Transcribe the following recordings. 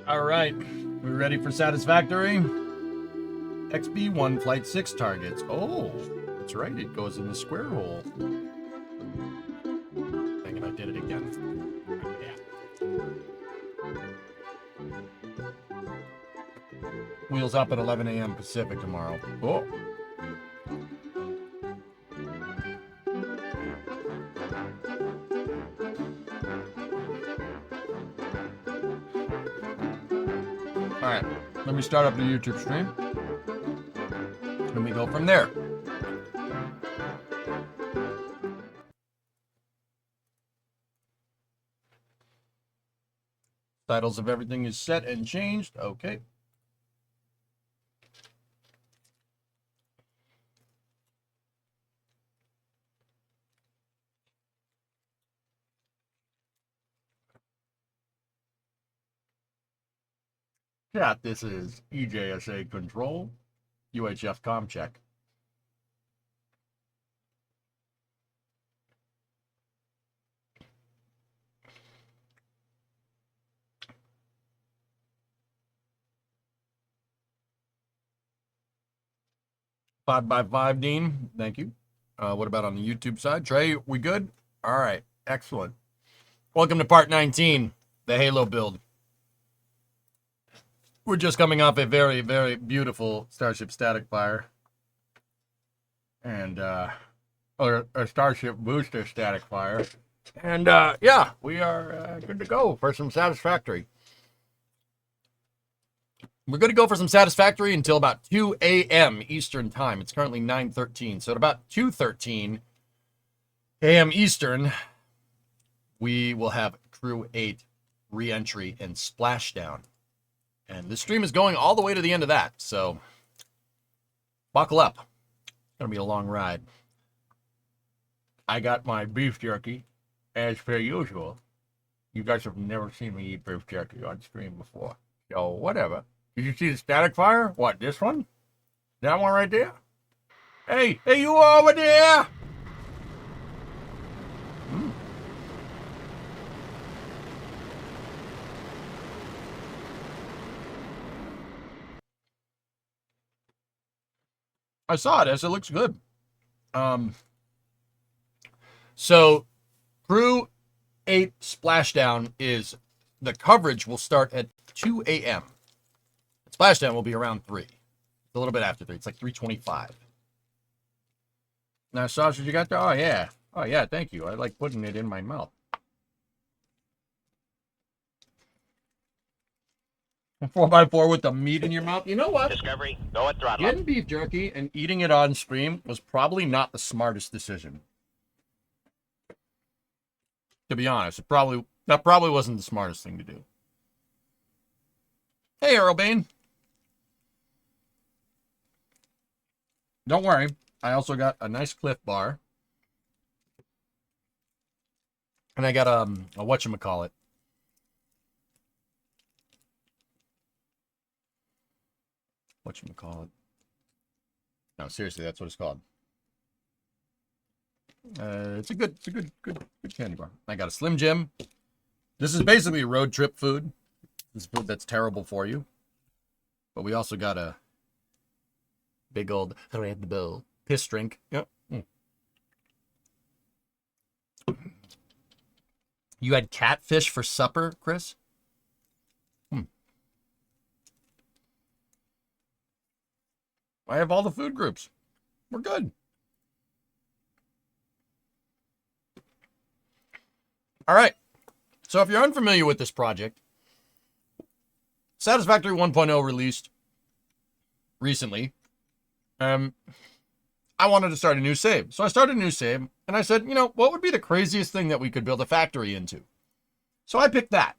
All right, we ready for Satisfactory? XB1 Flight 6 targets. Oh, that's right, it goes in the square hole. Dang it, I did it again. Yeah. Wheels up at 11 a.m. Pacific tomorrow. Oh. All right, let me start up the YouTube stream. Let me go from there. Titles of everything is set and changed. Okay. Chat, this is EJSA Control, UHF Com Check. Five by five, Dean. Thank you. What about on the YouTube side? Trey, we good? All right. Excellent. Welcome to part 19, the Halo build. We're just coming off a very, very beautiful Starship Static Fire. And, or Starship Booster Static Fire. And, yeah, we are good to go for some Satisfactory. We're going to go for some Satisfactory until about 2 a.m. Eastern time. It's currently 9:13. So at about 2:13 a.m. Eastern, we will have Crew 8 re-entry and splashdown. And the stream is going all the way to the end of that. So buckle up. It's going to be a long ride. I got my beef jerky, as per usual. You guys have never seen me eat beef jerky on stream before. So whatever. Did you see the static fire? What, this one? That one right there? Hey, you over there? I saw it as it looks good. So Crew 8 splashdown is, the coverage will start at 2 a.m. Splashdown will be around 3. It's a little bit after 3. It's like 3:25. Now, sausage you got there? Oh, yeah. Oh, yeah, thank you. I like putting it in my mouth. A 4x4 with the meat in your mouth. You know what? Discovery, go at throttle. Getting beef jerky and eating it on stream was probably not the smartest decision. To be honest, that probably wasn't the smartest thing to do. Hey, Earlbane. Don't worry. I also got a nice Cliff Bar. And I got a whatchamacallit. Whatchamacallit. No, seriously, that's what it's called. It's a good candy bar. I got a Slim Jim. This is basically road trip food. It's food that's terrible for you. But we also got a big old Red Bull piss drink. Yep. Mm. You had catfish for supper, Chris? I have all the food groups. We're good. All right. So if you're unfamiliar with this project, Satisfactory 1.0 released recently. I wanted to start a new save. So I started a new save, and I said, what would be the craziest thing that we could build a factory into? So I picked that.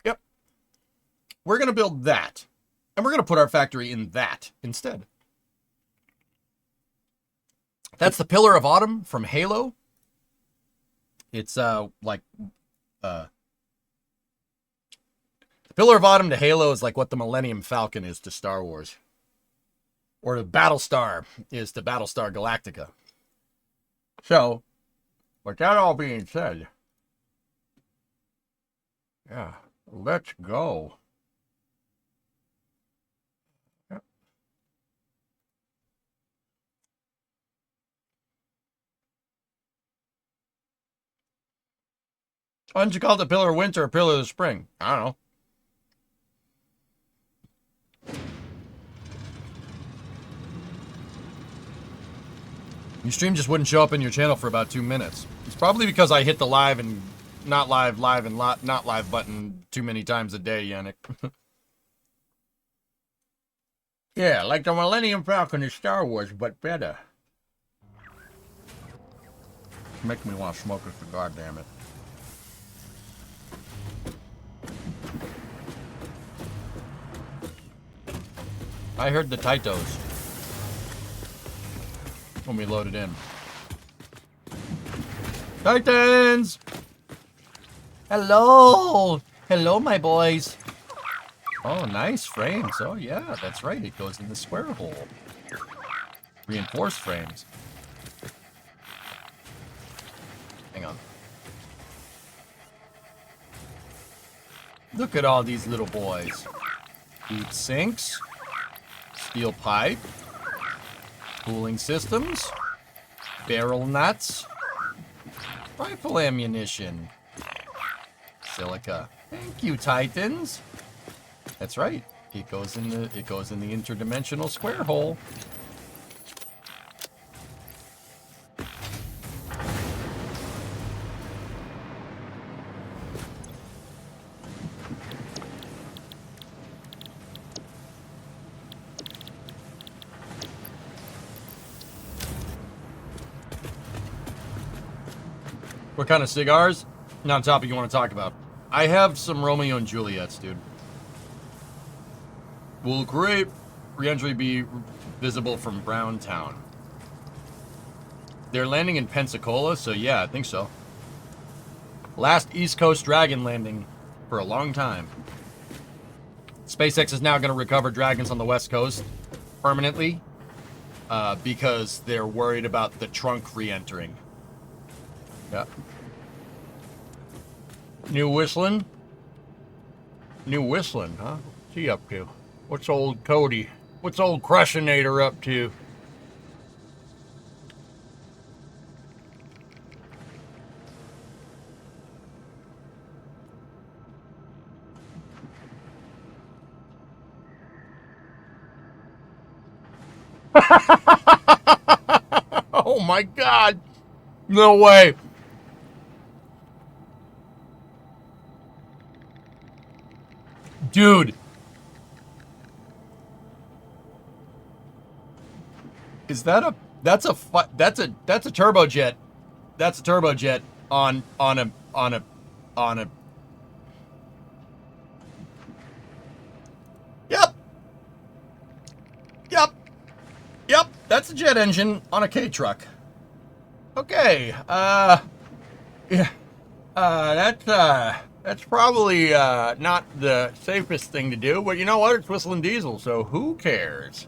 Yep. We're going to build that, and we're going to put our factory in that instead. That's the Pillar of Autumn from Halo. It's the Pillar of Autumn to Halo is like what the Millennium Falcon is to Star Wars. Or the Battlestar is to Battlestar Galactica. So, with that all being said, yeah, let's go. Yep. Why don't you call it the Pillar of Winter or Pillar of the Spring? I don't know. Your stream just wouldn't show up in your channel for about 2 minutes. It's probably because I hit the live and not live, and not live button too many times a day, Yannick. Yeah, like the Millennium Falcon is Star Wars, but better. Make me want to smoke a cigar, damn it. I heard the Taitos when we loaded in. Titans! Hello! Hello, my boys. Oh, nice frames. Oh, yeah, that's right. It goes in the square hole. Reinforced frames. Hang on. Look at all these little boys. Heat sinks. Steel pipe. Cooling systems. Barrel nuts. Rifle ammunition. Silica. Thank you, Titans. That's right. It goes in the interdimensional square hole. What kind of cigars? Not a topic you want to talk about. I have some Romeo and Juliets, dude. Will great re-entry be visible from Browntown? They're landing in Pensacola, so yeah, I think so. Last East Coast Dragon landing for a long time. SpaceX is now going to recover Dragons on the West Coast permanently because they're worried about the trunk re-entering. Yeah. New whistling? New whistling, huh? What's he up to? What's old Cody? What's old Crushinator up to? Oh my God. No way. Dude. Is that That's a turbojet. That's a turbojet on a. Yep. Yep. Yep. That's a jet engine on a K truck. Okay. Yeah. That's probably not the safest thing to do, but you know what? It's whistling diesel, so who cares?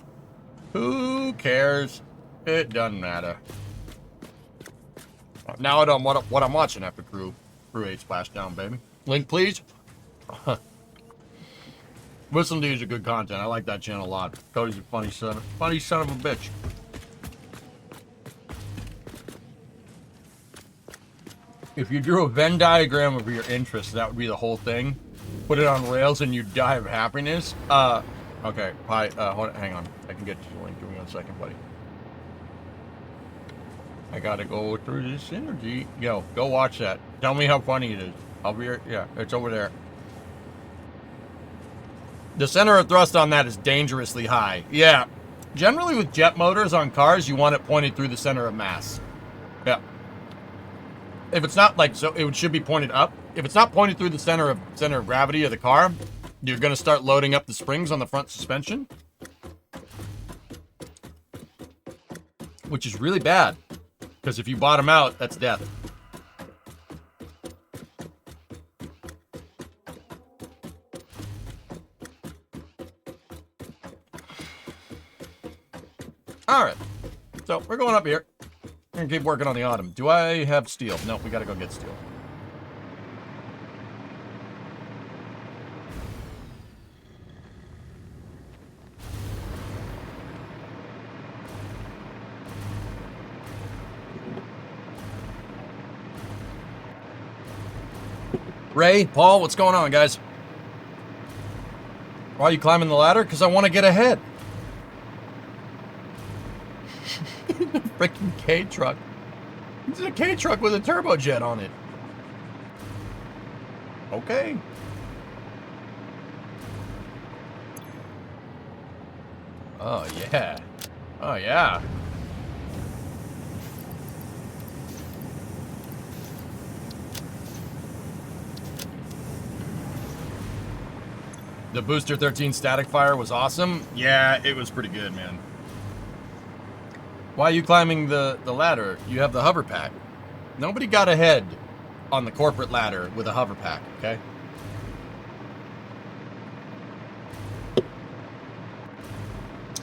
Who cares? It doesn't matter. Now I don't want what I'm watching after Crew 8 Splashdown, baby. Link, please. Whistling D's are good content. I like that channel a lot. Cody's a funny son of a bitch. If you drew a Venn diagram of your interests, that would be the whole thing. Put it on rails and you'd die of happiness. Okay. Hi. Hold on, hang on. I can get to the link. Give me 1 second, buddy. I gotta go through this energy. Yo, go watch that. Tell me how funny it is. I'll be here. Yeah, it's over there. The center of thrust on that is dangerously high. Yeah. Generally with jet motors on cars, you want it pointed through the center of mass. Yeah. If it's not like so, it should be pointed up. If it's not pointed through the center of gravity of the car, you're going to start loading up the springs on the front suspension, which is really bad because if you bottom out, that's death. All right, so we're going up here. We're gonna keep working on the autumn. Do I have steel? No, we gotta go get steel. Ray, Paul, what's going on, guys? Why are you climbing the ladder? Because I want to get ahead. Freaking K truck. It's a K truck with a turbojet on it. Okay. Oh yeah. Oh yeah. The Booster 13 static fire was awesome. Yeah, it was pretty good, man. Why are you climbing the ladder? You have the hover pack. Nobody got ahead on the corporate ladder with a hover pack, okay?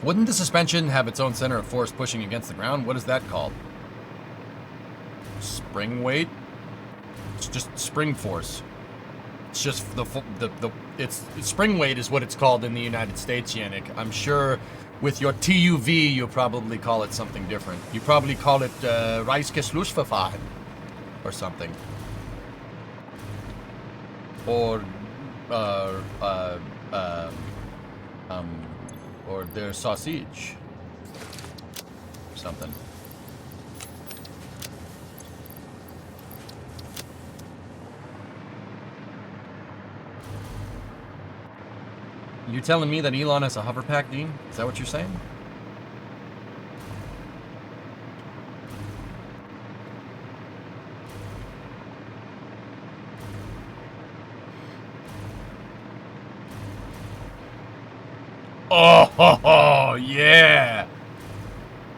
Wouldn't the suspension have its own center of force pushing against the ground? What is that called? Spring weight? It's just spring force. It's just it's spring weight is what it's called in the United States, Yannick. I'm sure with your TUV, you'll probably call it something different. You probably call it Reichsgeschlussverfahren or something. Or their sausage. Something. You're telling me that Elon has a hover pack, Dean? Is that what you're saying? Oh, yeah.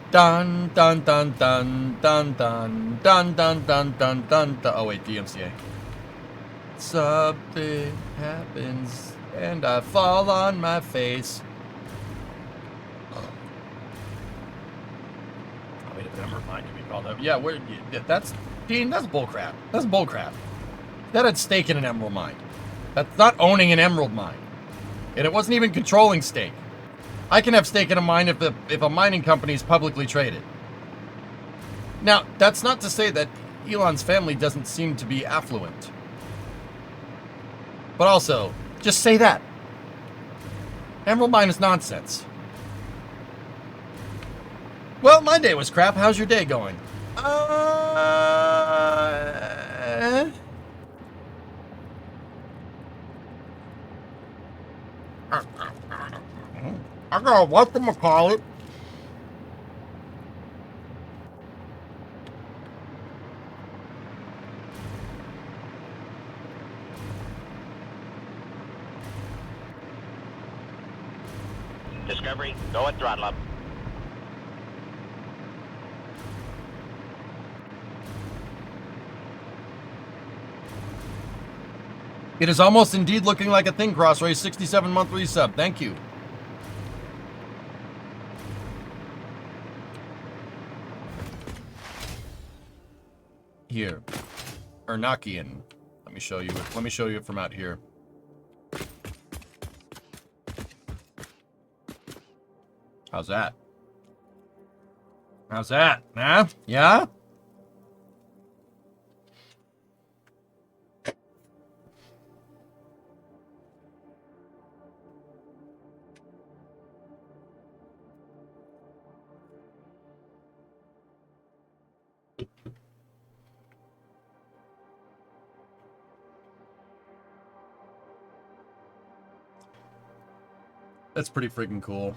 Dun dun dun dun dun dun dun dun dun dun dun. Oh wait, DMCA. Something happens and I fall on my face. Oh wait, I'm reminded me called up. Yeah, that's Dean. That's bullcrap. That's bullcrap. That had stake in an emerald mine. That's not owning an emerald mine. And it wasn't even controlling stake. I can have stake in a mine if a mining company is publicly traded. Now, that's not to say that Elon's family doesn't seem to be affluent. But also, just say that. Emerald mine is nonsense. Well, my day was crap. How's your day going? I got whatchamacallit. delivery. Go and throttle up. It is almost indeed looking like a thing, Crossray. 67 month resub. Thank you. Here. Ernakian. Let me show you it. Let me show you it from out here. How's that? How's that? Huh? Yeah? That's pretty freaking cool.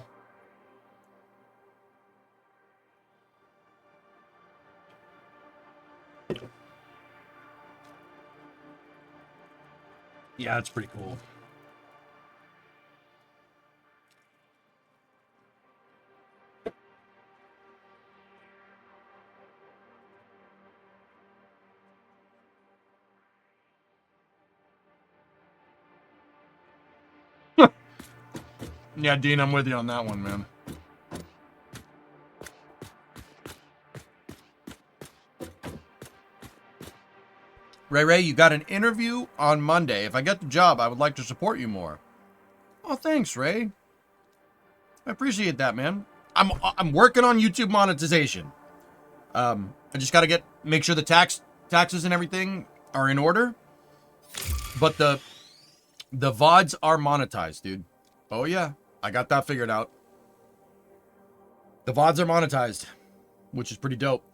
Yeah, it's pretty cool. Yeah, Dean, I'm with you on that one, man. Ray, you got an interview on Monday. If I get the job, I would like to support you more. Oh, thanks, Ray. I appreciate that, man. I'm working on YouTube monetization. I just got to make sure the taxes and everything are in order. But the VODs are monetized, dude. Oh yeah, I got that figured out. The VODs are monetized, which is pretty dope.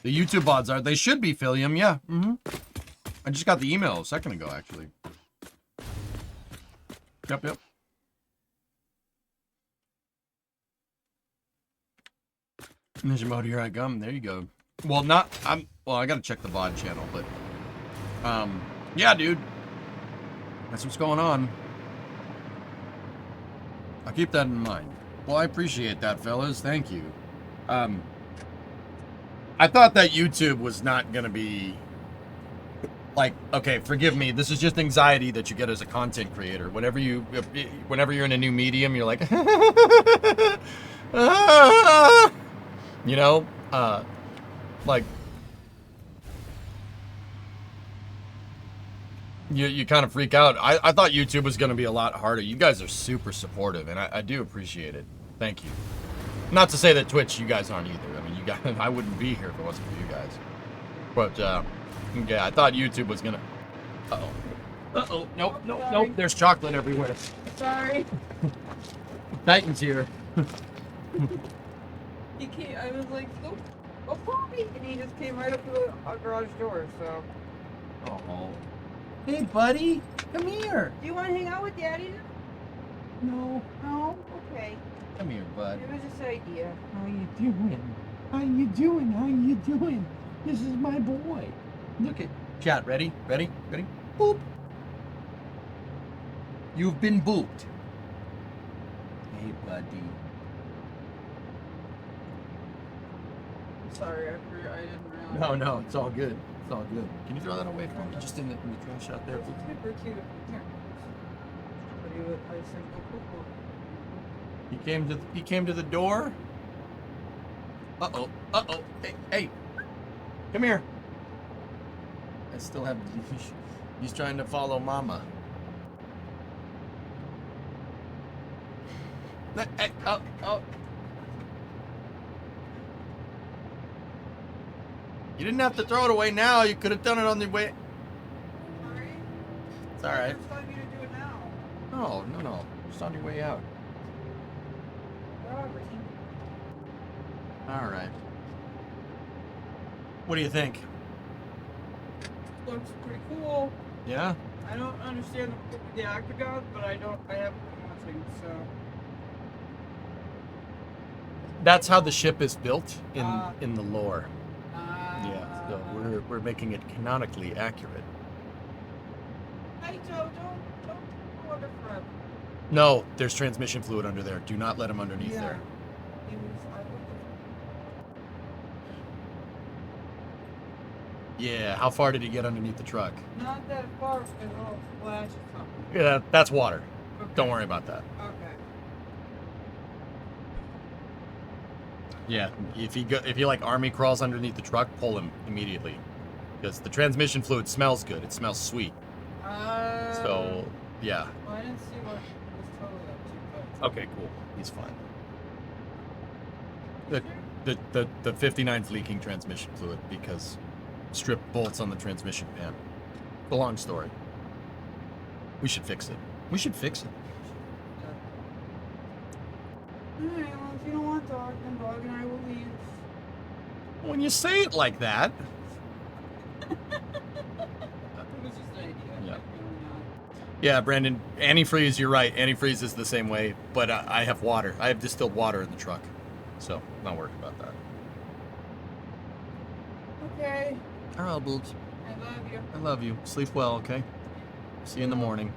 The YouTube VODs are. They should be, Philium. Yeah. I just got the email a second ago, actually. Yep. Ninja mode, here I come. There you go. Well, I gotta check the VOD channel, but yeah, dude. That's what's going on. I'll keep that in mind. Well, I appreciate that, fellas. Thank you. I thought that YouTube was not gonna be like, okay, forgive me, this is just anxiety that you get as a content creator. Whenever you're in a new medium, you're like, you know, like, you kind of freak out. I thought YouTube was going to be a lot harder. You guys are super supportive, and I do appreciate it. Thank you. Not to say that Twitch, you guys aren't either. I mean, you guys, I wouldn't be here if it wasn't for you guys. But, yeah, I thought YouTube was gonna... Uh-oh. Nope. There's chocolate everywhere. Sorry. Titan's here. He came, I was like, oh, puppy! And he just came right up to the garage door, so... Oh. Hey, buddy. Come here. Do you want to hang out with Daddy? No. No? Okay. Come here, bud. It was just an idea. How you doing? This is my boy. Look at... Chat, ready? Boop. You've been booped. Hey, buddy. Sorry, I didn't realize. No, it's all good. It's all good. Can you throw that away from me? Just in the trash out there. It's super cute. Here. What do you would I said, oh, He came to the door. Uh-oh. Hey. Come here. I still have... He's trying to follow Mama. Hey, oh. You didn't have to throw it away now. You could have done it on the way. Sorry? It's all right. I'm just telling you to do it now. No. Just on your way out. All right. What do you think? Looks pretty cool. Yeah. I don't understand the octagons, but I haven't been watching, so. That's how the ship is built Ah. in the lore. Yeah, so we're making it canonically accurate. Hey Joe, don't go under forever. No, there's transmission fluid under there. Do not let him underneath Yeah. there. He was, I looked Yeah, how far did he get underneath the truck? at- not that far because it'll splash or something. Yeah, that's water. Okay. Don't worry about that. Okay. Yeah, if he like army crawls underneath the truck, pull him immediately, because the transmission fluid smells good. It smells sweet. So yeah. Well, I didn't see what he was totally up to, but. Okay, cool. He's fine. The 59's leaking transmission fluid because stripped bolts on the transmission pan. It's a long story. We should fix it. We should fix it. Alright, well, if you don't want dog, then dog and I will leave. When you say it like that. It was just an idea. Yeah. Really not. Yeah, Brandon, antifreeze, you're right. Antifreeze is the same way, but I have water. I have distilled water in the truck. So, not worried about that. Okay. All right, Boobs. I love you. I love you. Sleep well, okay? See you in the morning.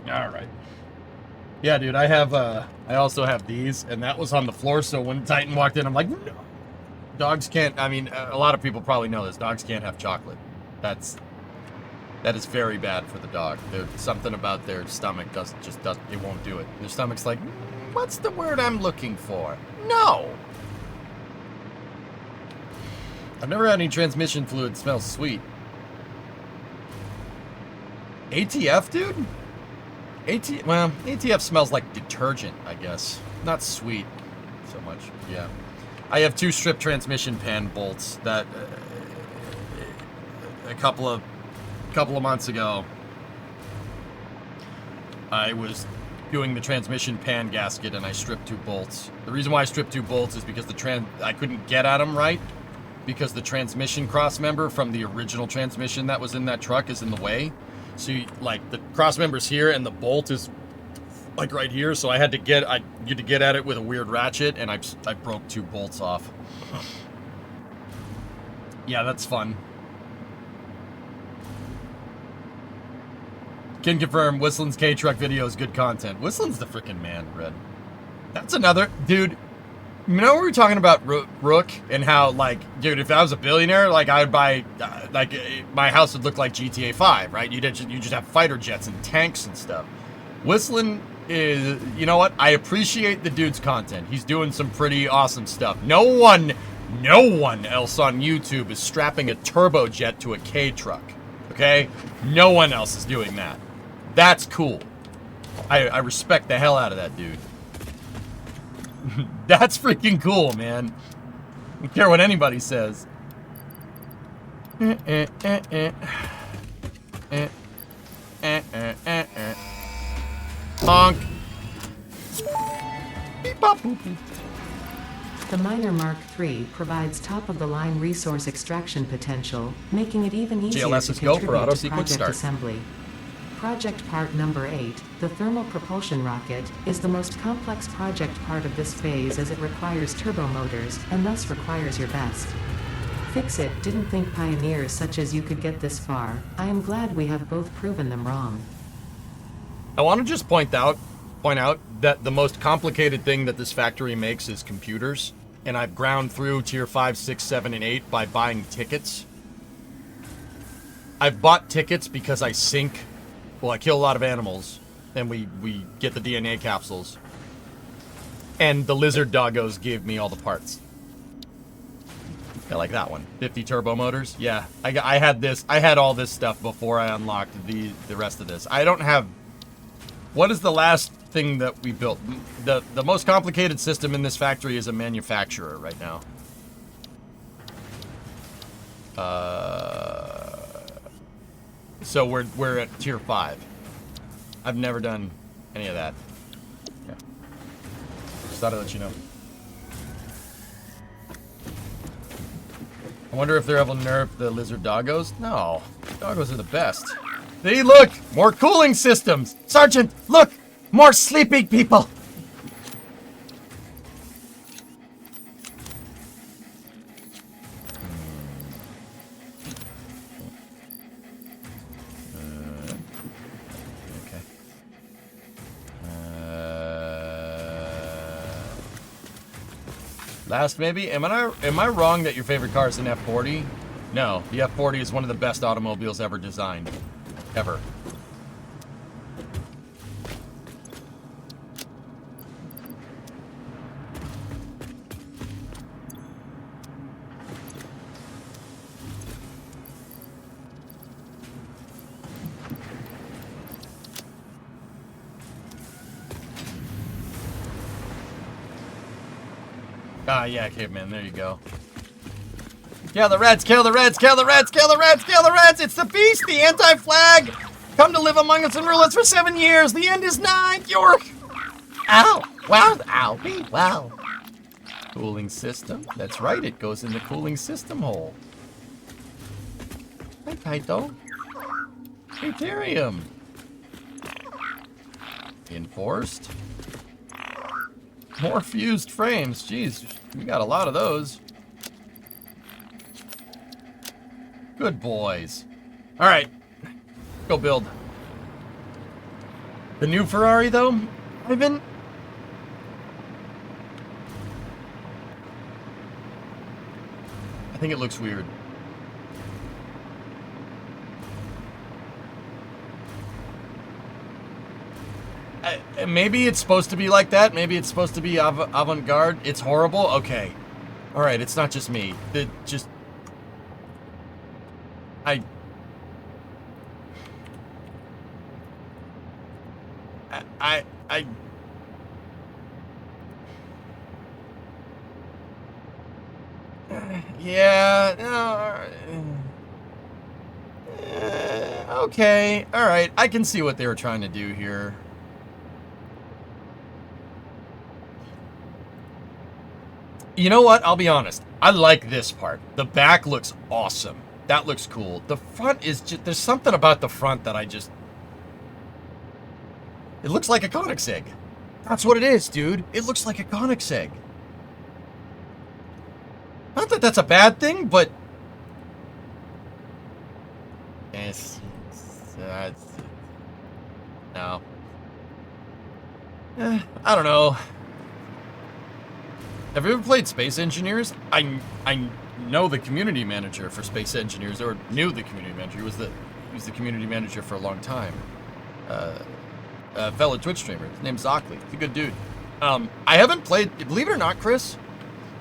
All right. Yeah, dude, I also have these, and that was on the floor, so when Titan walked in, I'm like, no. Dogs can't, I mean, a lot of people probably know this. Dogs can't have chocolate. That is very bad for the dog. There's something about their stomach it won't do it. Their stomach's like, what's the word I'm looking for? No. I've never had any transmission fluid smell sweet. ATF, dude? ATF smells like detergent, I guess. Not sweet so much. Yeah. I have 2 strip transmission pan bolts that a couple of months ago I was doing the transmission pan gasket and I stripped 2 bolts. The reason why I stripped 2 bolts is because I couldn't get at them right because the transmission cross member from the original transmission that was in that truck is in the way. So like the cross member's here and the bolt is like right here, so I had to get at it with a weird ratchet, and I broke 2 bolts off. Yeah, that's fun. Can confirm Whistlin's K-Truck video is good content. Whistlin's the freaking man, Red. That's another dude. You know, we were talking about Rook and how, like, dude, if I was a billionaire, like, I'd buy, my house would look like GTA 5, right? You just have fighter jets and tanks and stuff. Whistlin is, you know what? I appreciate the dude's content. He's doing some pretty awesome stuff. No one else on YouTube is strapping a turbojet to a K truck, okay? No one else is doing that. That's cool. I respect the hell out of that dude. That's freaking cool, man. I don't care what anybody says. Honk. Beep, bop, boop, boop. The Miner Mark III provides top-of-the-line resource extraction potential, making it even easier JLS to is go for contribute auto to sequence project start. assembly. Project part number 8, the thermal propulsion rocket, is the most complex project part of this phase as it requires turbo motors, and thus requires your best. Fix it, didn't think pioneers such as you could get this far. I am glad we have both proven them wrong. I want to just point out that the most complicated thing that this factory makes is computers, and I've ground through tier 5, 6, 7, and 8 by buying tickets. I've bought tickets because I kill a lot of animals, and we get the DNA capsules. And the lizard doggos gave me all the parts. I like that one. 50 turbo motors. Yeah, I had all this stuff before I unlocked the rest of this. I don't have... What is the last thing that we built? The most complicated system in this factory is a manufacturer right now. So we're at tier 5. I've never done any of that. Yeah. Just thought I'd let you know. I wonder if they're able to nerf the lizard doggos. No, doggos are the best. See, look, more cooling systems. Sergeant, look, more sleeping people. Okay. Last maybe? Am I wrong that your favorite car is an F40? No, the F40 is one of the best automobiles ever designed. Ever. Ah, yeah, caveman, there you go. Kill the Reds, kill the Reds, kill the Reds, kill the Reds, kill the Reds! It's the beast, the anti-flag! Come to live among us and rule us for 7 years! The end is nigh, York! Ow! Wow, ow, wow. Cooling system? That's right, it goes in the cooling system hole. Hi, Kaito. Deuterium. Enforced. More fused frames. Jeez, we got a lot of those. Good boys. All right, go build. The new Ferrari, though, Ivan. I think it looks weird. Maybe it's supposed to be like that. Maybe it's supposed to be avant-garde. It's horrible. Okay. All right. It's not just me. It just. Yeah. No. Okay. All right. I can see what they were trying to do here. You know what? I'll be honest. I like this part. The back looks awesome. That looks cool. The front is just... There's something about the front that I just... It looks like a Koenigsegg. That's what it is, dude. It looks like a Koenigsegg. Not that that's a bad thing, but... Yes. No. I don't know. Have you ever played Space Engineers? I know the community manager for Space Engineers, or knew the community manager. He was the community manager for a long time. A fellow Twitch streamer. His name's Zockley. He's a good dude. I haven't played, believe it or not, Chris,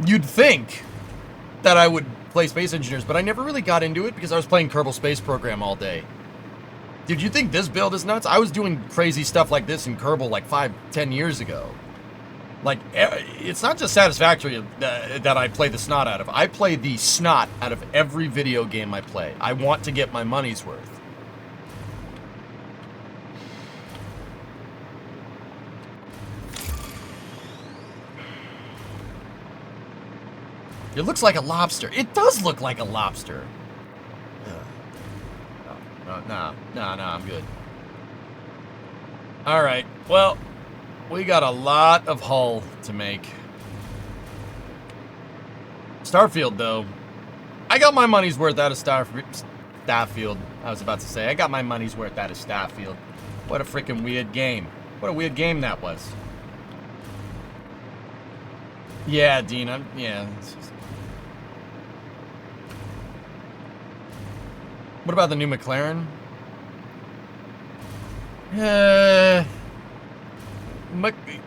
you'd think that I would play Space Engineers, but I never really got into it because I was playing Kerbal Space Program all day. Did you think this build is nuts? I was doing crazy stuff like this in Kerbal like 5-10 years ago. Like, it's not just Satisfactory that I play the snot out of. I play the snot out of every video game I play. I want to get my money's worth. It looks like a lobster. It does look like a lobster. No, I'm good. All right, well... We got a lot of hull to make. Starfield, though. I got my money's worth out of Starfield. I was about to say, I got my money's worth out of Starfield. What a freaking weird game. What a weird game that was. Yeah, Dean, yeah. What about the new McLaren?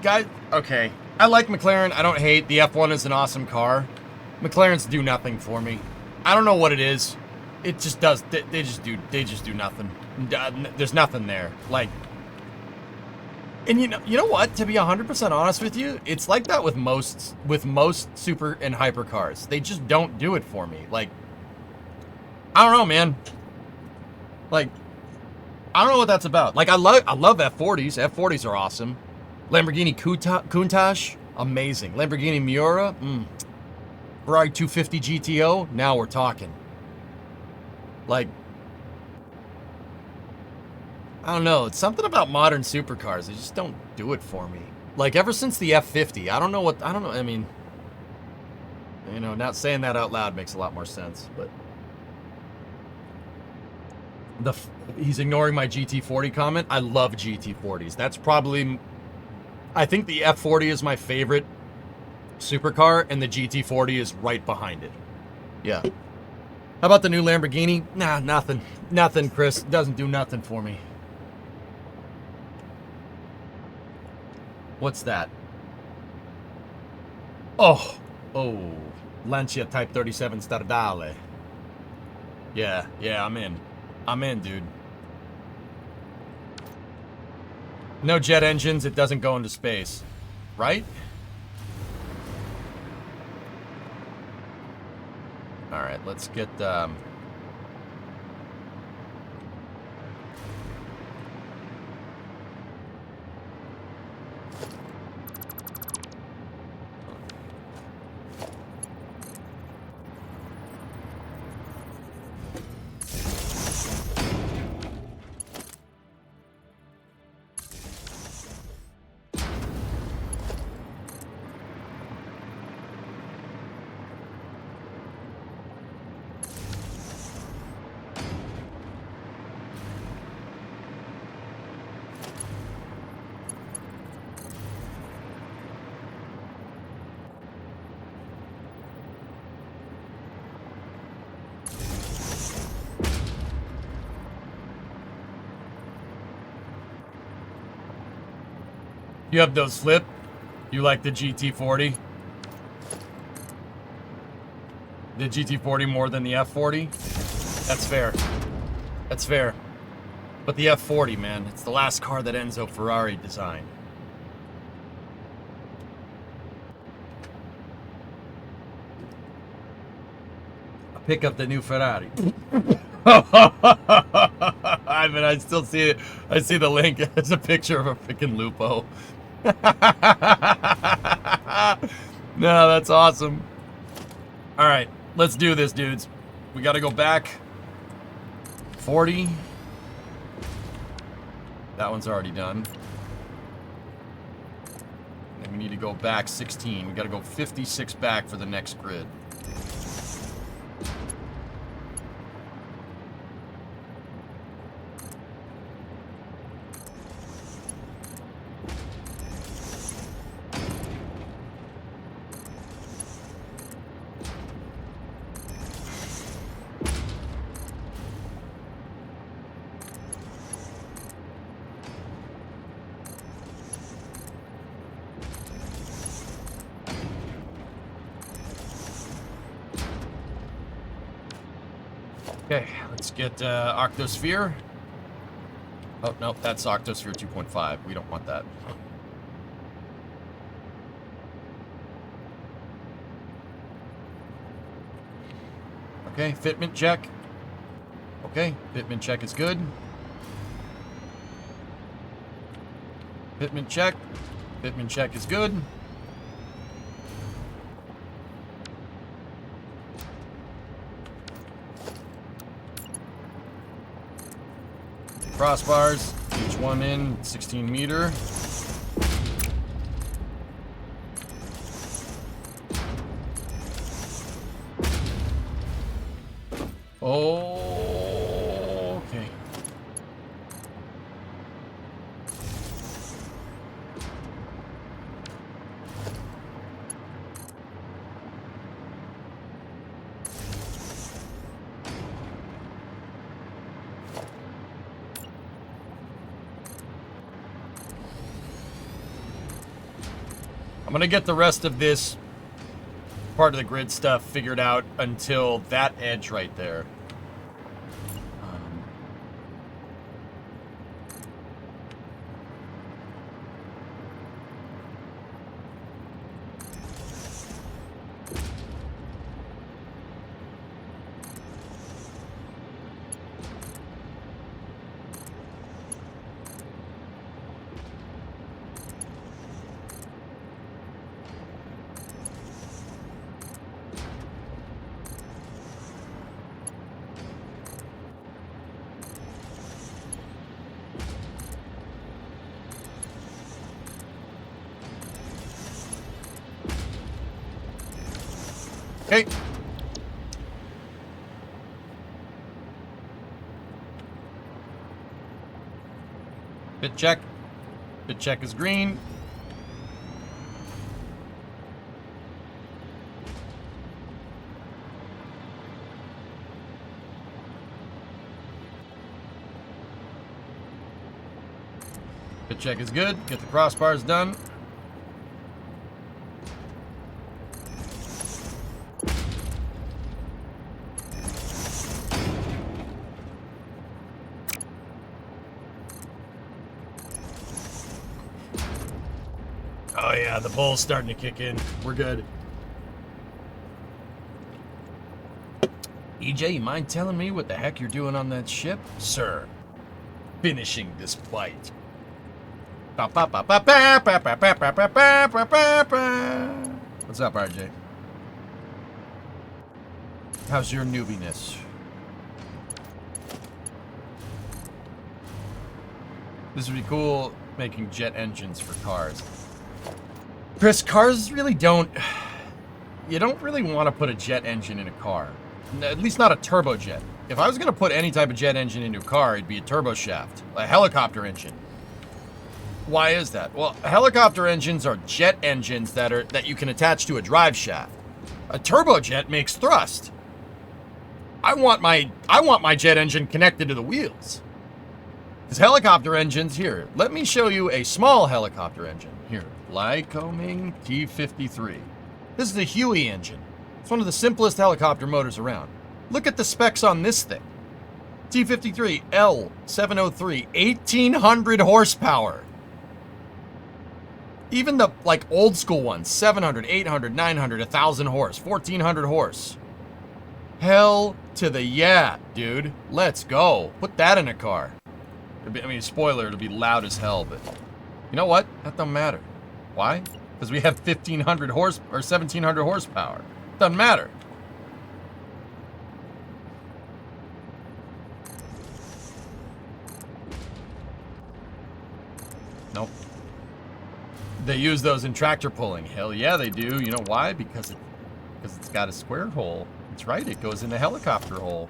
Guys, okay. I like McLaren. I don't hate. The F1 is an awesome car. McLarens do nothing for me. I don't know what it is. It just does. They just do nothing. There's nothing there. Like, and you know what? To be 100% honest with you, it's like that with most super and hyper cars. They just don't do it for me. Like, I don't know, man. Like, I don't know what that's about. Like, I love F40s. F40s are awesome. Lamborghini Countach, amazing. Lamborghini Miura, Ferrari 250 GTO, now we're talking. Like, I don't know. It's something about modern supercars. They just don't do it for me. Like, ever since the F50, I don't know. I mean, you know, not saying that out loud makes a lot more sense, but he's ignoring my GT40 comment. I love GT40s. That's probably, I think the F40 is my favorite supercar, and the GT40 is right behind it. Yeah. How about the new Lamborghini? Nah, nothing. Nothing, Chris. Doesn't do nothing for me. What's that? Oh. Lancia Type 37 Stradale. Yeah, I'm in. I'm in, dude. No jet engines, it doesn't go into space. Right? Alright, let's get, you have those flip? You like the GT40? The GT40 more than the F40? That's fair. That's fair. But the F40, man, it's the last car that Enzo Ferrari designed. I'll pick up the new Ferrari. I mean, I still see it. I see the link. It's a picture of a freaking Lupo. No, that's awesome. All right, let's do this, dudes. We got to go back 40. That one's already done. And we need to go back 16. We got to go 56 back for the next grid. Okay, let's get Octosphere. Oh, no, that's Octosphere 2.5. We don't want that. Okay, fitment check. Okay, fitment check is good. Fitment check. Fitment check is good. Crossbars, each one in 16 meter. Okay. I'm gonna get the rest of this part of the grid stuff figured out until that edge right there. Okay. Bit check. Bit check is green. Bit check is good. Get the crossbars done. Oh yeah, the bull's starting to kick in. We're good. EJ, you mind telling me what the heck you're doing on that ship? Sir, finishing this fight. What's up, RJ? How's your newbiness? This would be cool, making jet engines for cars. Chris, cars really don't... You don't really want to put a jet engine in a car. At least not a turbojet. If I was going to put any type of jet engine into a car, it'd be a turbo shaft. A helicopter engine. Why is that? Well, helicopter engines are jet engines that you can attach to a drive shaft. A turbojet makes thrust. I want my jet engine connected to the wheels. Because helicopter engines, here, let me show you a small helicopter engine. Here, Lycoming T53. This is a Huey engine. It's one of the simplest helicopter motors around. Look at the specs on this thing. T53 L703, 1800 horsepower. Even the, like, old school ones, 700, 800, 900, 1000 horse, 1400 horse. Hell to the yeah, dude. Let's go. Put that in a car. I mean, spoiler, it'll be loud as hell, but you know what? That doesn't matter. Why? Because we have 1500 horse or 1700 horsepower. Doesn't matter. Nope. They use those in tractor pulling. Hell yeah, they do. You know why? Because it's got a square hole. That's right. It goes in the helicopter hole.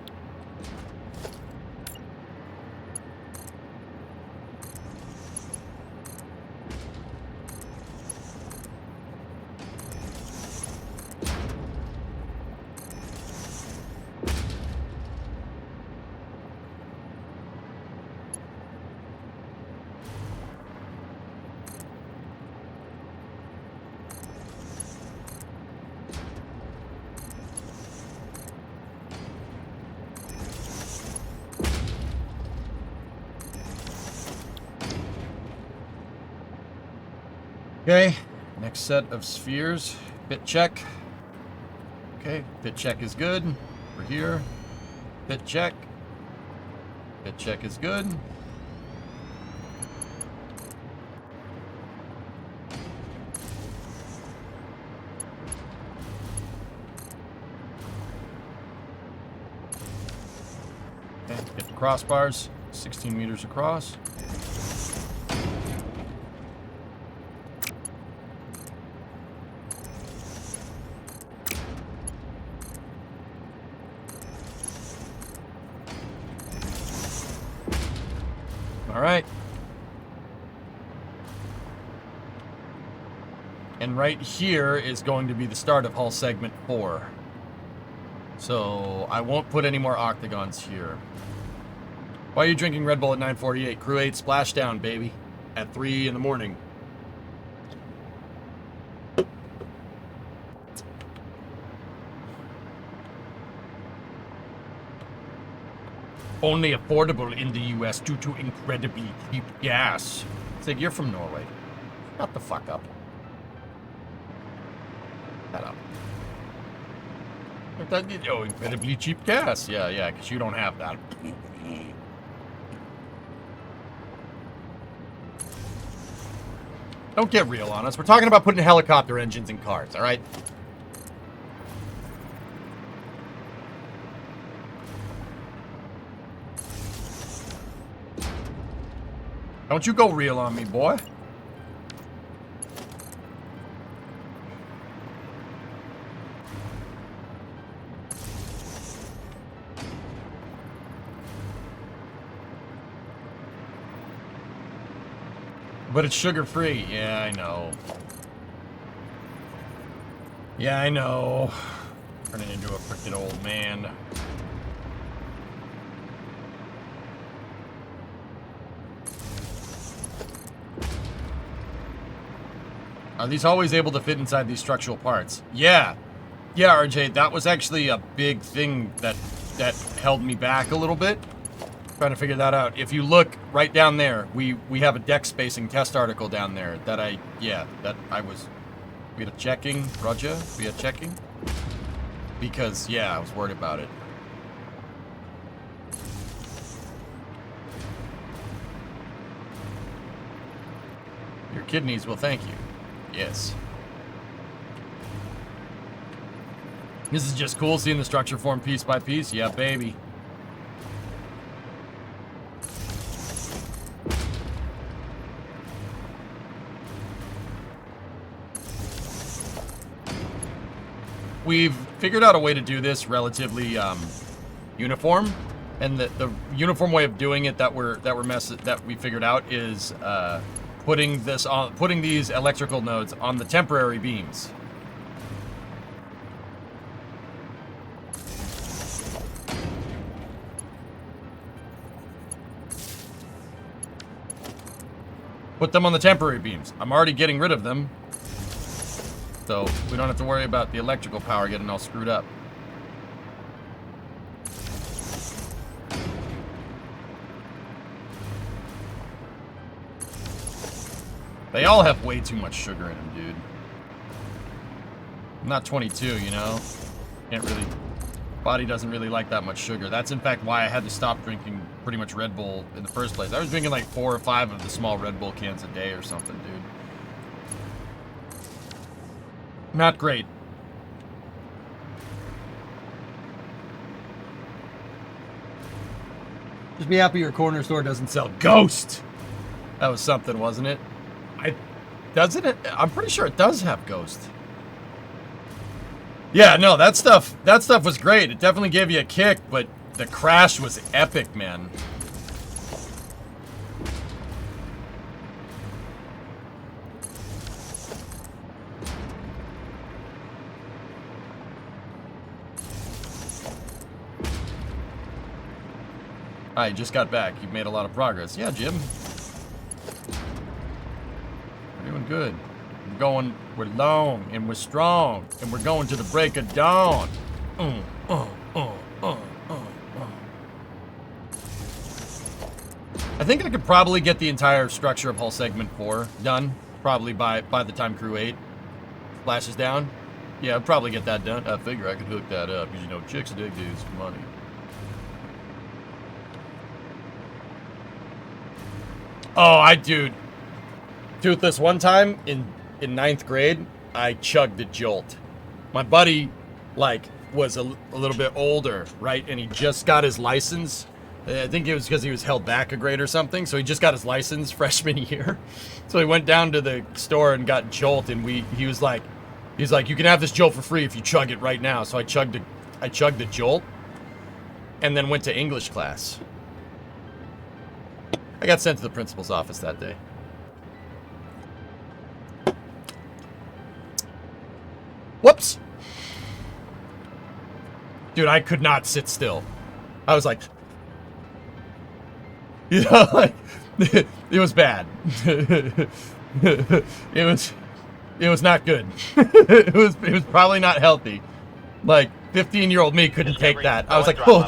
Okay, next set of spheres. Bit check. Okay, bit check is good. We're here. Bit check. Bit check is good. Okay, get the crossbars. 16 meters across. All right. And right here is going to be the start of hull segment 4. So I won't put any more octagons here. Why are you drinking Red Bull at 9:48? Crew 8 splashdown, baby. At 3 in the morning. Only affordable in the US due to incredibly cheap gas. It's like, you're from Norway. Shut the fuck up. Shut up. Oh, incredibly cheap gas. Yeah, because you don't have that. Don't get real on us. We're talking about putting helicopter engines in cars, all right? Don't you go real on me, boy. But it's sugar-free. Yeah, I know. Yeah, I know. Turning into a freaking old man. Are these always able to fit inside these structural parts? Yeah. Yeah, RJ, that was actually a big thing that held me back a little bit. Trying to figure that out. If you look right down there, we have a deck spacing test article down there that we had a checking, Roger, we had checking. Because, yeah, I was worried about it. Your kidneys will thank you. Yes. This is just cool seeing the structure form piece by piece. Yeah, baby. We've figured out a way to do this relatively uniform, and the uniform way of doing it that we figured out is putting these electrical nodes on the temporary beams. Put them on the temporary beams. I'm already getting rid of them, so we don't have to worry about the electrical power getting all screwed up. They all have way too much sugar in them, dude. I'm not 22, you know? Can't really... Body doesn't really like that much sugar. That's in fact why I had to stop drinking pretty much Red Bull in the first place. I was drinking like 4 or 5 of the small Red Bull cans a day or something, dude. Not great. Just be happy your corner store doesn't sell Ghost. That was something, wasn't it? Doesn't it? I'm pretty sure it does have Ghost. Yeah, no, that stuff was great. It definitely gave you a kick, but the crash was epic, man. I just got back. You've made a lot of progress. Yeah, Jim. We're doing good. We're long and we're strong, and we're going to the break of dawn. I think I could probably get the entire structure of hull segment 4 done, probably by the time crew 8 flashes down. Yeah, I'd probably get that done. I figure I could hook that up, because you know, chicks dig dudes for money. Oh, dude. Toothless, one time in 9th grade, I chugged a Jolt. My buddy, like, was a little bit older, right? And he just got his license. I think it was because he was held back a grade or something. So he just got his license freshman year. So he went down to the store and got Jolt, and he's like, you can have this Jolt for free if you chug it right now. So I chugged the Jolt, and then went to English class. I got sent to the principal's office that day. Whoops! Dude, I could not sit still. I was like... You know, like... It was bad. It was not good. It was probably not healthy. Like, 15-year-old me couldn't take that. I was like, oh.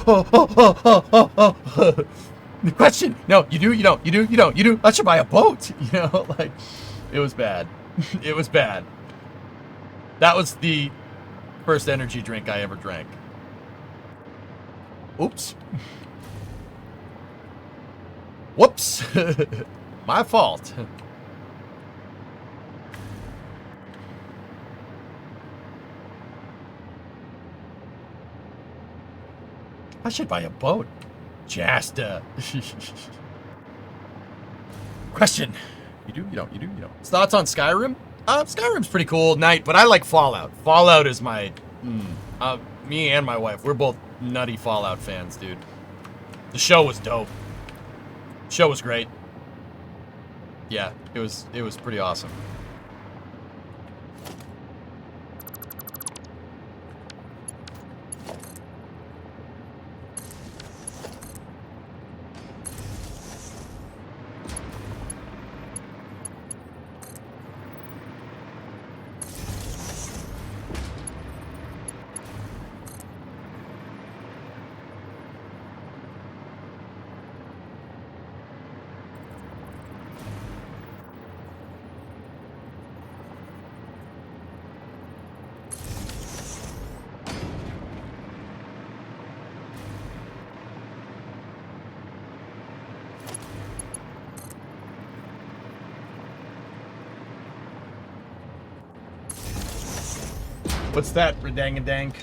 The question, no, you do, you don't, you do, you don't, you do. I should buy a boat. You know, like, it was bad. It was bad. That was the first energy drink I ever drank. Oops. Whoops. My fault. I should buy a boat. Jasta. Question. You do, you don't, you do, you don't. Thoughts on Skyrim? Skyrim's pretty cool at night, but I like Fallout. Fallout is my... me and my wife, we're both nutty Fallout fans, dude. The show was dope. The show was great. Yeah, it was pretty awesome. What's that, Redangadank? What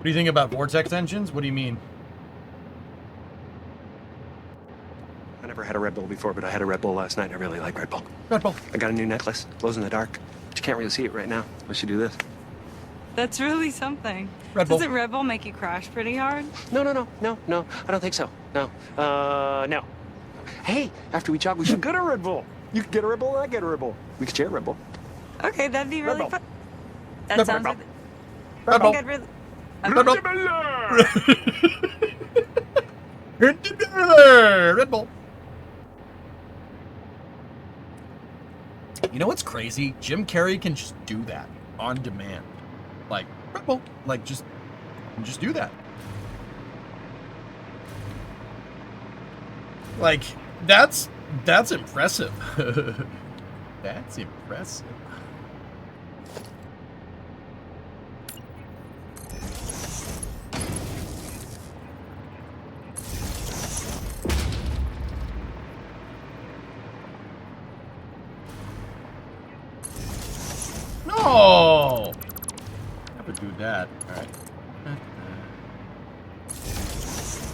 do you think about vortex engines? What do you mean? I never had a Red Bull before, but I had a Red Bull last night. I really like Red Bull. Red Bull. I got a new necklace. Glows in the dark. But you can't really see it right now. I should do this. That's really something. Red Bull. Doesn't Red Bull make you crash pretty hard? No. I don't think so. No. No. Hey, after we jog, we should get a Red Bull. You could get a Red Bull, and I get a Red Bull. We could share a Red Bull. Okay, that'd be really Bull. fun. That Red sounds Bull. like... Red I Bull. think I'd really... Red Bull. You know what's crazy? Jim Carrey can just do that on demand. Like, Red Bull. Like, just do that. Like, that's impressive. That's impressive. No! Never do that. Alright.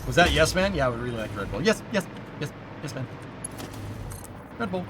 Was that yes, man? Yeah, I would really like Red Bull. Yes, man. Red Bull.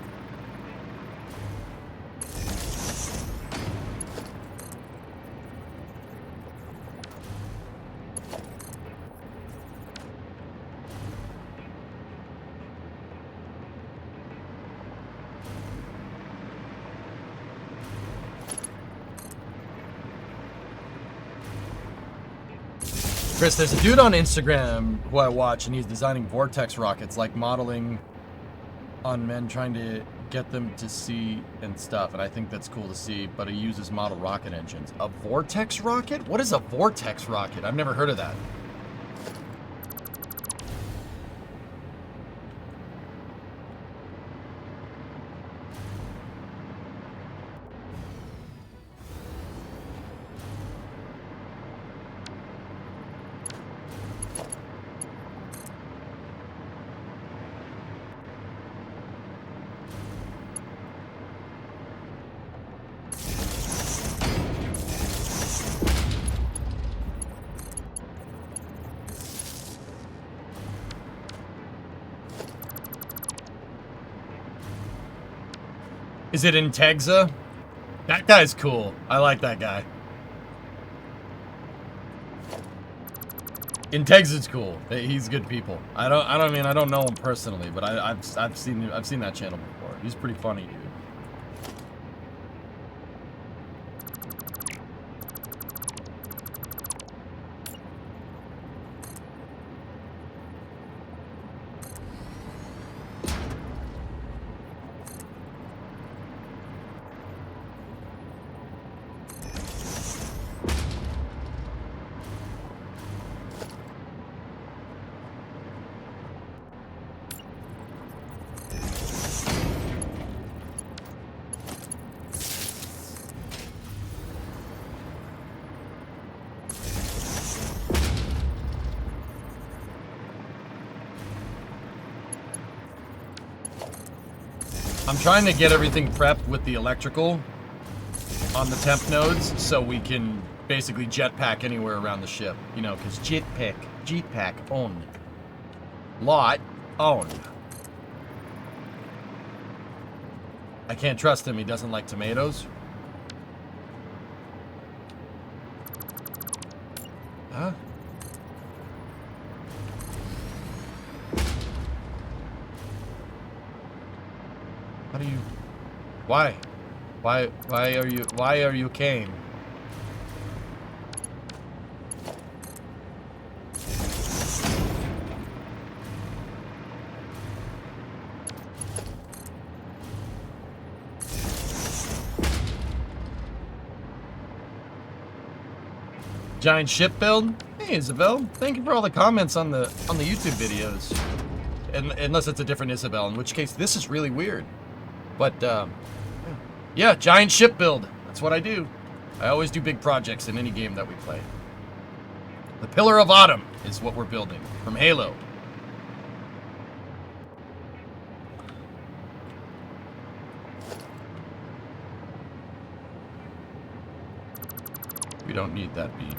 Chris, there's a dude on Instagram who I watch, and he's designing vortex rockets, like modeling on men, trying to get them to see and stuff. And I think that's cool to see, but he uses model rocket engines. A vortex rocket? What is a vortex rocket? I've never heard of that. Is it in Tegza? That guy's cool. I like that guy. In Tegza's cool. He's good people. I don't know him personally, but I've seen that channel before. He's pretty funny, dude. I'm trying to get everything prepped with the electrical on the temp nodes so we can basically jetpack anywhere around the ship. You know, because jetpack owned. Lot owned. I can't trust him. He doesn't like tomatoes. Huh? How do you... Why? Why are you came? Giant ship build? Hey Isabel, thank you for all the comments on the YouTube videos. And unless it's a different Isabel, in which case this is really weird. But yeah, giant ship build. That's what I do. I always do big projects in any game that we play. The Pillar of Autumn is what we're building from Halo. We don't need that beat.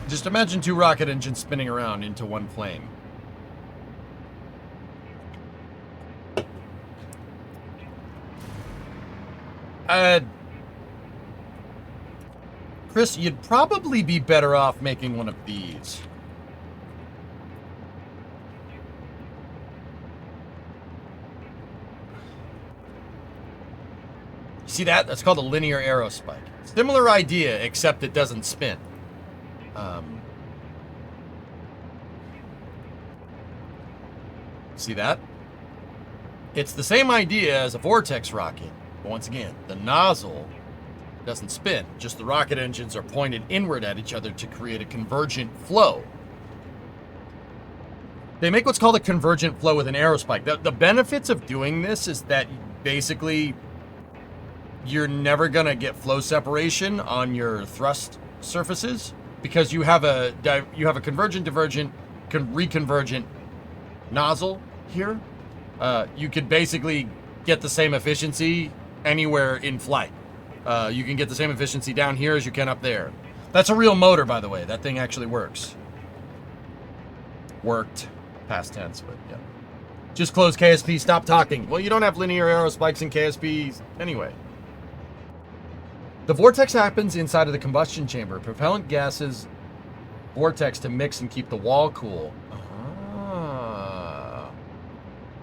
Just imagine two rocket engines spinning around into one flame. Chris, you'd probably be better off making one of these. See that? That's called a linear aerospike. Similar idea, except it doesn't spin. See that? It's the same idea as a vortex rocket. But once again, the nozzle doesn't spin. Just the rocket engines are pointed inward at each other to create a convergent flow. They make what's called a convergent flow with an aerospike. The benefits of doing this is that basically you're never going to get flow separation on your thrust surfaces because you have a convergent, divergent, reconvergent nozzle here. You could basically get the same efficiency anywhere in flight. You can get the same efficiency down here as you can up there. That's a real motor, by the way. That thing actually works. Worked. Past tense, but yeah. Just close KSP, stop talking. Well, you don't have linear aerospikes in KSP anyway. The vortex happens inside of the combustion chamber. Propellant gases vortex to mix and keep the wall cool.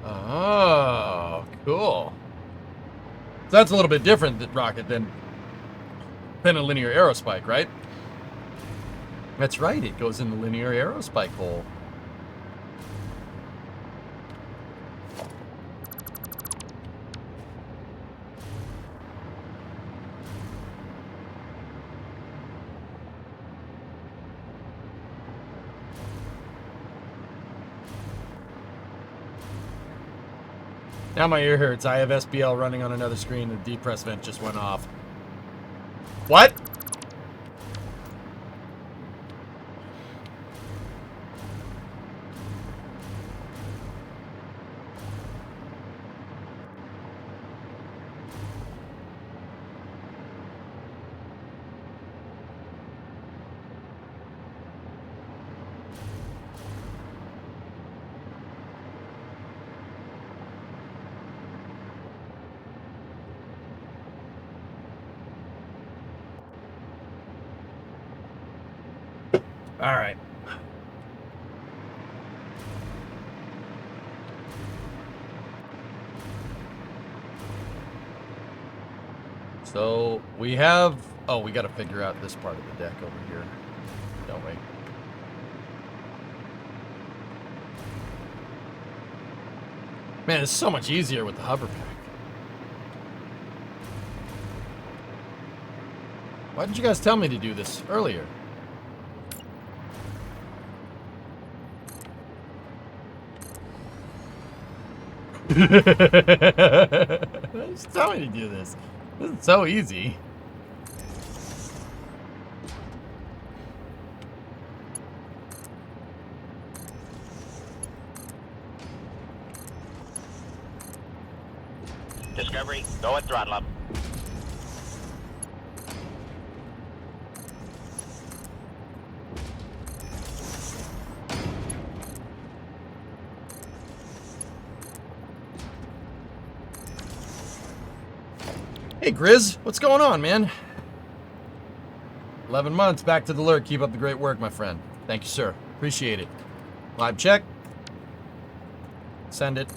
Oh, cool. So that's a little bit different, rocket, than a linear aerospike, right? That's right, it goes in the linear aerospike hole. Now my ear hurts. I have SBL running on another screen and the depress vent just went off. What? All right. So we have, oh, we got to figure out this part of the deck over here, don't we? Man, it's so much easier with the hover pack. Why didn't you guys tell me to do this earlier? Just tell me to do this. This is so easy. Discovery, go at throttle up. Hey, Grizz, what's going on, man? 11 months, back to the lurk. Keep up the great work, my friend. Thank you, sir. Appreciate it. Live check. Send it.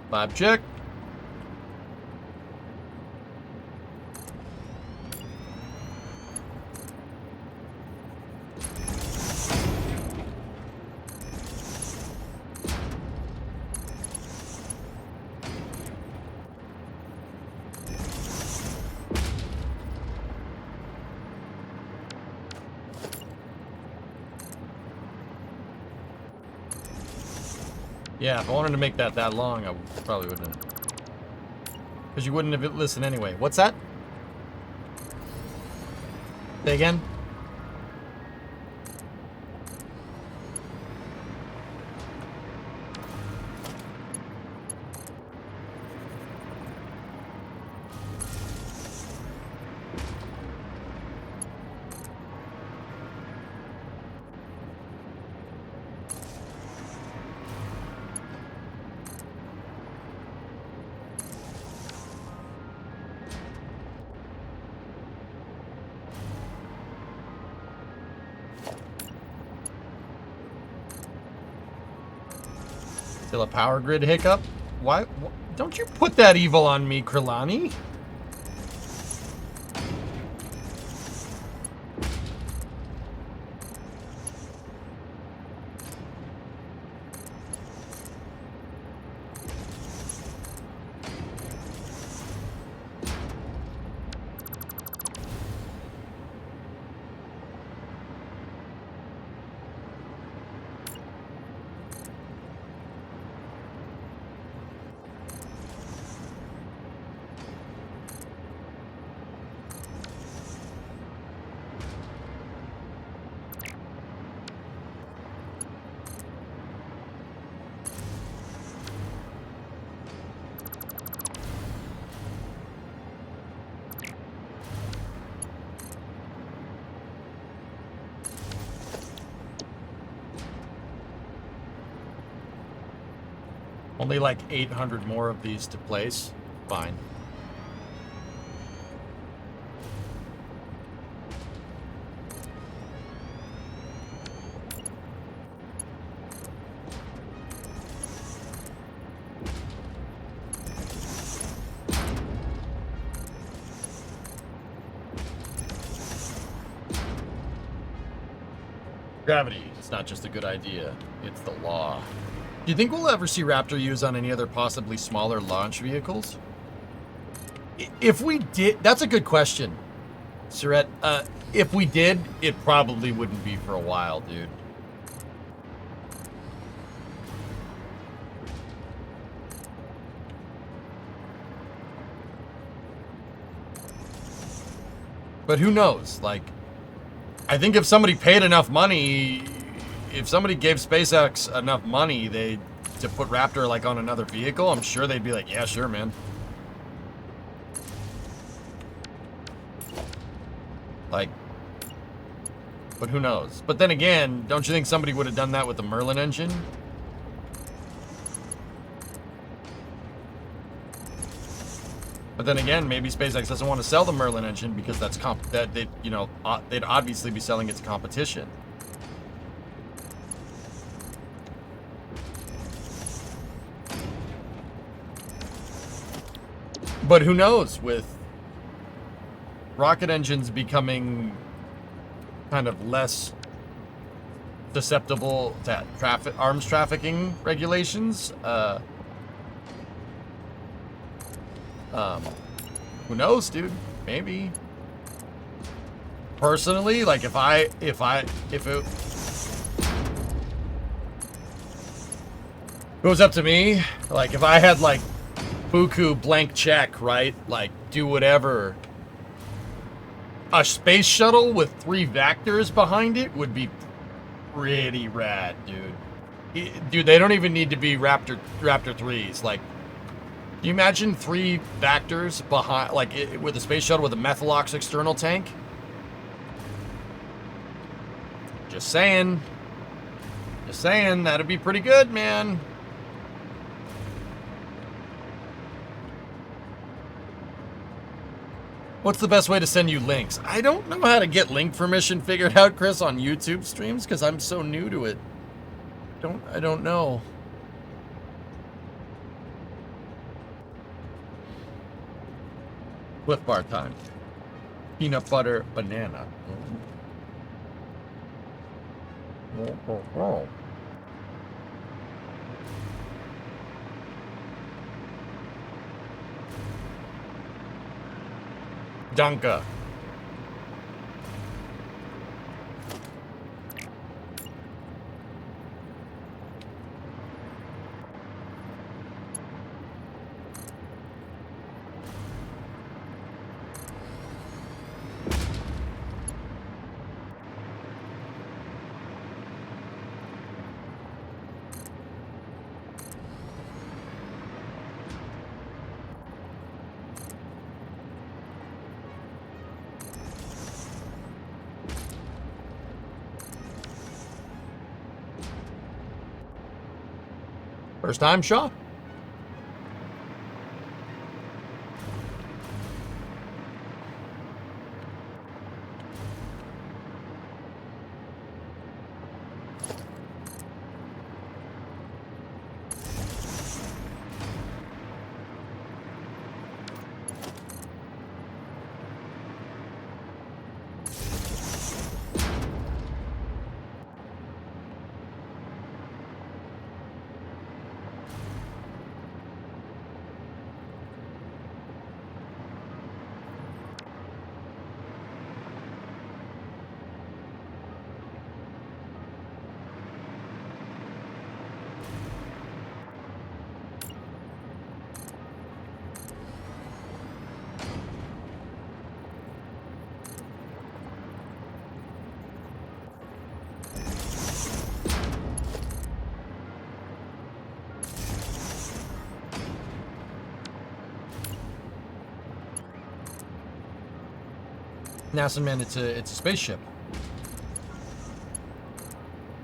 Live check. Yeah, if I wanted to make that long, I probably wouldn't. Because you wouldn't have listened anyway. What's that? Say again? Still a power grid hiccup? Why? Don't you put that evil on me, Krillani? Only like 800 more of these to place. Fine. Gravity, it's not just a good idea, it's the law. Do you think we'll ever see Raptor used on any other possibly smaller launch vehicles? If we did, that's a good question, Surette. If we did, it probably wouldn't be for a while, dude. But who knows? Like, I think if somebody paid enough money, if somebody gave SpaceX enough money, to put Raptor like on another vehicle, I'm sure they'd be like, yeah, sure, man. Like, but who knows? But then again, don't you think somebody would have done that with the Merlin engine? But then again, maybe SpaceX doesn't want to sell the Merlin engine because that's they'd obviously be selling it to competition. But who knows, with rocket engines becoming kind of less susceptible to arms trafficking regulations, who knows, dude? Maybe. Personally, like if it was up to me, like if I had like buku blank check, right? Like do whatever. A space shuttle with 3 Vectors behind it would be pretty rad, dude. Dude, they don't even need to be Raptor 3s. Like, can you imagine 3 Vectors behind, like, with a space shuttle with a Methalox external tank? Just saying. Just saying, that'd be pretty good, man. What's the best way to send you links? I don't know how to get link permission figured out, Chris, on YouTube streams because I'm so new to it. I don't know. Cliff bar time. Peanut butter banana. Oh. Danke. First time, Shaw? NASA man, it's a spaceship.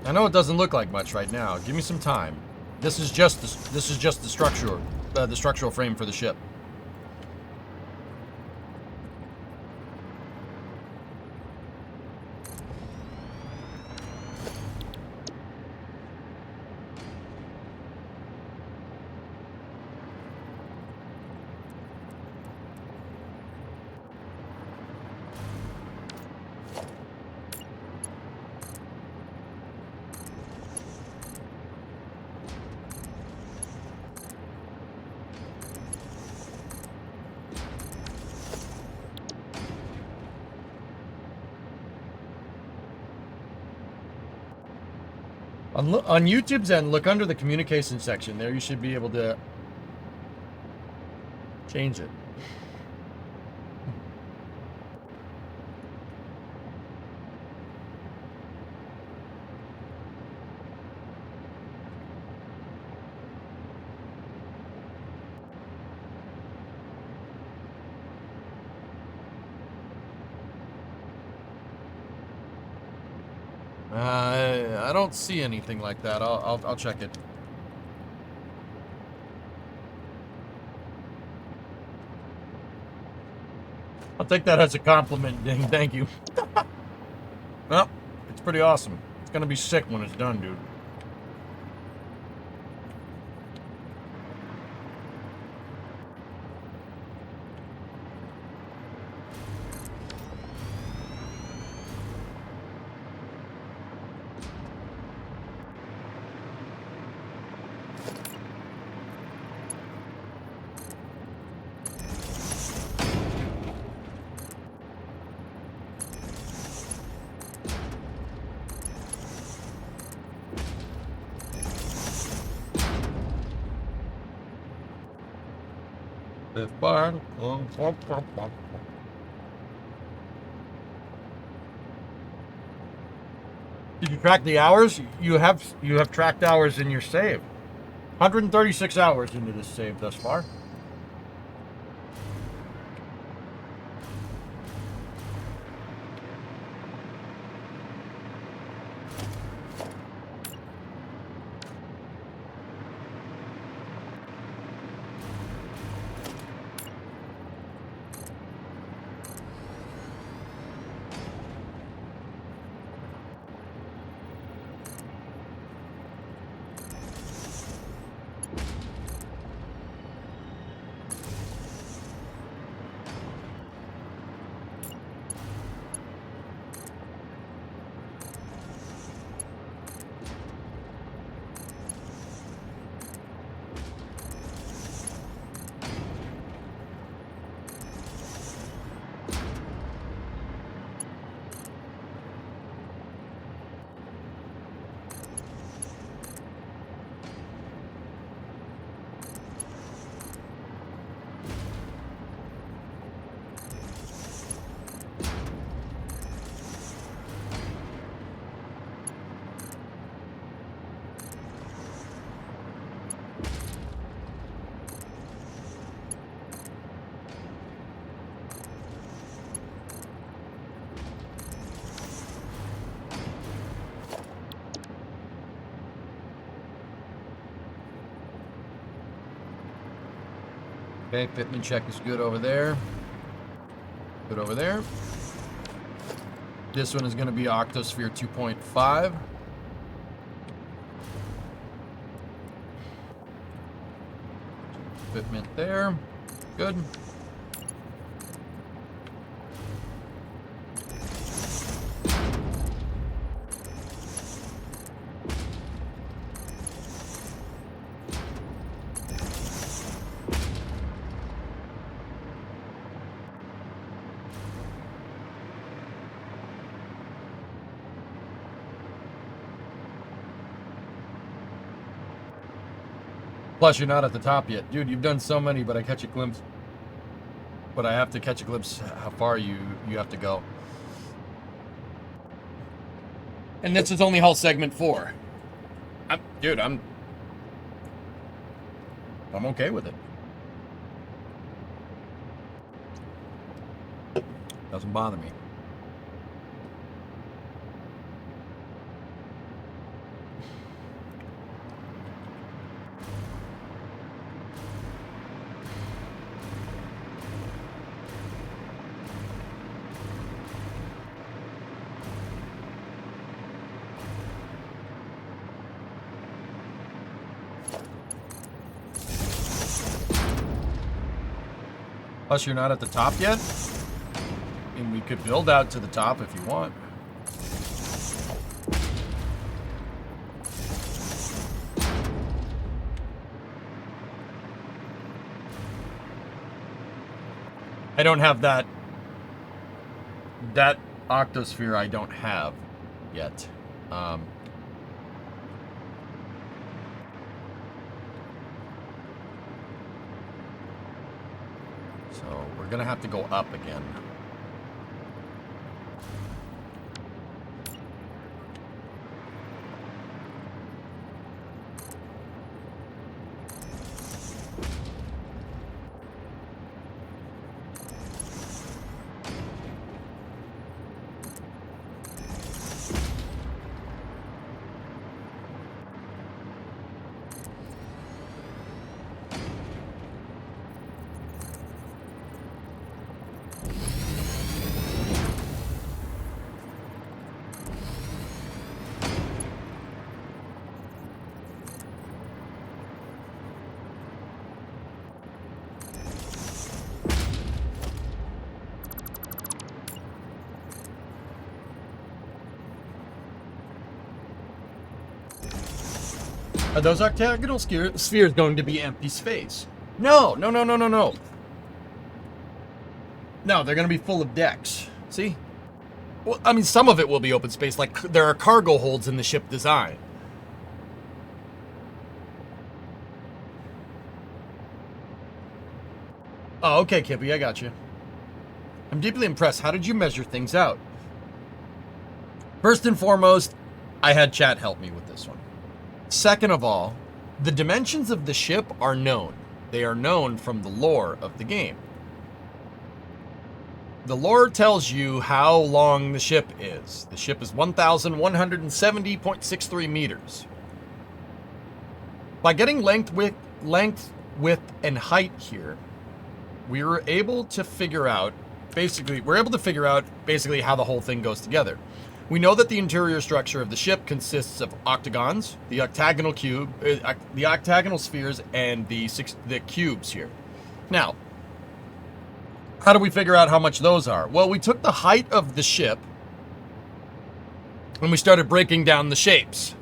I know it doesn't look like much right now. Give me some time. This is just the structural frame for the ship. On YouTube's end, look under the communication section. There you should be able to change it. I don't see anything like that. I'll check it. I'll take that as a compliment, Ding. Thank you. Well, it's pretty awesome. It's gonna be sick when it's done, dude. Barn. Did you track the hours? You have tracked hours in your save. 136 hours into this save thus far. Okay, fitment check is good over there. Good over there. This one is going to be Octosphere 2.5. Fitment there. Good. Plus, you're not at the top yet. Dude, you've done so many, but I catch a glimpse. But I have to catch a glimpse how far you have to go. And this is only hull segment 4. Dude, I'm okay with it. Doesn't bother me. Plus, you're not at the top yet. And we could build out to the top if you want. I don't have that. That Octosphere I don't have yet. So we're gonna have to go up again. Are those octagonal spheres going to be empty space? No, no, no, no, no, no. No, they're going to be full of decks. See? Well, I mean, some of it will be open space, like there are cargo holds in the ship design. Oh, okay, Kippy, I got you. I'm deeply impressed. How did you measure things out? First and foremost, I had chat help me with this one. Second of all, the dimensions of the ship are known. They are known from the lore of the game. The lore tells you how long the ship is. The ship is 1,170.63 meters. By getting length, width, and height here, we were able to figure out, basically how the whole thing goes together. We know that the interior structure of the ship consists of octagons, the octagonal spheres, and the cubes here. Now, how do we figure out how much those are? Well, we took the height of the ship and we started breaking down the shapes,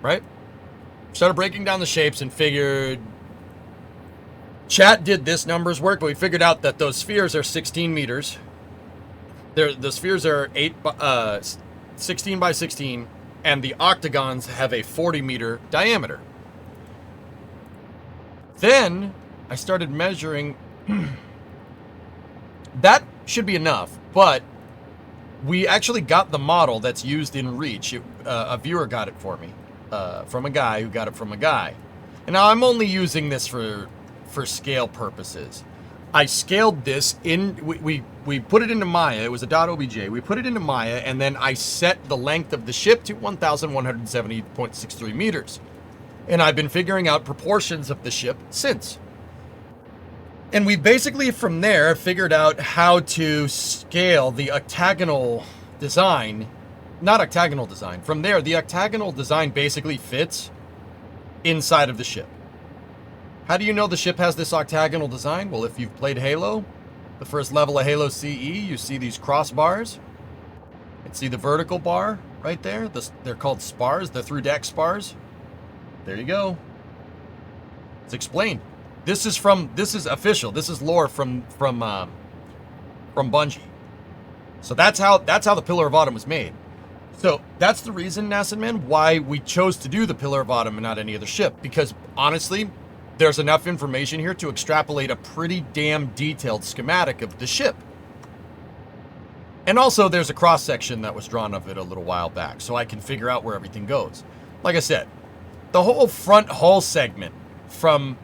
right? Started breaking down the shapes and figured, chat did this numbers work, but we figured out that those spheres are 16 meters. The spheres are 16 by 16, and the octagons have a 40-meter diameter. Then I started measuring. That should be enough, but we actually got the model that's used in Reach. A viewer got it for me, from a guy who got it from a guy. And now I'm only using this for scale purposes. I scaled this in, we put it into Maya. It was a .obj. We put it into Maya, and then I set the length of the ship to 1,170.63 meters. And I've been figuring out proportions of the ship since. And we basically, from there, figured out how to scale the octagonal design. Not octagonal design. From there, the octagonal design basically fits inside of the ship. How do you know the ship has this octagonal design? Well, if you've played Halo, the first level of Halo CE, you see these crossbars. And see the vertical bar right there? They're called spars. They're through deck spars. There you go. It's explained. This is official. This is lore from Bungie. So that's how the Pillar of Autumn was made. So that's the reason, Nascent Man, why we chose to do the Pillar of Autumn and not any other ship. Because honestly, there's enough information here to extrapolate a pretty damn detailed schematic of the ship. And also, there's a cross section that was drawn of it a little while back, so I can figure out where everything goes. Like I said, the whole front hull segment from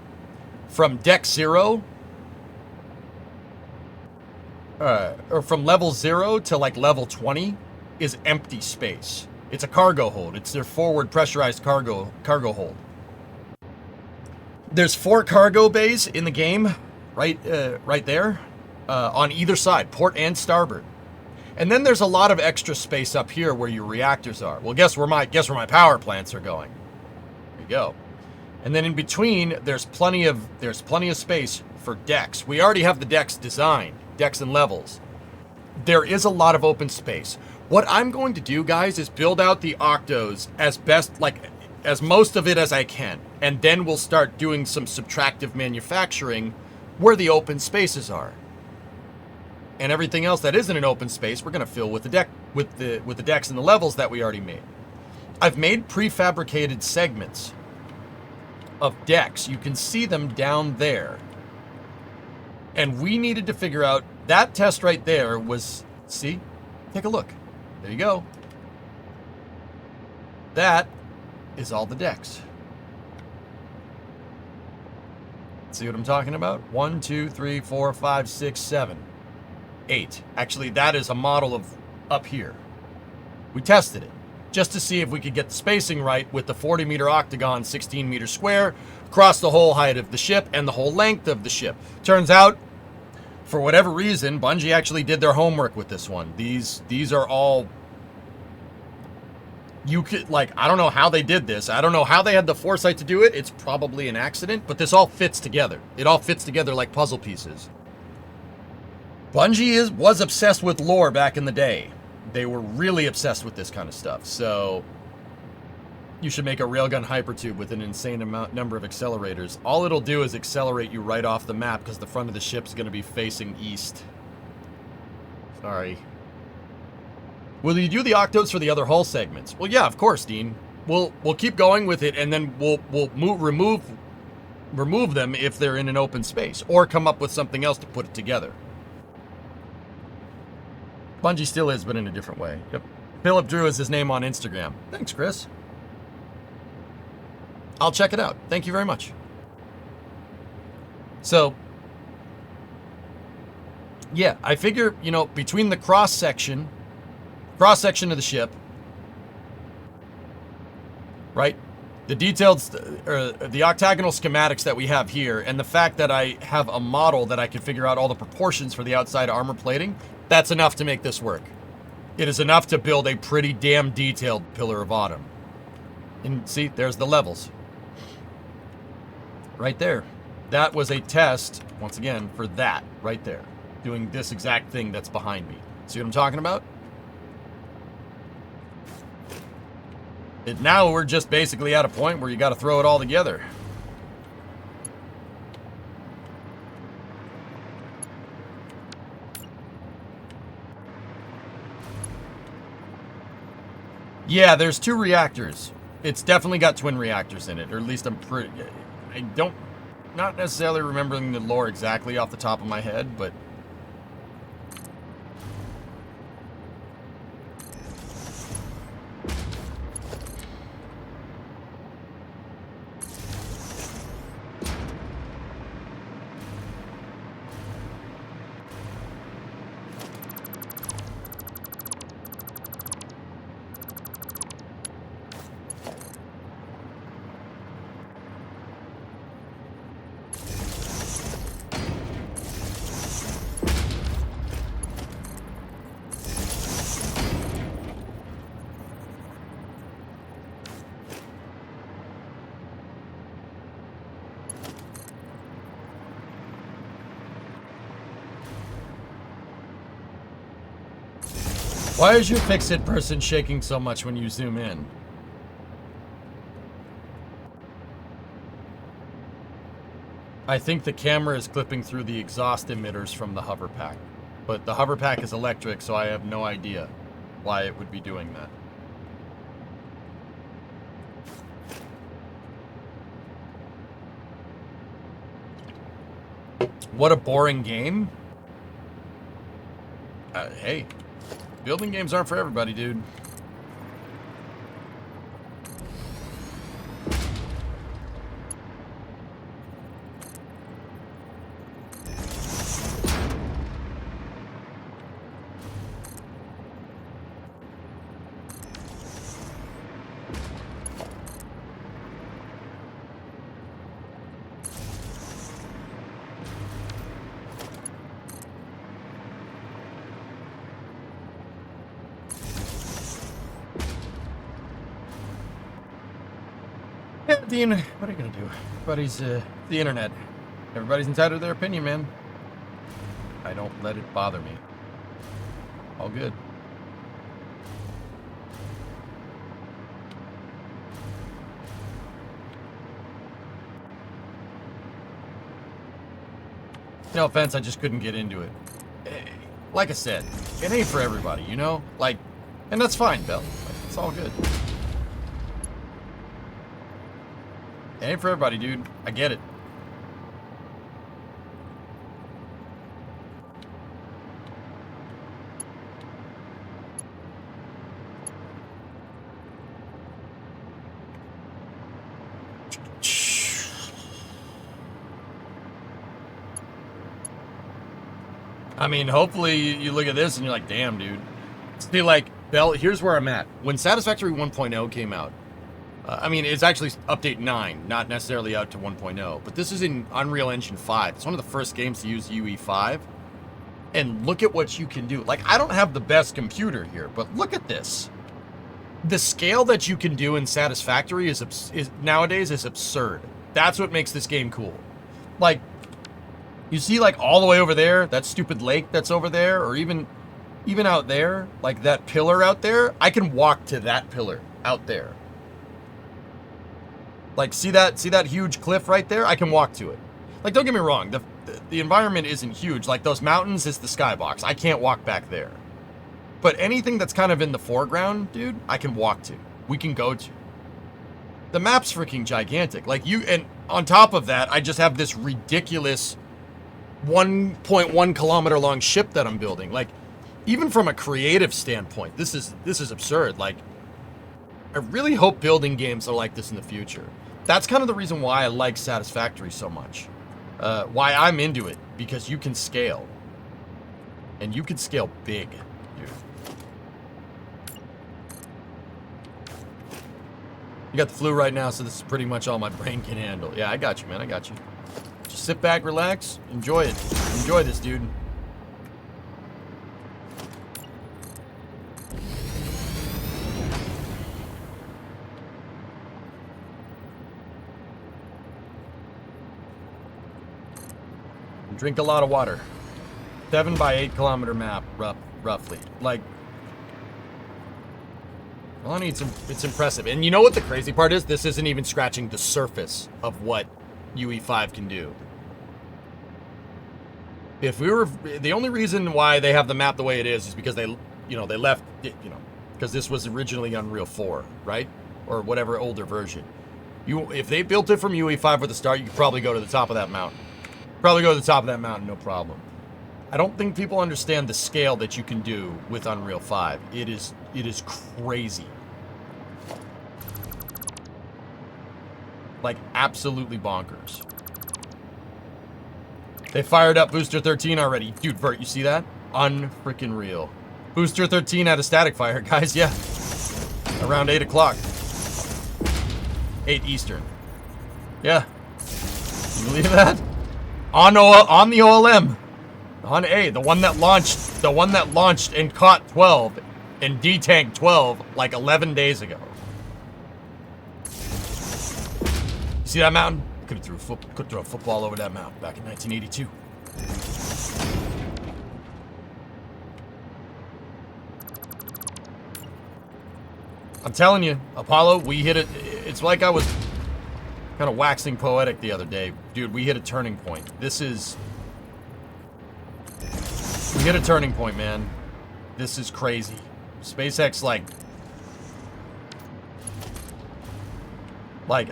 deck 0, or from level 0 to like level 20 is empty space. It's a cargo hold. It's their forward pressurized cargo hold. There's 4 cargo bays in the game, right there, on either side, port and starboard. And then there's a lot of extra space up here where your reactors are. Well, guess where my power plants are going. There you go. And then in between, there's plenty of space for decks. We already have the decks designed, decks and levels. There is a lot of open space. What I'm going to do, guys, is build out the octos as best, like, as most of it as I can. And then we'll start doing some subtractive manufacturing where the open spaces are. And everything else that isn't an open space, we're going to fill with the decks and the levels that we already made. I've made prefabricated segments of decks. You can see them down there. And we needed to figure out, that test right there was, see? Take a look. There you go. That is all the decks. See what I'm talking about? 1, 2, 3, 4, 5, 6, 7, 8. Actually, that is a model of up here. We tested it just to see if we could get the spacing right with the 40-meter octagon, 16-meter square, across the whole height of the ship and the whole length of the ship. Turns out, for whatever reason, Bungie actually did their homework with this one. These are all... You could, like, I don't know how they did this. I don't know how they had the foresight to do it. It's probably an accident, but this all fits together. It all fits together like puzzle pieces. Bungie was obsessed with lore back in the day. They were really obsessed with this kind of stuff. So you should make a railgun hypertube with an insane number of accelerators. All it'll do is accelerate you right off the map because the front of the ship's going to be facing east. Sorry. Will you do the octos for the other hull segments? Well, yeah, of course, Dean. We'll keep going with it, and then we'll remove them if they're in an open space, or come up with something else to put it together. Bungie still is, but in a different way. Yep. Philip Drew is his name on Instagram. Thanks, Chris. I'll check it out. Thank you very much. So, yeah, I figure, you know, between the cross section of the ship, right? The detailed, the octagonal schematics that we have here, and the fact that I have a model that I can figure out all the proportions for the outside armor plating, that's enough to make this work. It is enough to build a pretty damn detailed Pillar of Autumn. And see, there's the levels. Right there. That was a test, once again, for that right there. Doing this exact thing that's behind me. See what I'm talking about? Now we're just basically at a point where you got to throw it all together. Yeah, there's 2 reactors. It's definitely got twin reactors in it, or at least not necessarily remembering the lore exactly off the top of my head, but Why is your fix-it person shaking so much when you zoom in? I think the camera is clipping through the exhaust emitters from the hover pack. But the hover pack is electric, so I have no idea why it would be doing that. What a boring game. Hey, building games aren't for everybody, dude. Yeah, Dean, what are you gonna do? Everybody's, the internet. Everybody's entitled to their opinion, man. I don't let it bother me. All good. No offense, I just couldn't get into it. Like I said, it ain't for everybody, you know? Like, and that's fine, Bell. It's all good. It ain't for everybody, dude. I get it. I mean, hopefully you look at this and you're like, damn, dude. See, like, Bell, here's where I'm at. When Satisfactory 1.0 came out, I mean, it's actually update 9, not necessarily out to 1.0, but this is in Unreal Engine 5. It's one of the first games to use UE5. And look at what you can do. Like, I don't have the best computer here, but look at this. The scale that you can do in Satisfactory is nowadays is absurd. That's what makes this game cool. Like, you see, like, all the way over there, that stupid lake that's over there, or even out there, like that pillar out there, I can walk to that pillar out there. Like, see that huge cliff right there? I can walk to it. Like, don't get me wrong, the environment isn't huge. Like, those mountains is the skybox. I can't walk back there. But anything that's kind of in the foreground, dude, I can walk to. We can go to. The map's freaking gigantic. Like, and on top of that, I just have this ridiculous 1.1 kilometer long ship that I'm building. Like, even from a creative standpoint, this is absurd. Like, I really hope building games are like this in the future. That's kind of the reason why I like Satisfactory so much. Why I'm into it, because you can scale. And you can scale big, dude. You got the flu right now, so this is pretty much all my brain can handle. Yeah, I got you, man. I got you. Just sit back, relax, enjoy it. Enjoy this, dude. Drink a lot of water. 7 by 8 kilometer map, roughly. Like, well, it's impressive. And you know what the crazy part is? This isn't even scratching the surface of what UE5 can do. If we were, the only reason why they have the map the way it is because they left, because this was originally Unreal 4, right? Or whatever older version. If they built it from UE5 at the start, you could probably go to the top of that mountain. Probably go to the top of that mountain, no problem. I don't think people understand the scale that you can do with Unreal 5. It is crazy. Like, absolutely bonkers. They fired up Booster 13 already. Dude, Vert, you see that? Unfreaking real. Booster 13 had a static fire, guys, yeah. Around 8 o'clock. 8 Eastern. Yeah. You believe that? On the OLM. On A, the one that launched and caught 12 and detanked 12 like 11 days ago. See that mountain? Could throw a football over that mountain back in 1982. I'm telling you, Apollo, we hit it. It's like I was kind of waxing poetic the other day. Dude, we hit a turning point. We hit a turning point, man. This is crazy. SpaceX,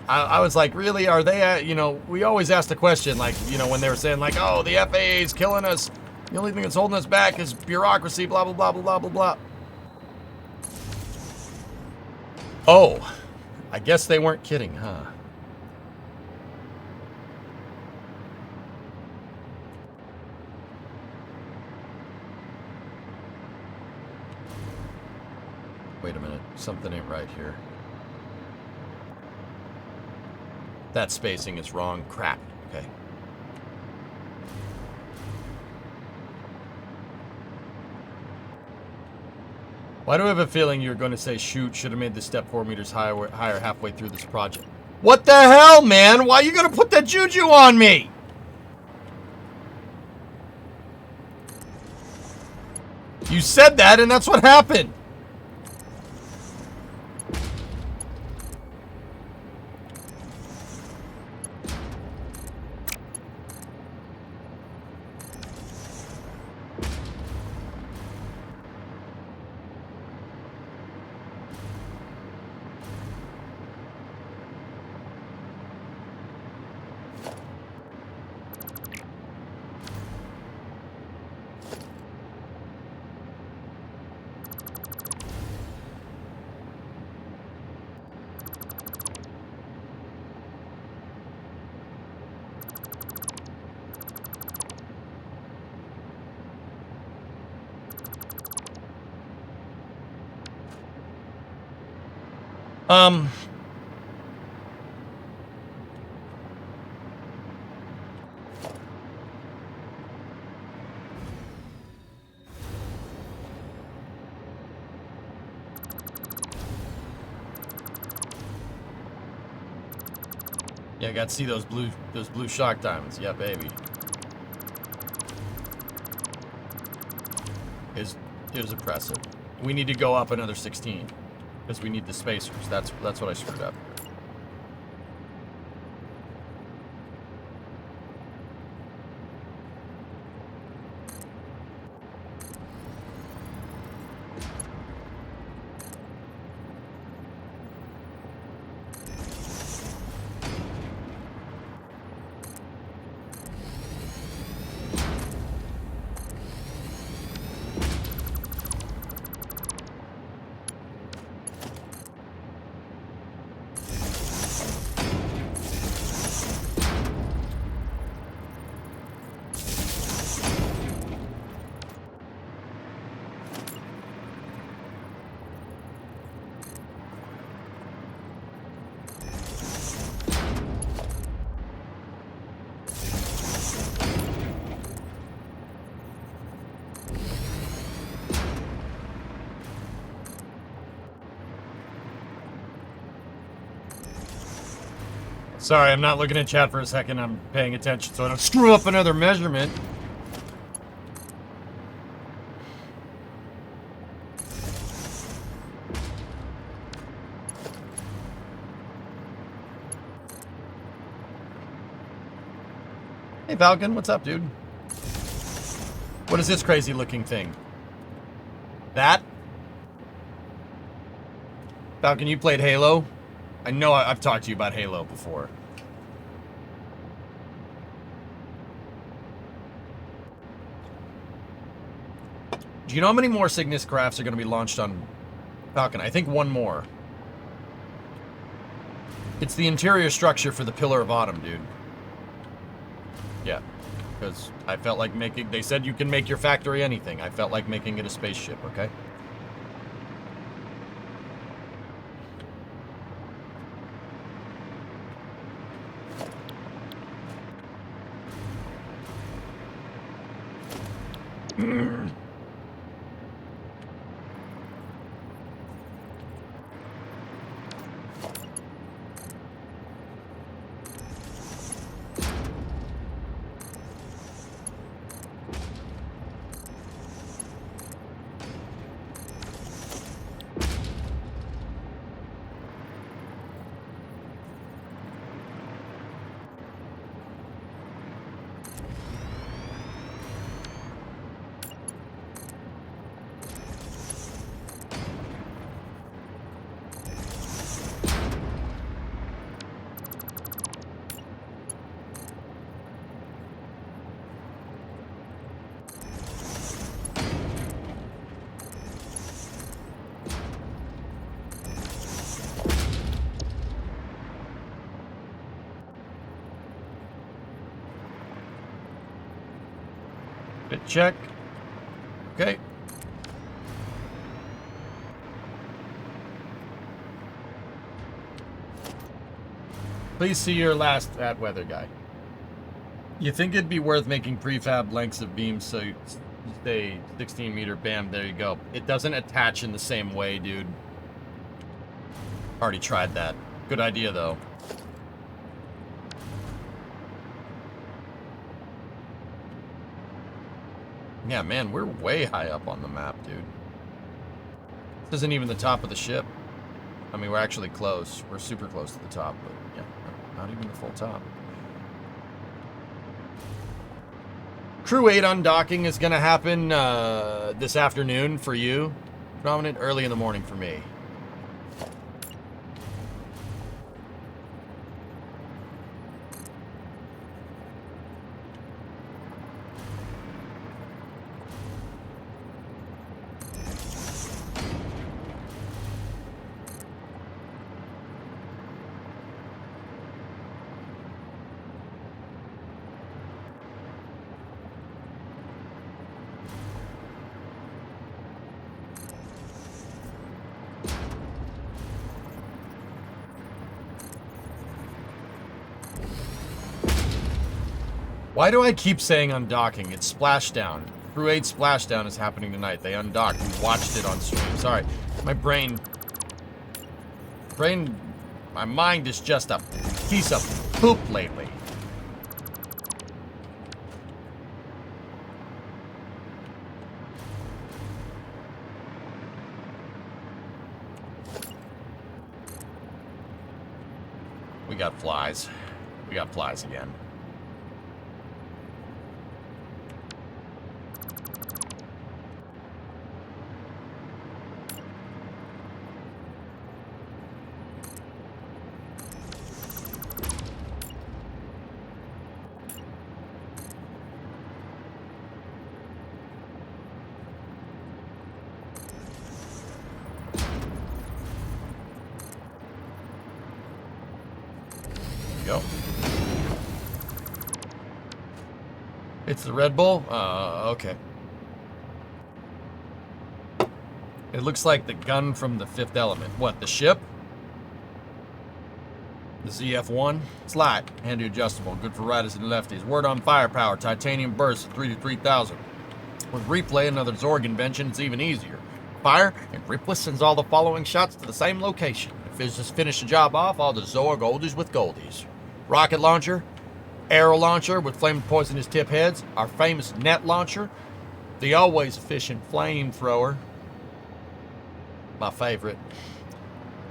I was like, really? Are they at, we always ask the question, when they were saying, oh, the FAA is killing us. The only thing that's holding us back is bureaucracy, blah, blah, blah, blah, blah, blah, blah. Oh, I guess they weren't kidding, huh? Wait a minute. Something ain't right here. That spacing is wrong. Crap. Okay. Why do I have a feeling you're going to say, shoot, should have made the step 4 meters higher halfway through this project? What the hell, man? Why are you going to put that juju on me? You said that, and that's what happened. Yeah, I got to see those blue shock diamonds. Yeah, baby. It was impressive. We need to go up another 16 because we need the spacers. That's what I screwed up. Sorry, I'm not looking at chat for a second. I'm paying attention so I don't screw up another measurement. Hey, Falcon, what's up, dude? What is this crazy looking thing? That? Falcon, you played Halo? I know I've talked to you about Halo before. Do you know how many more Cygnus crafts are going to be launched on Falcon? I think one more. It's the interior structure for the Pillar of Autumn, dude. Yeah, because I felt like making... They said you can make your factory anything. I felt like making it a spaceship, okay? Bit check. Okay. Please see your last bad weather guy. You think it'd be worth making prefab lengths of beams so you stay 16 meter, bam, there you go. It doesn't attach in the same way, dude. Already tried that. Good idea, though. Yeah, man, we're way high up on the map, dude. This isn't even the top of the ship. I mean, we're actually close. We're super close to the top, but yeah, not even the full top. Crew 8 undocking is going to happen this afternoon for you. Prominent early in the morning for me. Why do I keep saying undocking? It's splashdown. Crew 8 splashdown is happening tonight. They undocked. We watched it on stream. Sorry. My brain, my mind is just a piece of poop lately. We got flies. We got flies again. Go. It's the Red Bull? Okay. It looks like the gun from the Fifth Element. What, the ship? The ZF-1? It's light, handy adjustable, good for riders and lefties. Word on firepower, titanium burst at 3 to 3,000. With replay, another Zorg invention, it's even easier. Fire, and Ripley sends all the following shots to the same location. If it's just finish the job off, all the Zorg oldies with goldies. Rocket launcher, arrow launcher with flame poisonous tip heads, our famous net launcher, the always efficient flamethrower, my favorite.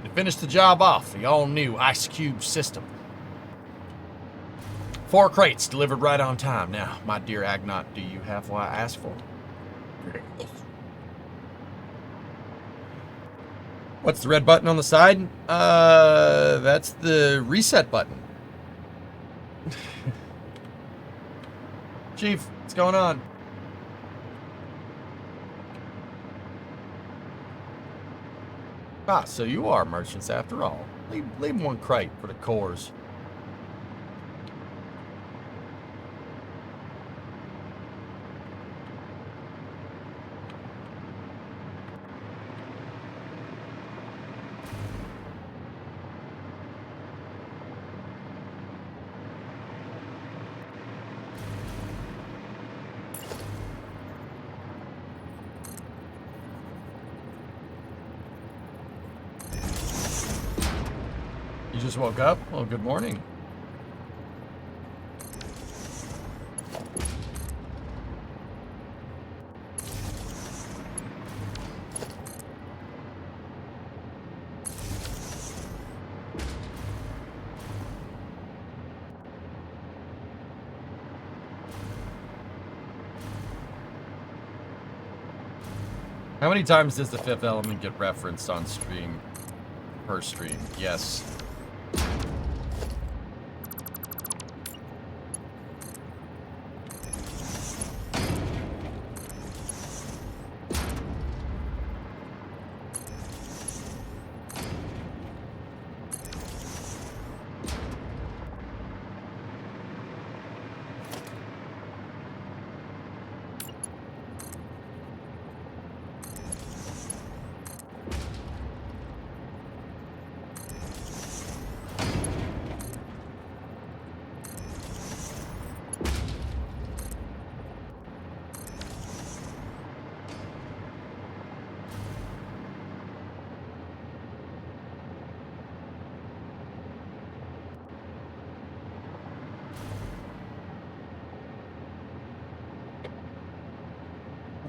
To finish the job off, the all-new Ice Cube system. 4 crates delivered right on time. Now, my dear Agnaut, do you have what I asked for? What's the red button on the side? That's the reset button. Chief, what's going on? Ah, so you are merchants after all. Leave 1 crate for the cores. You just woke up? Well, good morning. How many times does the Fifth Element get referenced on stream? Per stream? Yes.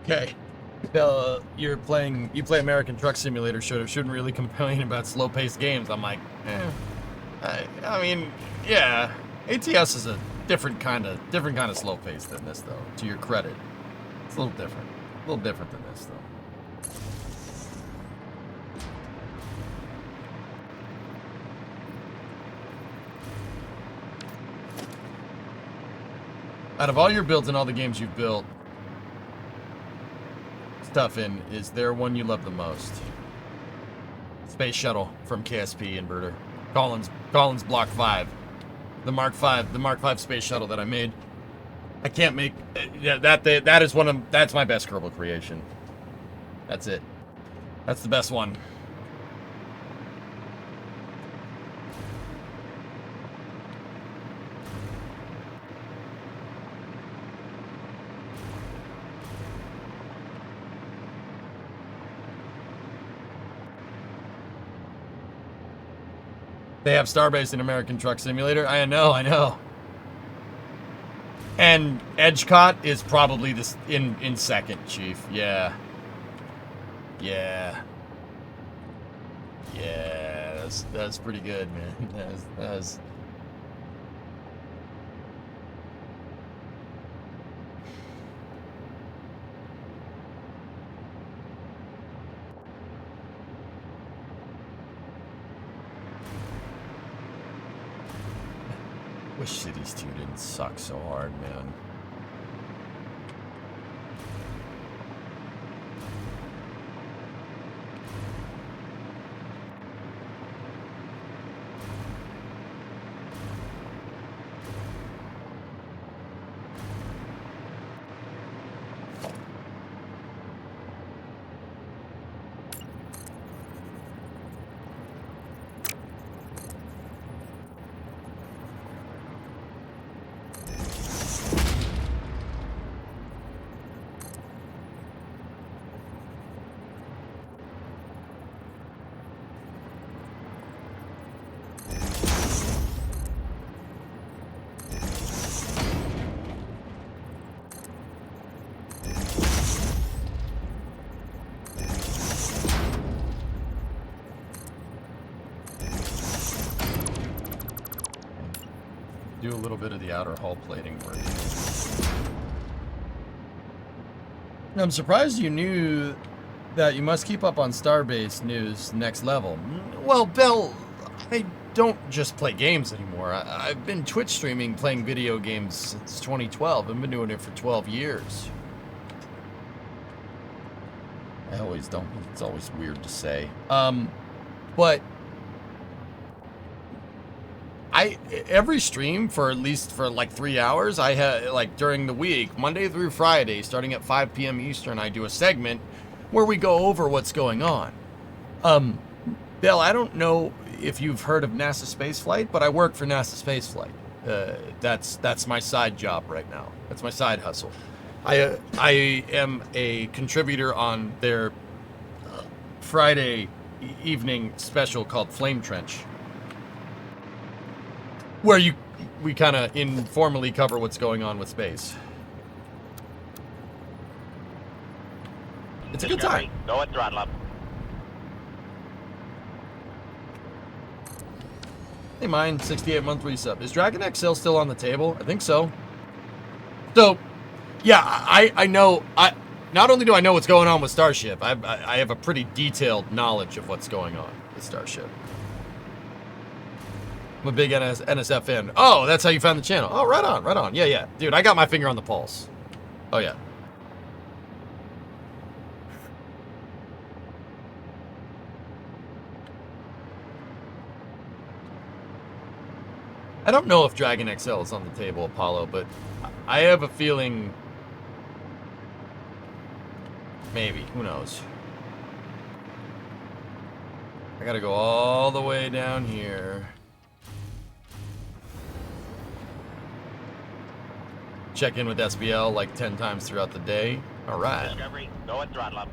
Okay. You play American Truck Simulator, shouldn't really complain about slow-paced games. I'm like, I mean, yeah, ATS is a different kind of slow-paced than this, though. To your credit, it's a little different than this, though. Out of all your builds and all the games you've built stuff in, is there one you love the most? Space Shuttle from KSP Inverter. Collins Block 5. The Mark 5 Space Shuttle that I made. I can't make yeah, that's my best Kerbal creation. That's it. That's the best one. They have Starbase in American Truck Simulator. I know. And Edgecott is probably this in second, Chief. Yeah. That's pretty good, man. That's Wish Cities 2 didn't suck so hard, man. Do a little bit of the outer hull plating work. I'm surprised you knew that you must keep up on Starbase news next level. Well, Bell, I don't just play games anymore. I've been Twitch streaming playing video games since 2012. I've been doing it for 12 years. I always don't. It's always weird to say. But every stream for at least for like 3 hours, I had like during the week, Monday through Friday, starting at 5 p.m. Eastern, I do a segment where we go over what's going on. Bill, I don't know if you've heard of NASA Spaceflight, but I work for NASA Spaceflight. That's my side job right now. That's my side hustle. I am a contributor on their Friday evening special called Flame Trench, where we kind of informally cover what's going on with space. It's a good time. Go at throttle up. Hey, mine, 68-month resub. Is Dragon XL still on the table? I think so. So, yeah, I know. Not only do I know what's going on with Starship, I have a pretty detailed knowledge of what's going on with Starship. I'm a big NSF fan. Oh, that's how you found the channel. Oh, right on. Yeah. Dude, I got my finger on the pulse. Oh, yeah. I don't know if Dragon XL is on the table, Apollo, but I have a feeling maybe. Who knows? I gotta go all the way down here. Check in with SBL like 10 times throughout the day. All right. Discovery, go at throttle up.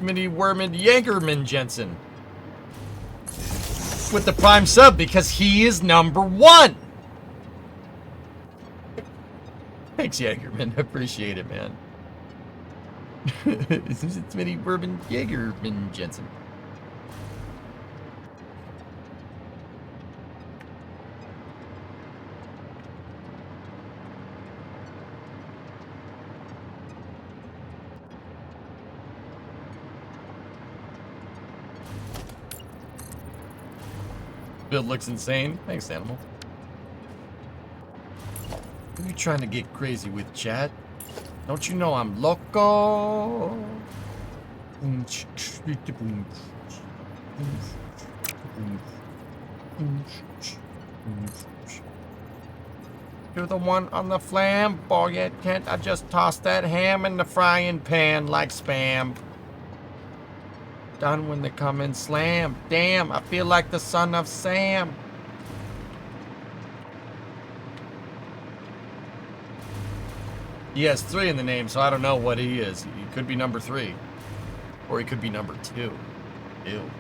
Mini Wormid Yankerman Jensen with the prime sub because he is #1. Thanks, Jaegerman. I appreciate it, man. It's mini bourbon Jaegerman Jensen. Build looks insane. Thanks, Animal. Who are you trying to get crazy with, chat? Don't you know I'm loco? You're the one on the flamboyant. Can't I just toss that ham in the frying pan like spam? Done when they come and slam. Damn, I feel like the son of Sam. He has 3 in the name, so I don't know what he is. He could be number 3. Or he could be number 2. Ew.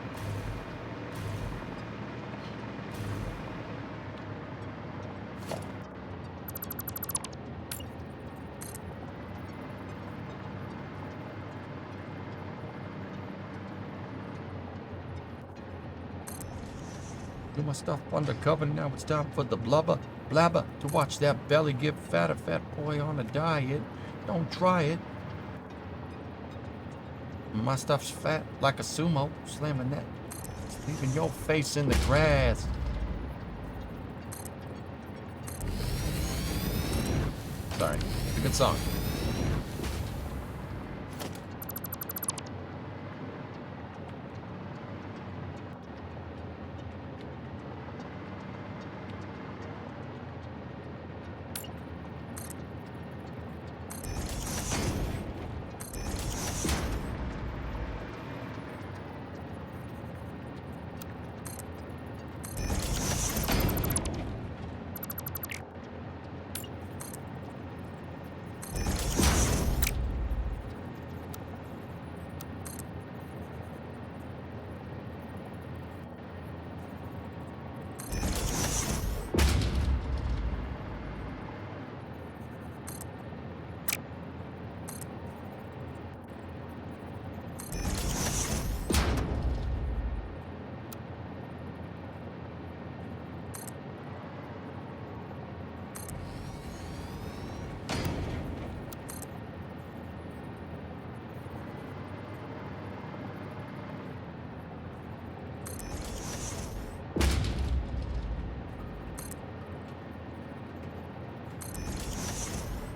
Do my stuff undercover, now it's time for the blubber. Blabber, to watch that belly get fatter. Fat boy on a diet, don't try it. My stuff's fat like a sumo, slamming that, leaving your face in the grass. Sorry, it's a good song.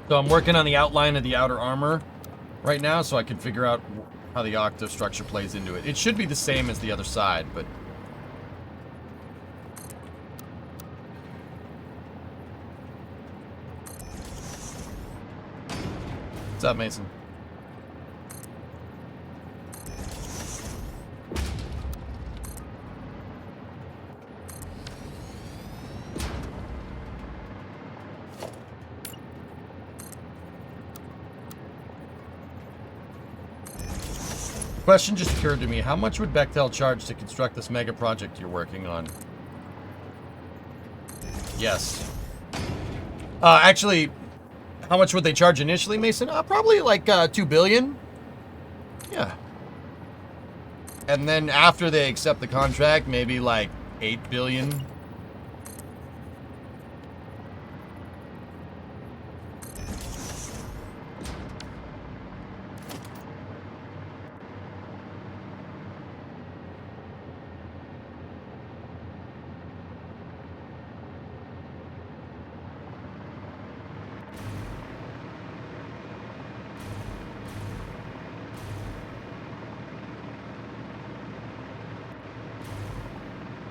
So I'm working on the outline of the outer armor right now so I can figure out how the octave structure plays into it. It should be the same as the other side, but... What's up, Mason? Question just occurred to me. How much would Bechtel charge to construct this mega project you're working on? Yes. Actually, how much would they charge initially, Mason? Probably like 2 billion. Yeah. And then after they accept the contract, maybe like 8 billion.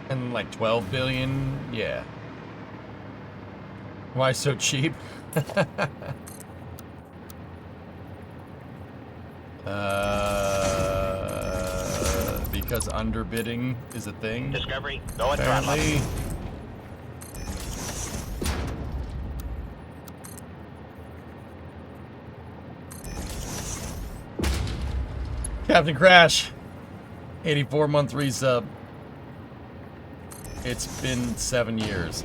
And like 12 billion, yeah. Why so cheap? Because underbidding is a thing. Discovery, go and throttle up. Apparently. Captain Crash, 84-month resub. It's been 7 years.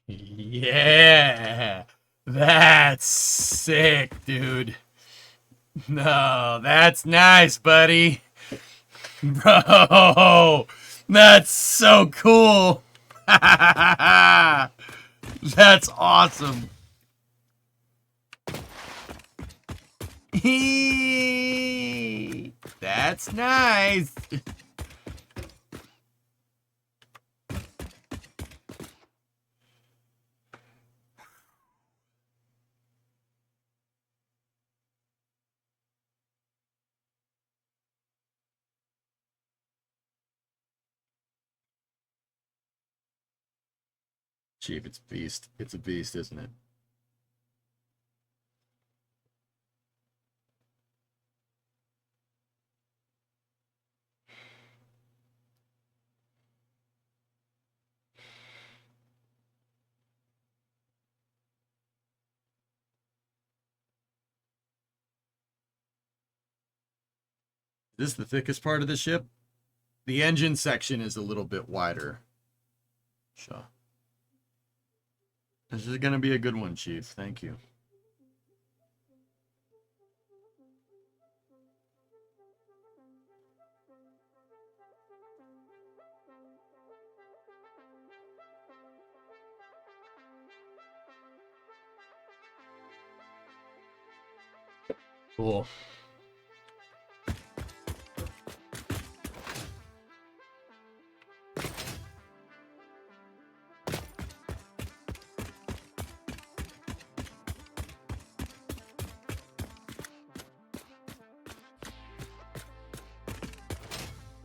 Yeah. That's sick, dude. No, that's nice, buddy. Bro, that's so cool. That's awesome. That's nice. Chief, it's beast. It's a beast, isn't it? This is the thickest part of the ship. The engine section is a little bit wider. Sure. This is going to be a good one, Chief. Thank you. Cool.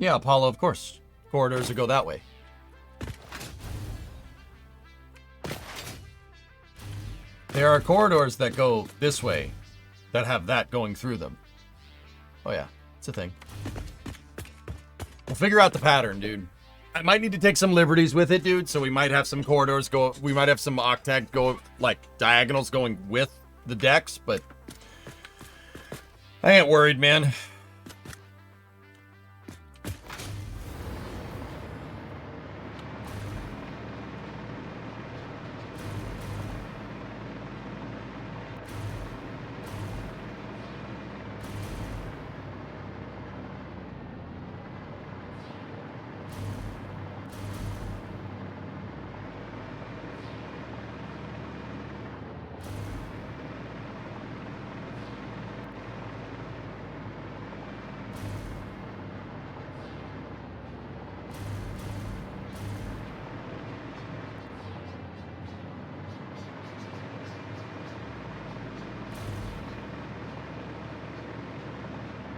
Yeah, Apollo, of course. Corridors that go that way. There are corridors that go this way that have that going through them. Oh yeah, it's a thing. We'll figure out the pattern, dude. I might need to take some liberties with it, dude, so we might have some corridors go, we might have some octag go, like, diagonals going with the decks, but I ain't worried, man.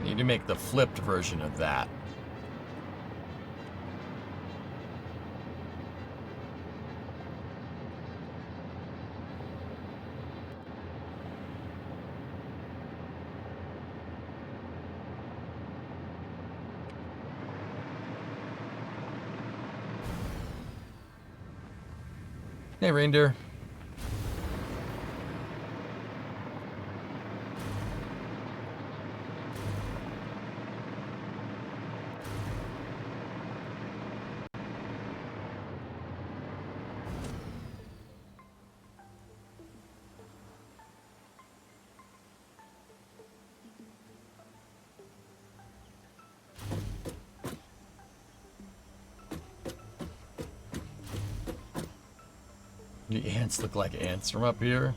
Need to make the flipped version of that. Hey, reindeer. The ants look like ants from up here.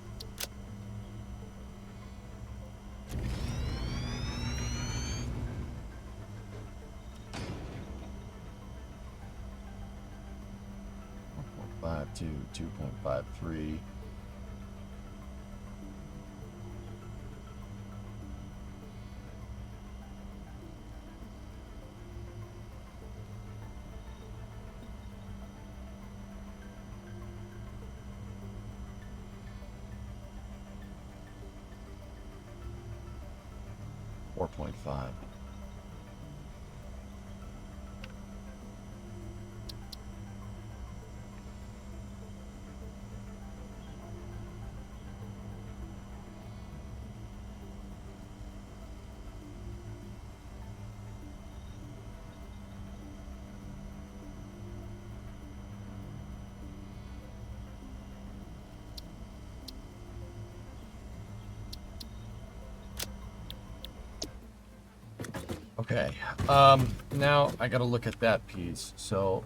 .5 to 2.53. .5. Okay. Now I gotta look at that piece. So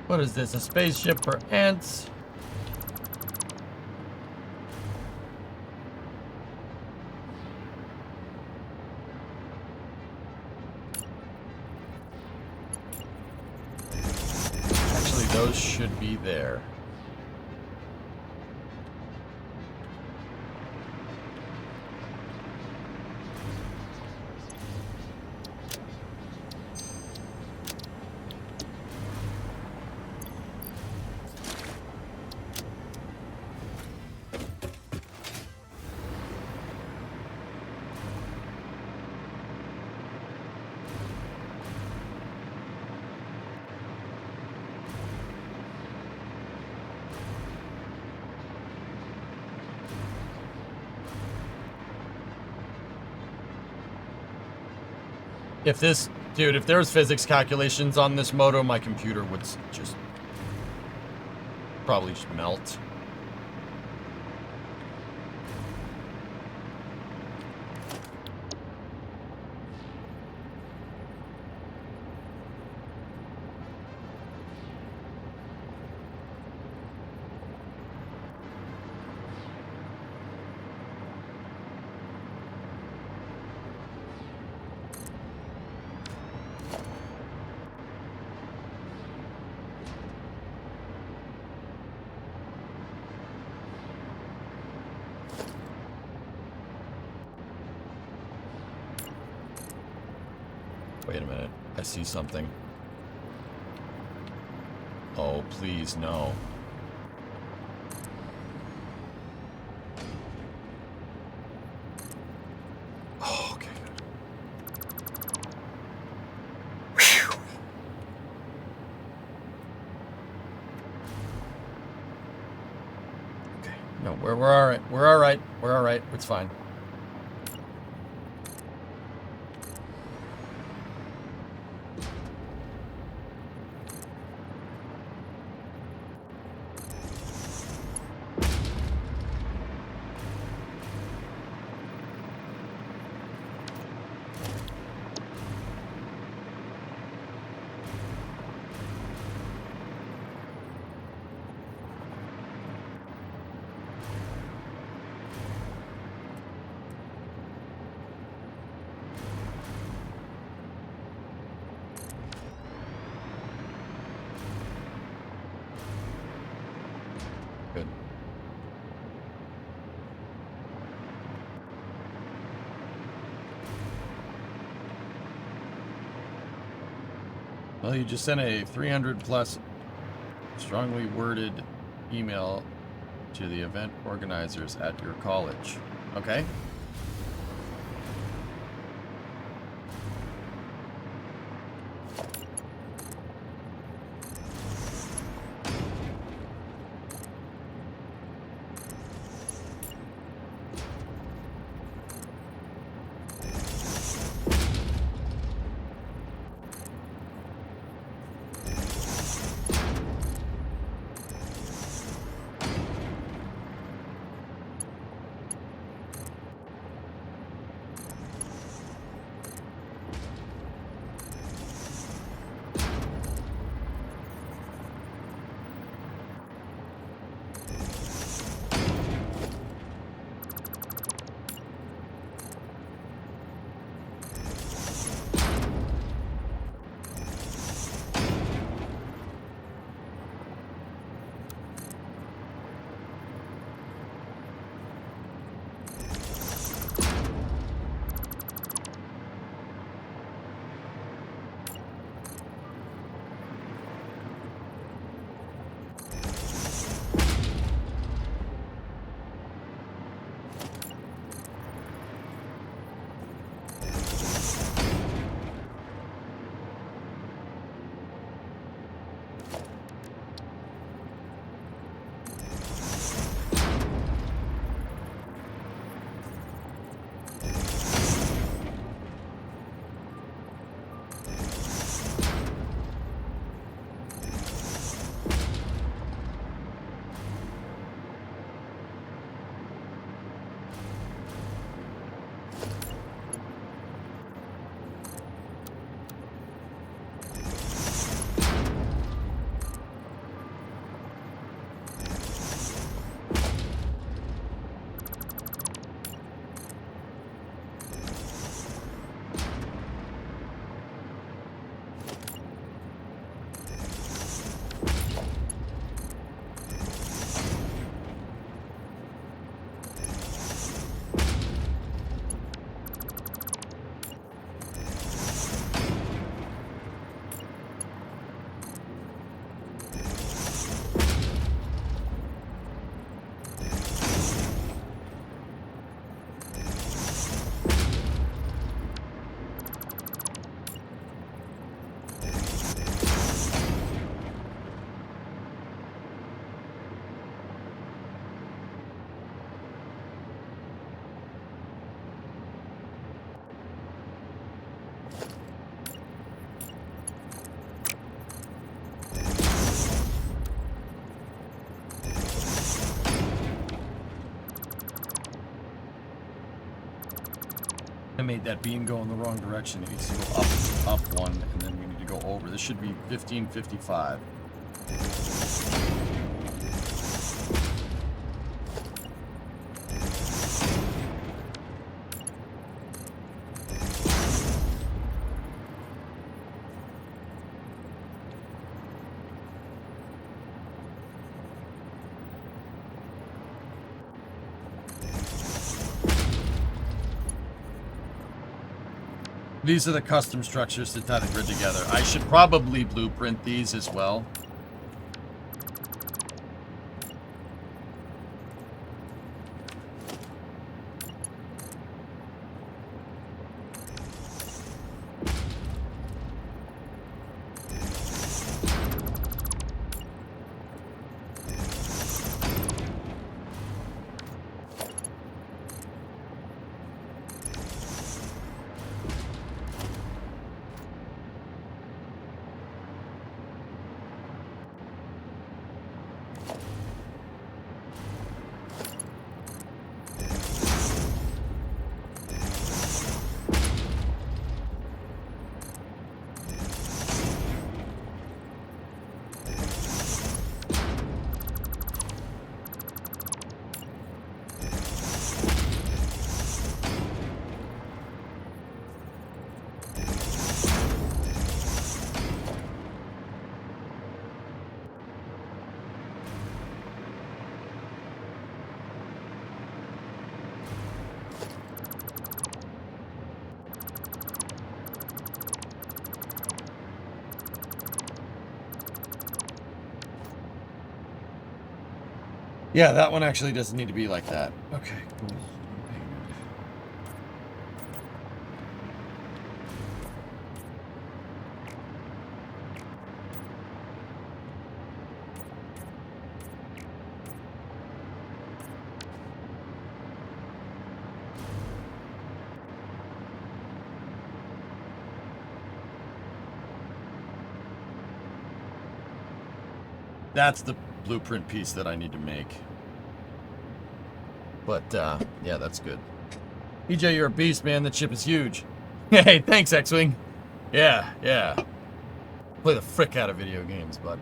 what is this? A spaceship for ants? Actually, those should be there. If this, dude, if there was physics calculations on this moto, my computer would just probably just melt. Wait a minute. I see something. Oh, please, no. Oh, okay. Whew. Okay. No, we're all right. We're all right. We're all right. It's fine. Good. Well, you just sent a 300 plus strongly worded email to the event organizers at your college. Okay? I made that beam go in the wrong direction. It needs to go up one, and then we need to go over. This should be 1555. These are the custom structures to tie the grid together. I should probably blueprint these as well. Yeah, that one actually doesn't need to be like that. Okay, cool. That's the blueprint piece that I need to make. But, yeah, that's good. EJ, you're a beast, man. That ship is huge. Hey, thanks, X-Wing. Yeah, yeah. Play the frick out of video games, bud.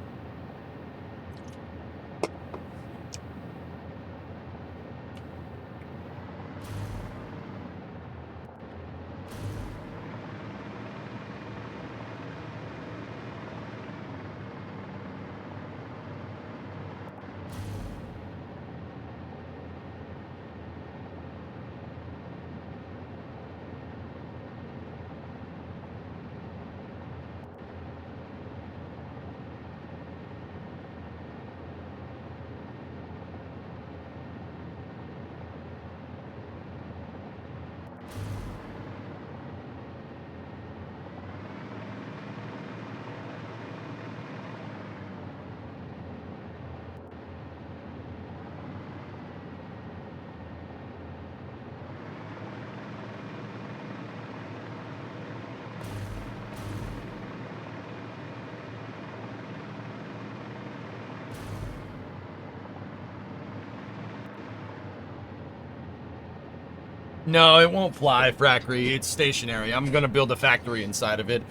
No, it won't fly, Frackery. It's stationary. I'm gonna build a factory inside of it.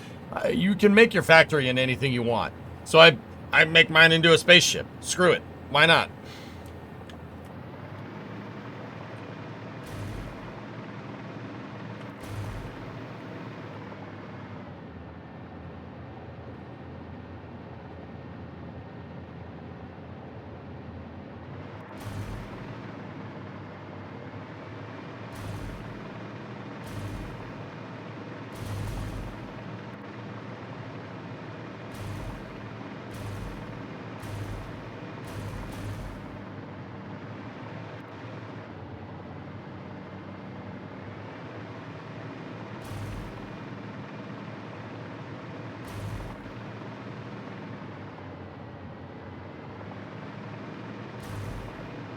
You can make your factory in anything you want. So I make mine into a spaceship. Screw it. Why not?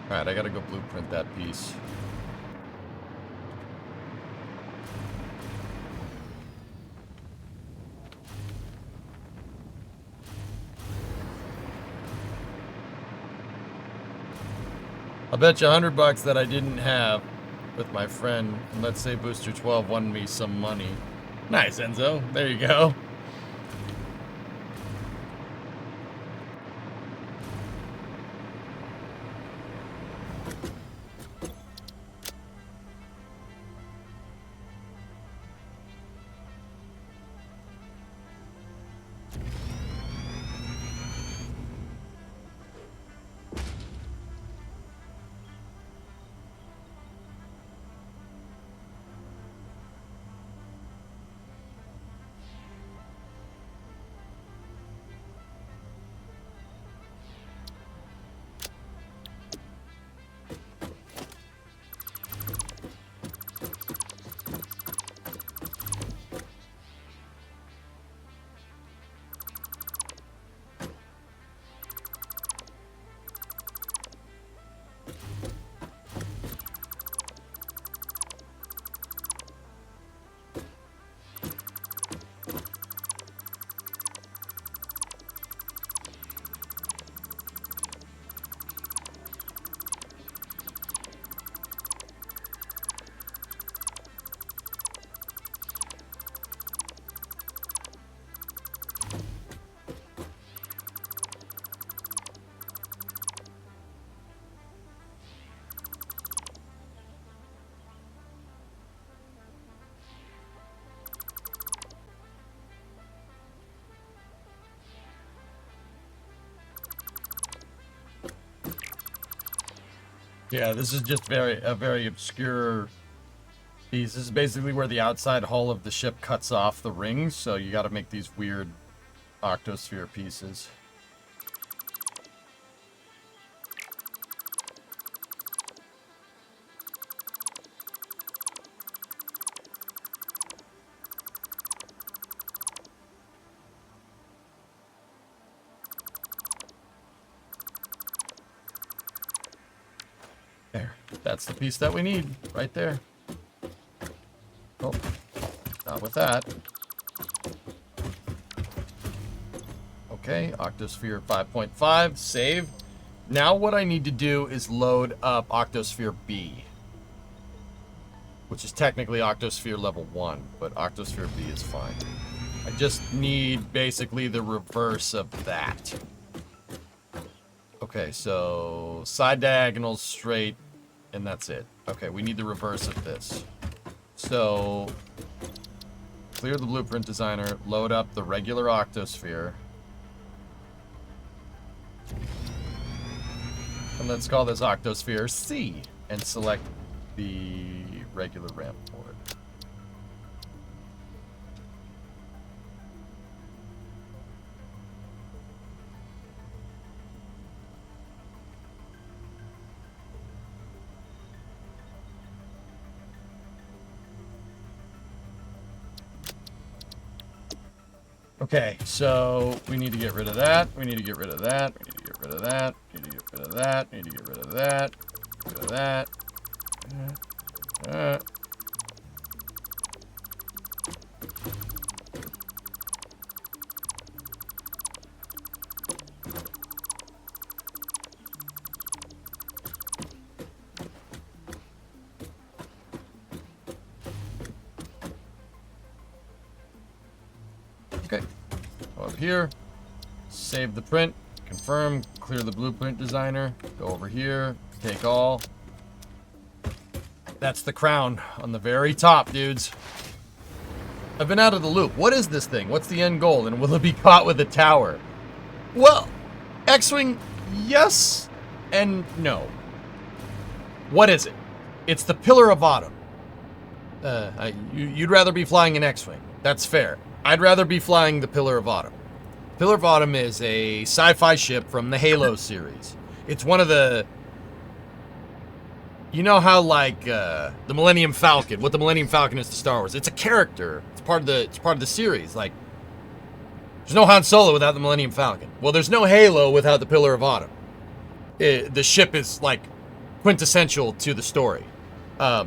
Alright, I gotta go blueprint that piece. I'll bet you $100 that I didn't have with my friend. And let's say Booster 12 won me some money. Nice, Enzo. There you go. Yeah, this is just a very obscure piece. This is basically where the outside hull of the ship cuts off the rings, so you gotta make these weird octosphere pieces. There. That's the piece that we need, right there. Oh, not with that. Okay, Octosphere 5.5, save. Now what I need to do is load up Octosphere B, which is technically Octosphere level 1, but Octosphere B is fine. I just need basically the reverse of that. Okay, so side diagonals straight, and that's it. Okay, we need the reverse of this. So, clear the blueprint designer, load up the regular Octosphere. And let's call this Octosphere C, and select the regular ramp for it. Okay, so we need to get rid of that. We need to get rid of that. We need to get rid of that. We need to get rid of that. We need to get rid of that. Rid of that. up here, save the print, confirm, clear the blueprint designer, go over here, take all. That's the crown on the very top, dudes. I've been out of the loop. What is this thing? What's the end goal? And will it be caught with a tower? Well, X-Wing, yes and no. What is it? It's the Pillar of Autumn. You'd rather be flying an X-Wing. That's fair. I'd rather be flying the Pillar of Autumn. Pillar of Autumn is a sci-fi ship from the Halo series. It's one of the... You know how, like, the Millennium Falcon, what the Millennium Falcon is to Star Wars. It's a character. It's part of the series. Like, there's no Han Solo without the Millennium Falcon. Well, there's no Halo without the Pillar of Autumn. The ship is, like, quintessential to the story. I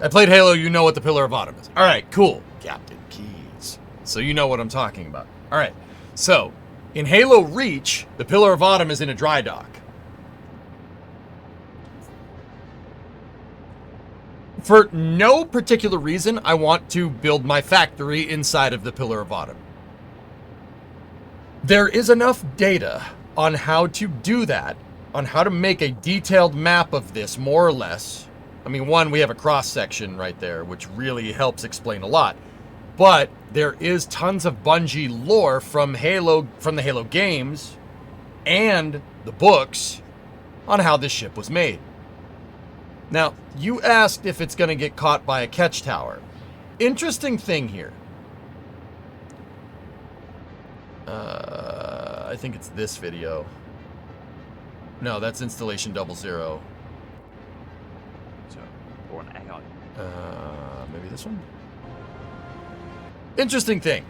played Halo, you know what the Pillar of Autumn is. Alright, cool. Captain Keys. So you know what I'm talking about. Alright, so, in Halo Reach, the Pillar of Autumn is in a dry dock. For no particular reason, I want to build my factory inside of the Pillar of Autumn. There is enough data on how to do that, on how to make a detailed map of this, more or less. I mean, one, we have a cross-section right there, which really helps explain a lot. But there is tons of Bungie lore from the Halo games and the books on how this ship was made. Now, you asked if it's going to get caught by a catch tower. Interesting thing here. I think it's this video. No, that's installation 00. Or an AI. Maybe this one? Interesting thing.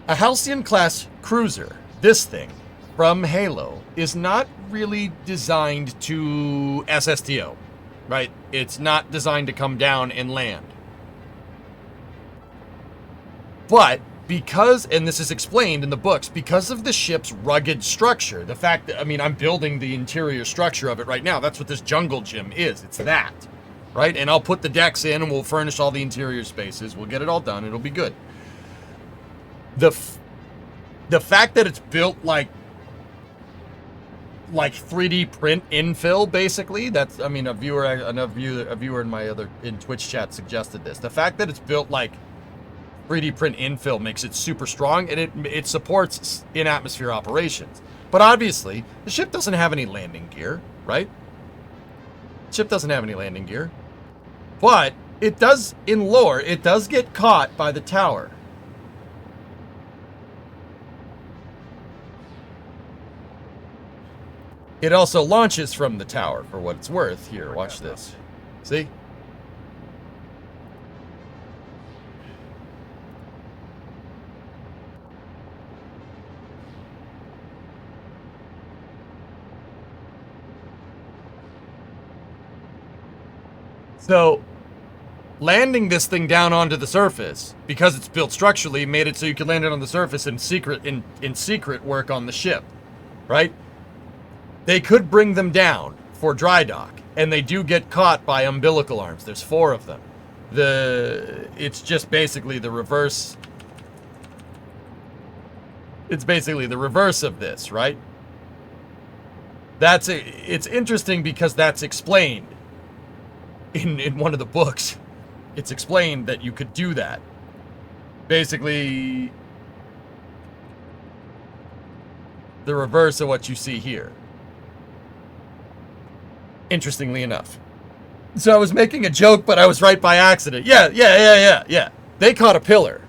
A Halcyon-class cruiser, this thing, from Halo, is not really designed to SSTO, right? It's not designed to come down and land. But because, and this is explained in the books, because of the ship's rugged structure, the fact that, I mean, I'm building the interior structure of it right now. That's what this jungle gym is. It's that, right? And I'll put the decks in and we'll furnish all the interior spaces. We'll get it all done. It'll be good. The fact that it's built like 3D print infill, basically, that's, I mean, a viewer in my in Twitch chat suggested this. The fact that it's built like 3D print infill makes it super strong, and it supports in-atmosphere operations. But obviously, the ship doesn't have any landing gear, right? The ship doesn't have any landing gear. But it does, in lore, it does get caught by the tower. It also launches from the tower, for what it's worth. Here, watch this. See? So, landing this thing down onto the surface, because it's built structurally, made it so you could land it on the surface in secret work on the ship, right? They could bring them down for dry dock, and they do get caught by umbilical arms. There's 4 of them. It's just basically the reverse. It's basically the reverse of this, right? It's interesting because that's explained in one of the books. It's explained that you could do that. Basically, the reverse of what you see here. Interestingly enough. So I was making a joke, but I was right by accident. Yeah. They caught a pillar.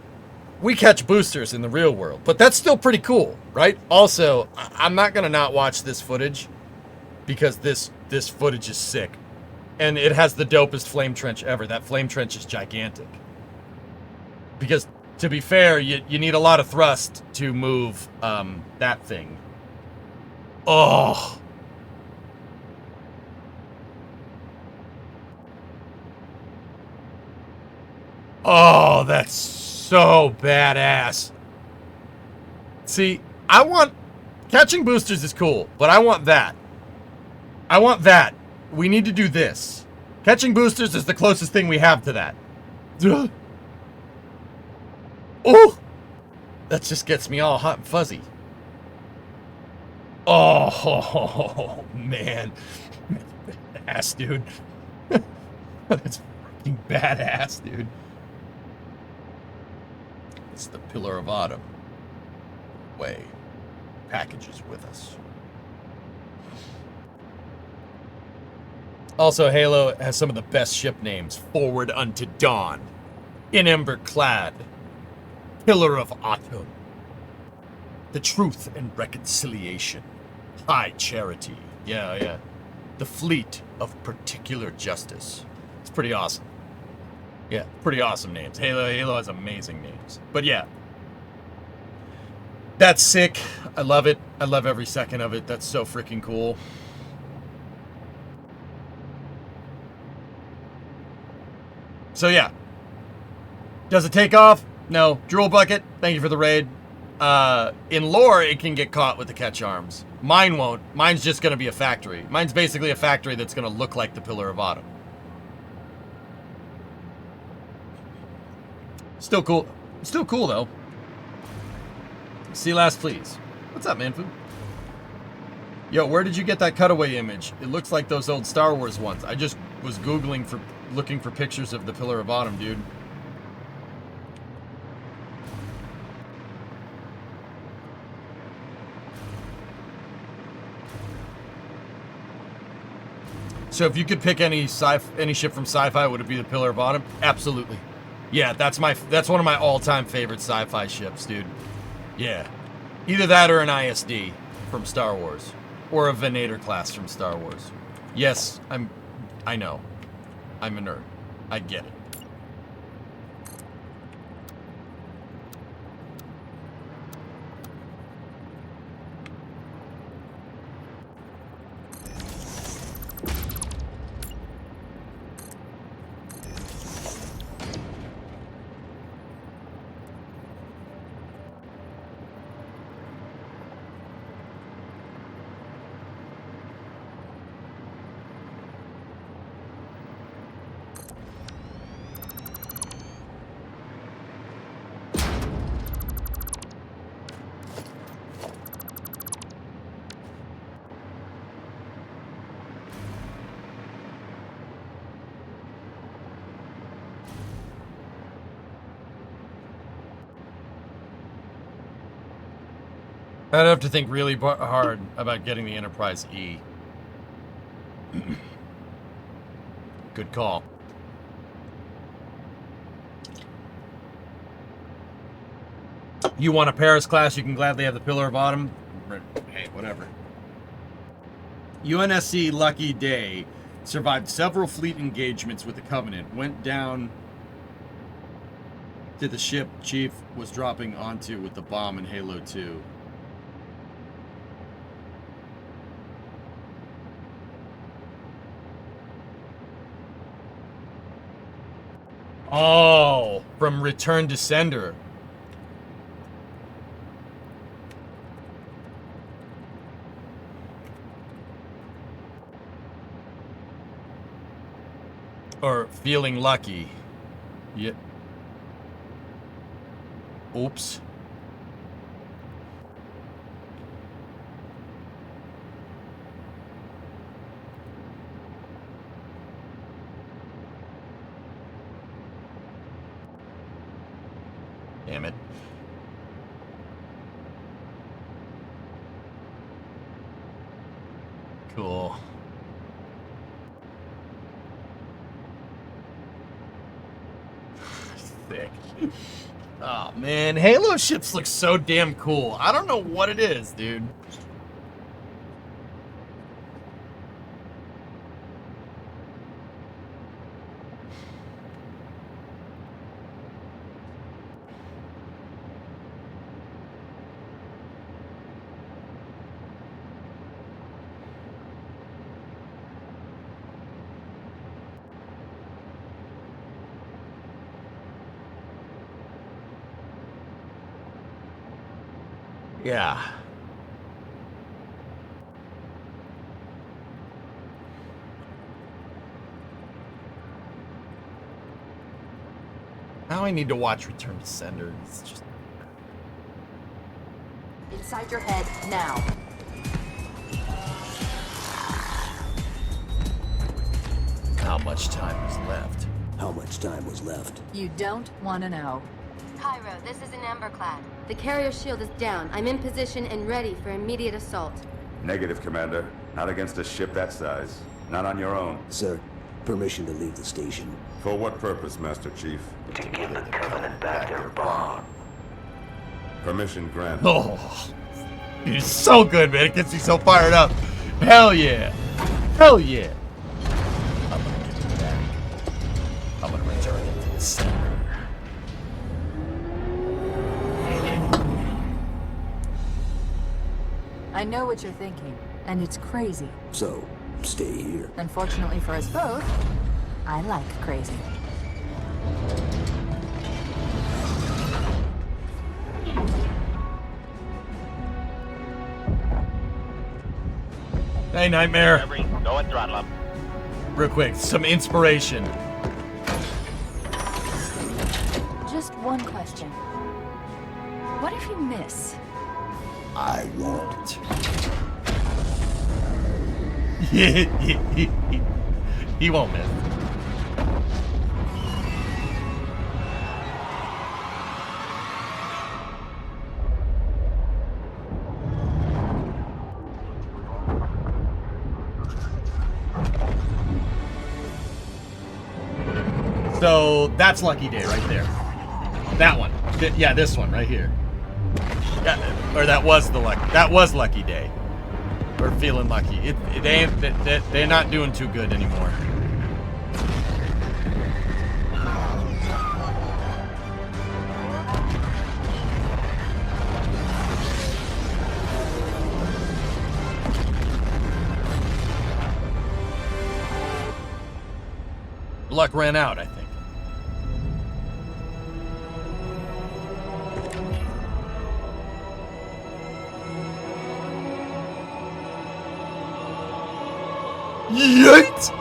We catch boosters in the real world, but that's still pretty cool, right? Also, I'm not gonna not watch this footage because this footage is sick. And it has the dopest flame trench ever. That flame trench is gigantic. Because, to be fair, you need a lot of thrust to move that thing. Oh. Oh, that's so badass. See, catching boosters is cool, but I want that. We need to do this. Catching boosters is the closest thing we have to that. Oh! That just gets me all hot and fuzzy. Oh, man. Badass, dude. That's fucking badass, dude. It's the Pillar of Autumn. Way. Packages with us. Also, Halo has some of the best ship names. Forward unto Dawn. In Ember Clad. Pillar of Autumn. The Truth and Reconciliation. High Charity. Yeah. The Fleet of Particular Justice. It's pretty awesome. Yeah, pretty awesome names. Halo has amazing names. But yeah. That's sick. I love it. I love every second of it. That's so freaking cool. So yeah. Does it take off? No. Drool Bucket, thank you for the raid. In lore, it can get caught with the catch arms. Mine won't. Mine's just going to be a factory. Mine's basically a factory that's going to look like the Pillar of Autumn. Still cool. Still cool, though. See last, please. What's up, Manfu? Yo, where did you get that cutaway image? It looks like those old Star Wars ones. I just was looking for pictures of the Pillar of Autumn, dude. So if you could pick any ship from sci-fi, would it be the Pillar of Autumn? Absolutely. Yeah, that's one of my all-time favorite sci-fi ships, dude. Yeah. Either that or an ISD from Star Wars. Or a Venator class from Star Wars. Yes, I know. I'm a nerd. I get it. I'd have to think really hard about getting the Enterprise E. Good call. You want a Paris class, you can gladly have the Pillar of Autumn. Hey, whatever. UNSC Lucky Day survived several fleet engagements with the Covenant, went down to the ship Chief was dropping onto with the bomb in Halo 2. Oh, from Return to Sender. Or feeling lucky. Yeah. Oops. Damn it. Cool. Sick. Oh man, Halo ships look so damn cool. I don't know what it is, dude. Yeah. Now I need to watch Return to Sender. It's just Inside your head, now. How much time is left? How much time was left? You don't want to know. Cairo, this is an Emberclad. The carrier shield is down. I'm in position and ready for immediate assault. Negative, Commander. Not against a ship that size. Not on your own. Sir, permission to leave the station. For what purpose, Master Chief? To give the Covenant back their bond. Permission granted. Oh, it's so good, man. It gets me so fired up. Hell yeah. Hell yeah. I'm gonna get it back. I'm gonna return it to the center. I know what you're thinking, and it's crazy. So, stay here. Unfortunately for us both, I like crazy. Hey, Nightmare. Every, go and throttle up. Real quick, some inspiration. Just one question. What if you miss? I won't. He won't miss. So that's Lucky Day right there. That one. Yeah, this one right here. Yeah, or that was Lucky Day. We're feeling lucky. They're not doing too good anymore. Luck ran out, I think. Yeet!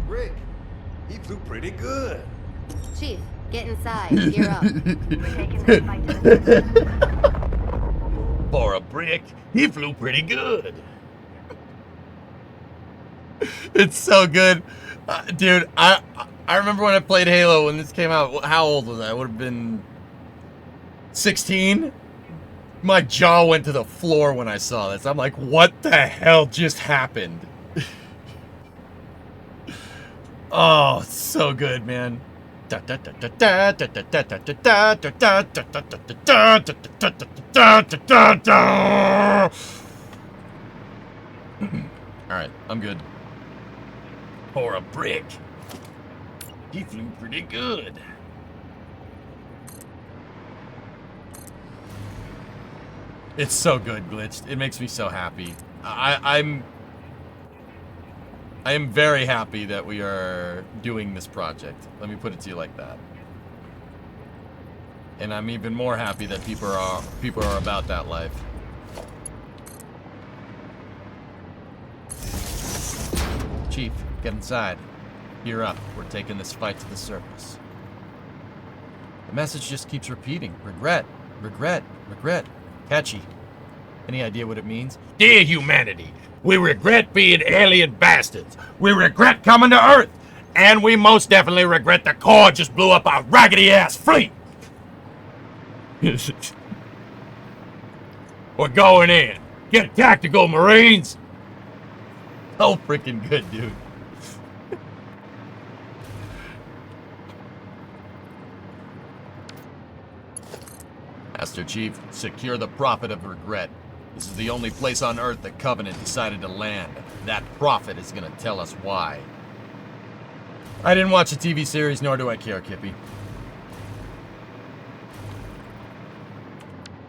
Rick, he flew pretty good. Chief, get inside. You're up. For a brick, he flew pretty good. It's so good. Dude, I remember when I played Halo when this came out. How old was I? I would have been 16. My jaw went to the floor when I saw this. I'm like, what the hell just happened? Oh, it's so good, man. Alright, I'm good. For a brick. He flew pretty good. It's so good, Glitched. It makes me so happy. I am very happy that we are doing this project. Let me put it to you like that. And I'm even more happy that people are about that life. Chief, get inside. Gear up. We're taking this fight to the surface. The message just keeps repeating. Regret. Regret. Regret. Catchy. Any idea what it means? Dear humanity, we regret being alien bastards. We regret coming to Earth. And we most definitely regret the Corps just blew up our raggedy-ass fleet. We're going in. Get tactical, Marines. So freaking good, dude. Master Chief, secure the Prophet of Regret. This is the only place on Earth the Covenant decided to land. That prophet is gonna tell us why. I didn't watch the TV series, nor do I care, Kippy.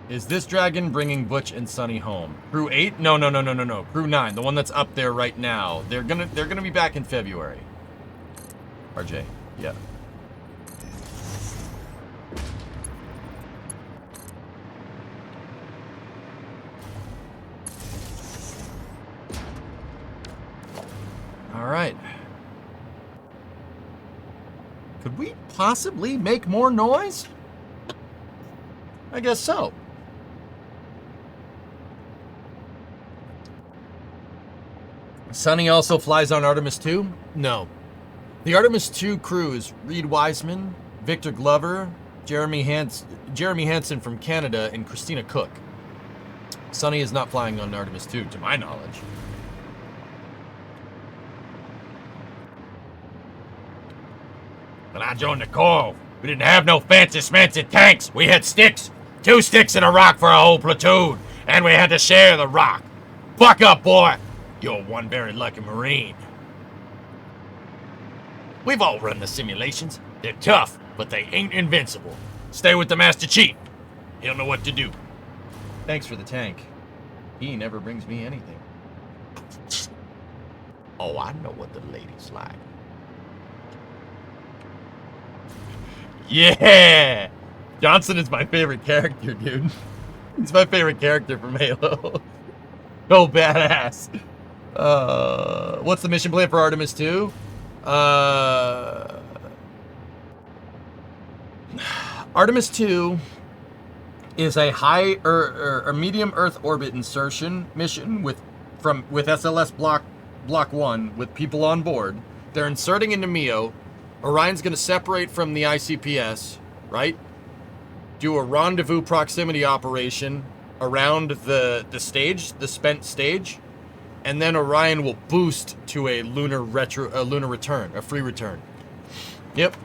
Is this dragon bringing Butch and Sunny home? Crew 8? No. Crew 9, the one that's up there right now. They're gonna be back in February. RJ, yeah. right. Could we possibly make more noise? I guess so. Sonny also flies on Artemis 2? No. The Artemis 2 crew is Reed Wiseman, Victor Glover, Jeremy Hansen from Canada, and Christina Cook. Sonny is not flying on Artemis 2, to my knowledge. When I joined the Corps, we didn't have no fancy tanks. We had sticks. 2 sticks and a rock for a whole platoon. And we had to share the rock. Buck up, boy. You're one very lucky Marine. We've all run the simulations. They're tough, but they ain't invincible. Stay with the Master Chief. He'll know what to do. Thanks for the tank. He never brings me anything. Oh, I know what the ladies like. Yeah! Johnson is my favorite character, dude. He's my favorite character from Halo. Oh, badass. What's the mission plan for Artemis 2? Artemis 2 is a high or medium Earth orbit insertion mission with SLS block 1 with people on board. They're inserting into MEO. Orion's going to separate from the ICPS, right? Do a rendezvous proximity operation around the stage, the spent stage, and then Orion will boost to a lunar return, a free return. Yep.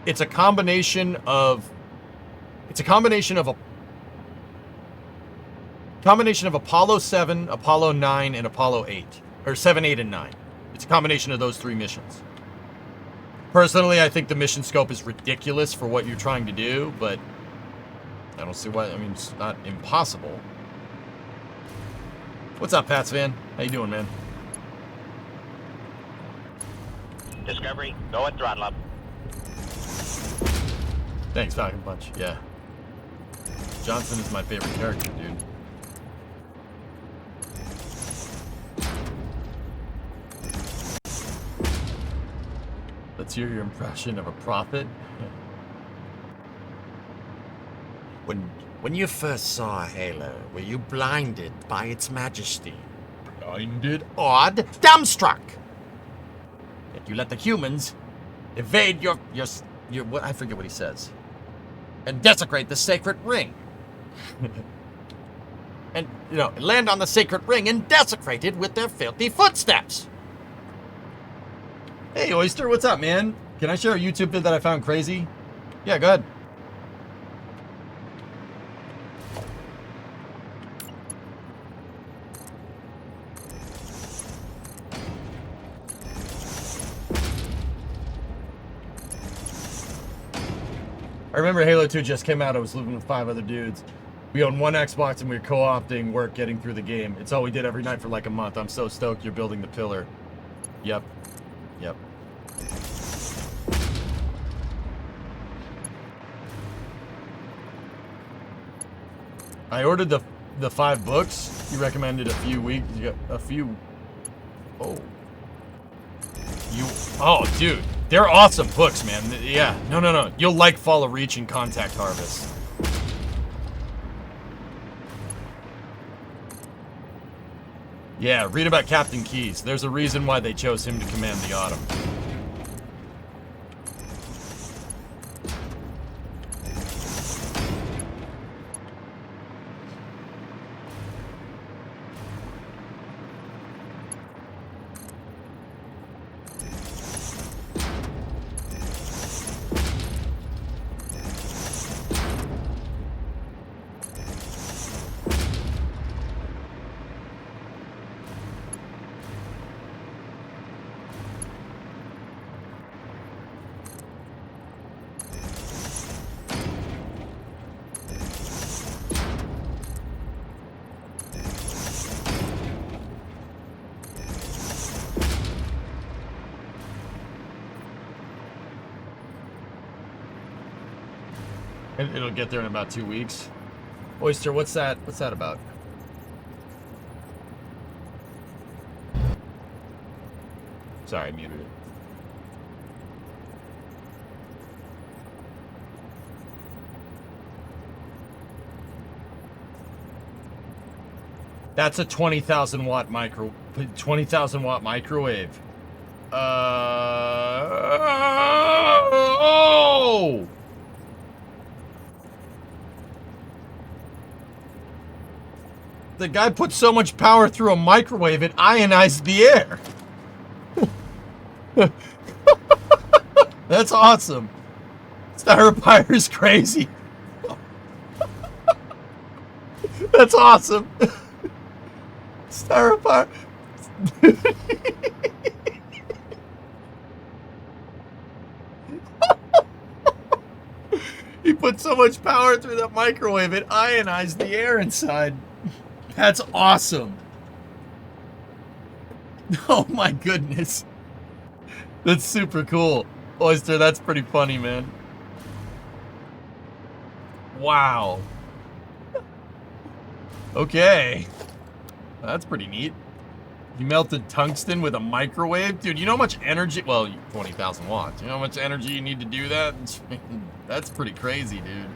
It's a combination of Apollo 7, Apollo 9, and Apollo 8, or 7, 8, and 9. It's a combination of those 3 missions. Personally, I think the mission scope is ridiculous for what you're trying to do, but I don't see why. I mean, it's not impossible. What's up, Pats Van? How you doing, man? Discovery, go at throttle up. Thanks, Falcon Punch. Yeah. Johnson is my favorite character, dude. Let's hear your impression of a prophet. When you first saw Halo, were you blinded by its majesty? Blinded, awed, dumbstruck? Yet you let the humans evade your what, I forget what he says. And desecrate the sacred ring. And, land on the sacred ring and desecrate it with their filthy footsteps. Hey, Oyster, what's up, man? Can I share a YouTube vid that I found crazy? Yeah, go ahead. I remember Halo 2 just came out. I was living with 5 other dudes. We owned 1 Xbox and we were co-opting work getting through the game. It's all we did every night for like a month. I'm so stoked you're building the pillar. Yep. Yep. I ordered the 5 books. You recommended a few weeks. You got a few. Oh. Oh, dude. They're awesome books, man. Yeah. No. You'll like Fall of Reach and Contact Harvest. Yeah, read about Captain Keyes. There's a reason why they chose him to command the Autumn. It'll get there in about 2 weeks. Oyster, what's that about? Sorry, I muted it. That's a 20,000 watt microwave. Oh! The guy put so much power through a microwave it ionized the air. That's awesome. Styropire is crazy. That's awesome. Styropire. He put so much power through that microwave it ionized the air inside. That's awesome. Oh my goodness. That's super cool. Oyster, that's pretty funny, man. Wow. Okay. That's pretty neat. You melted tungsten with a microwave? Dude, you know how much energy... Well, 20,000 watts. You know how much energy you need to do that? That's pretty crazy, dude.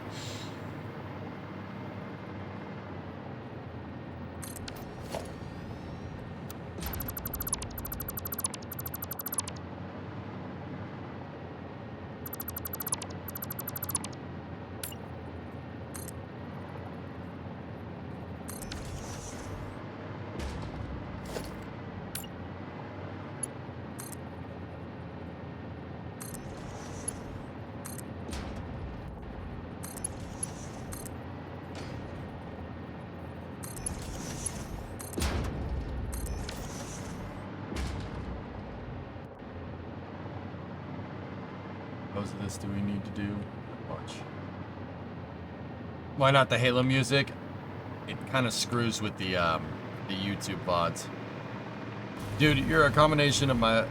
Most of this do we need to do? Watch. Why not the Halo music? It kind of screws with the YouTube VODs. Dude, you're a combination of my...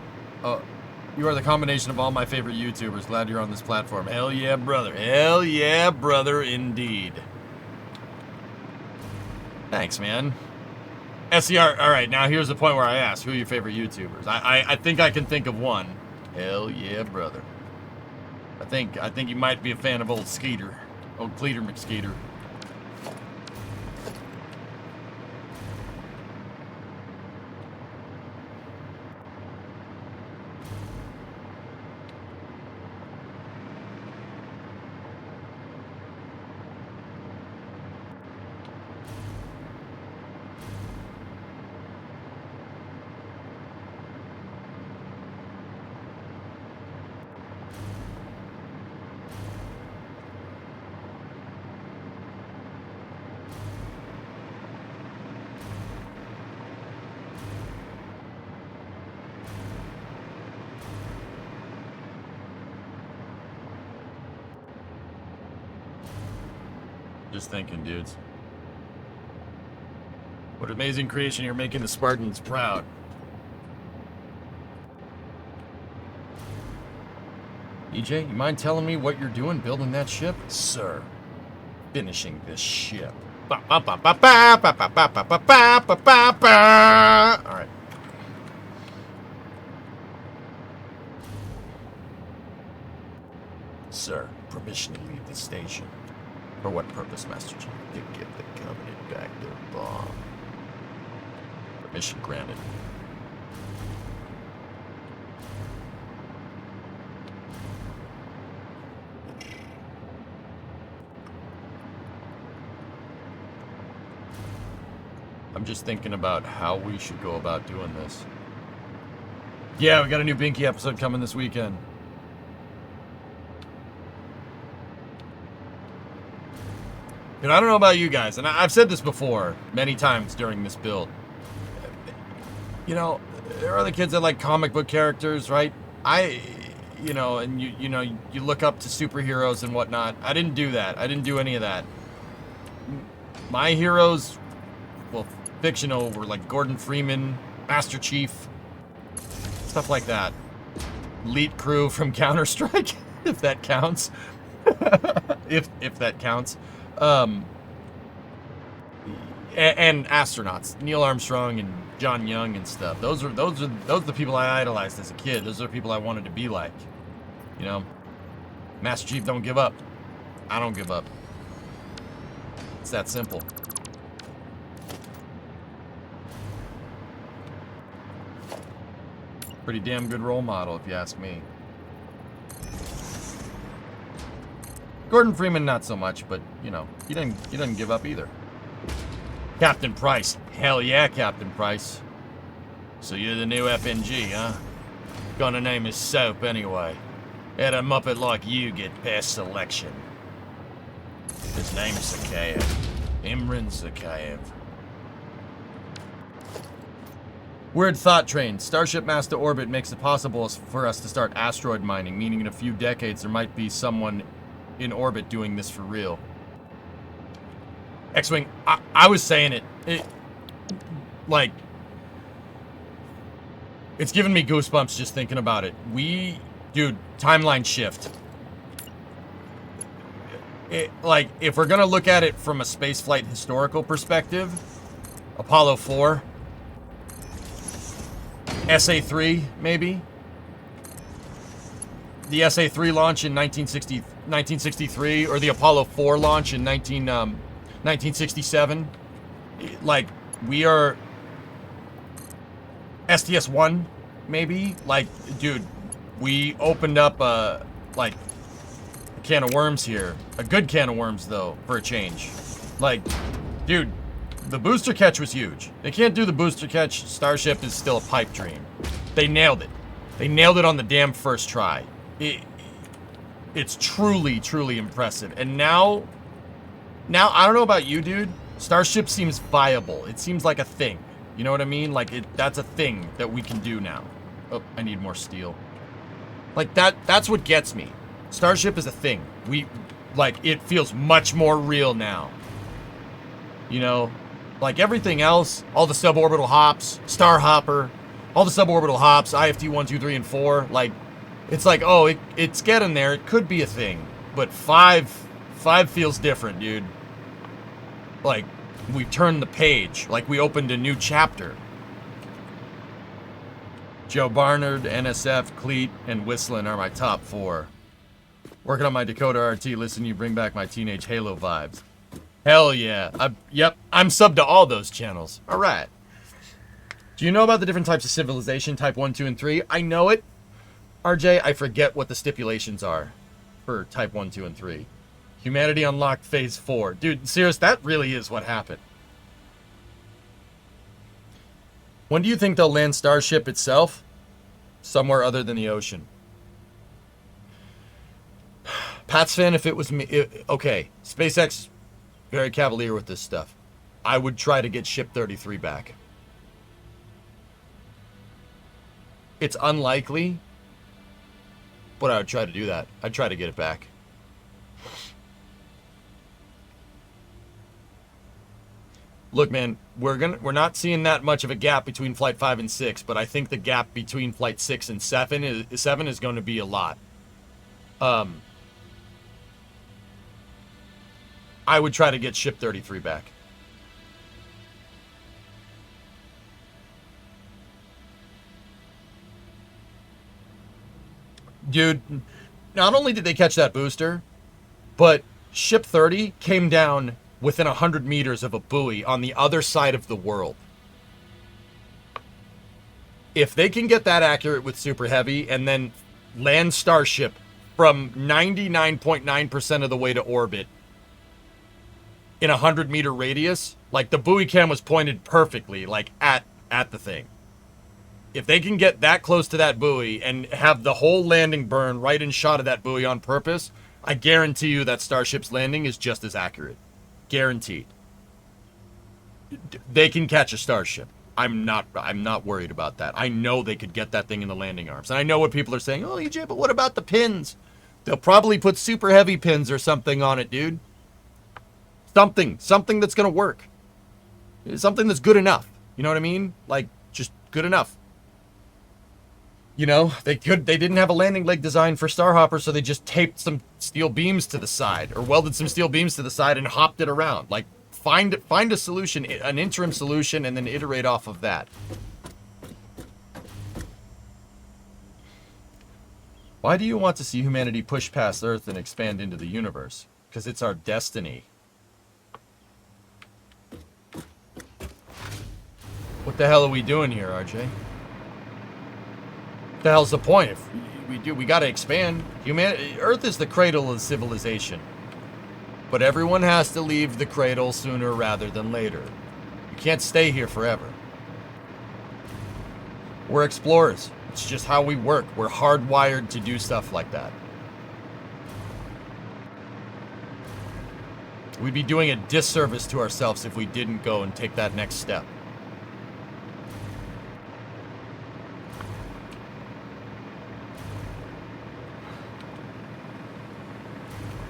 you are the combination of all my favorite YouTubers. Glad you're on this platform. Hell yeah, brother. Hell yeah, brother, indeed. Thanks, man. SCR, alright, now here's the point where I ask, who are your favorite YouTubers? I think I can think of one. Hell yeah, brother. I think you might be a fan of old Skeeter. Old Cleater McSkeeter. Just thinking, dudes. What amazing creation, you're making the Spartans proud. EJ, you mind telling me what you're doing building that ship? Sir, finishing this ship. Alright. Sir, permission to leave the station. For what purpose, Master Chief? To get the Covenant back their bomb. Permission granted. I'm just thinking about how we should go about doing this. Yeah, we got a new Binky episode coming this weekend. And I don't know about you guys, and I've said this before many times during this build. You know, there are other kids that like comic book characters, right? You know, and you look up to superheroes and whatnot. I didn't do that. I didn't do any of that. My heroes, well, fictional, were like Gordon Freeman, Master Chief, stuff like that. Elite crew from Counter-Strike, if that counts. if that counts. And astronauts, Neil Armstrong and John Young and stuff. Those are the people I idolized as a kid. Those are the people I wanted to be like. You know, Master Chief don't give up. I don't give up. It's that simple. Pretty damn good role model, if you ask me. Gordon Freeman, not so much, but you know, he doesn't give up either. Captain Price, hell yeah, Captain Price. So you're the new FNG, huh? Gonna name his soap anyway. Had a Muppet like you get past selection. His name's Zakayev. Imran Zakayev. Weird thought train. Starship mass to orbit makes it possible for us to start asteroid mining, meaning in a few decades there might be someone in orbit doing this for real. X-Wing, I was saying it, like, it's giving me goosebumps just thinking about it. Dude, timeline shift. Like, if we're gonna look at it from a spaceflight historical perspective, Apollo 4, SA-3, maybe? The SA-3 launch in 1963, or the Apollo 4 launch in 1967. Like, we are... STS-1, maybe? Like, dude, we opened up a can of worms here. A good can of worms, though, for a change. Like, dude, the booster catch was huge. They can't do the booster catch. Starship is still a pipe dream. They nailed it. They nailed it on the damn first try. It's truly, truly impressive. And now, I don't know about you, dude. Starship seems viable. It seems like a thing. You know what I mean? Like, that's a thing that we can do now. Oh, I need more steel. Like, that's what gets me. Starship is a thing. It feels much more real now. You know? Like, everything else, all the suborbital hops, Starhopper, all the suborbital hops, IFT 1, 2, 3, and 4, like, it's like, oh, it's getting there. It could be a thing. But 5 feels different, dude. Like, we turned the page. Like, we opened a new chapter. Joe Barnard, NSF, Cleet, and Whistling are my top 4. Working on my Dakota RT. Listen, you bring back my teenage Halo vibes. Hell yeah. I'm subbed to all those channels. All right. Do you know about the different types of civilization, type 1, 2, and 3? I know it. RJ, I forget what the stipulations are for type 1, 2, and 3. Humanity unlocked phase 4. Dude, serious, that really is what happened. When do you think they'll land Starship itself? Somewhere other than the ocean. Pat's fan, if it was me... okay, SpaceX, very cavalier with this stuff. I would try to get Ship 33 back. It's unlikely, but I would try to do that. I'd try to get it back. Look, man, we're not seeing that much of a gap between Flight 5 and 6, but I think the gap between Flight 6 and 7 is going to be a lot. I would try to get Ship 33 back. Dude, not only did they catch that booster, but Ship 30 came down within 100 meters of a buoy on the other side of the world. If they can get that accurate with Super Heavy and then land Starship from 99.9% of the way to orbit in a 100-meter radius, like the buoy cam was pointed perfectly, like at the thing. If they can get that close to that buoy and have the whole landing burn right in shot of that buoy on purpose, I guarantee you that Starship's landing is just as accurate. Guaranteed. They can catch a Starship. I'm not worried about that. I know they could get that thing in the landing arms. And I know what people are saying, oh, EJ, but what about the pins? They'll probably put super heavy pins or something on it, dude. Something that's going to work. Something that's good enough. You know what I mean? Like, just good enough. You know, they didn't have a landing leg design for Starhopper, so they just taped some steel beams to the side, or welded some steel beams to the side and hopped it around. Like, find a solution, an interim solution, and then iterate off of that. Why do you want to see humanity push past Earth and expand into the universe? Because it's our destiny. What the hell are we doing here, RJ? What the hell's the point? If we gotta expand. Earth is the cradle of civilization. But everyone has to leave the cradle sooner rather than later. You can't stay here forever. We're explorers. It's just how we work. We're hardwired to do stuff like that. We'd be doing a disservice to ourselves if we didn't go and take that next step.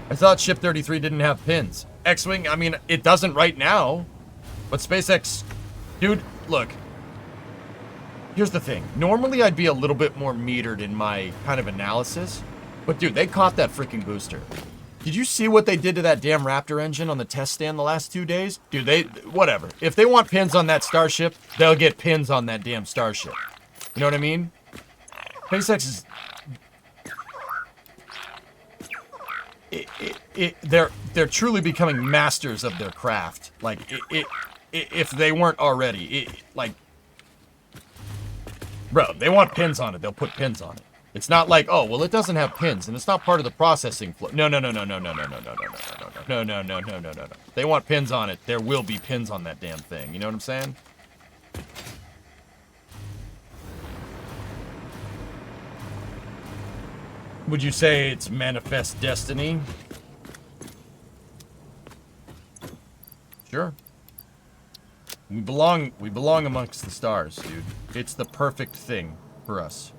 I thought Ship 33 didn't have pins. X-Wing, I mean, it doesn't right now. But SpaceX... Dude, look. Here's the thing. Normally, I'd be a little bit more metered in my kind of analysis. But, dude, they caught that freaking booster. Did you see what they did to that damn Raptor engine on the test stand the last 2 days? Dude, they... Whatever. If they want pins on that Starship, they'll get pins on that damn Starship. You know what I mean? SpaceX is... They're truly becoming masters of their craft. Like, if they weren't already. Like... Bro, they want pins on it. They'll put pins on it. It's not like, oh, well, it doesn't have pins, and it's not part of the processing flow. No. They want pins on it. There will be pins on that damn thing. You know what I'm saying? Would you say it's manifest destiny? Sure. We belong amongst the stars, dude. It's the perfect thing for us.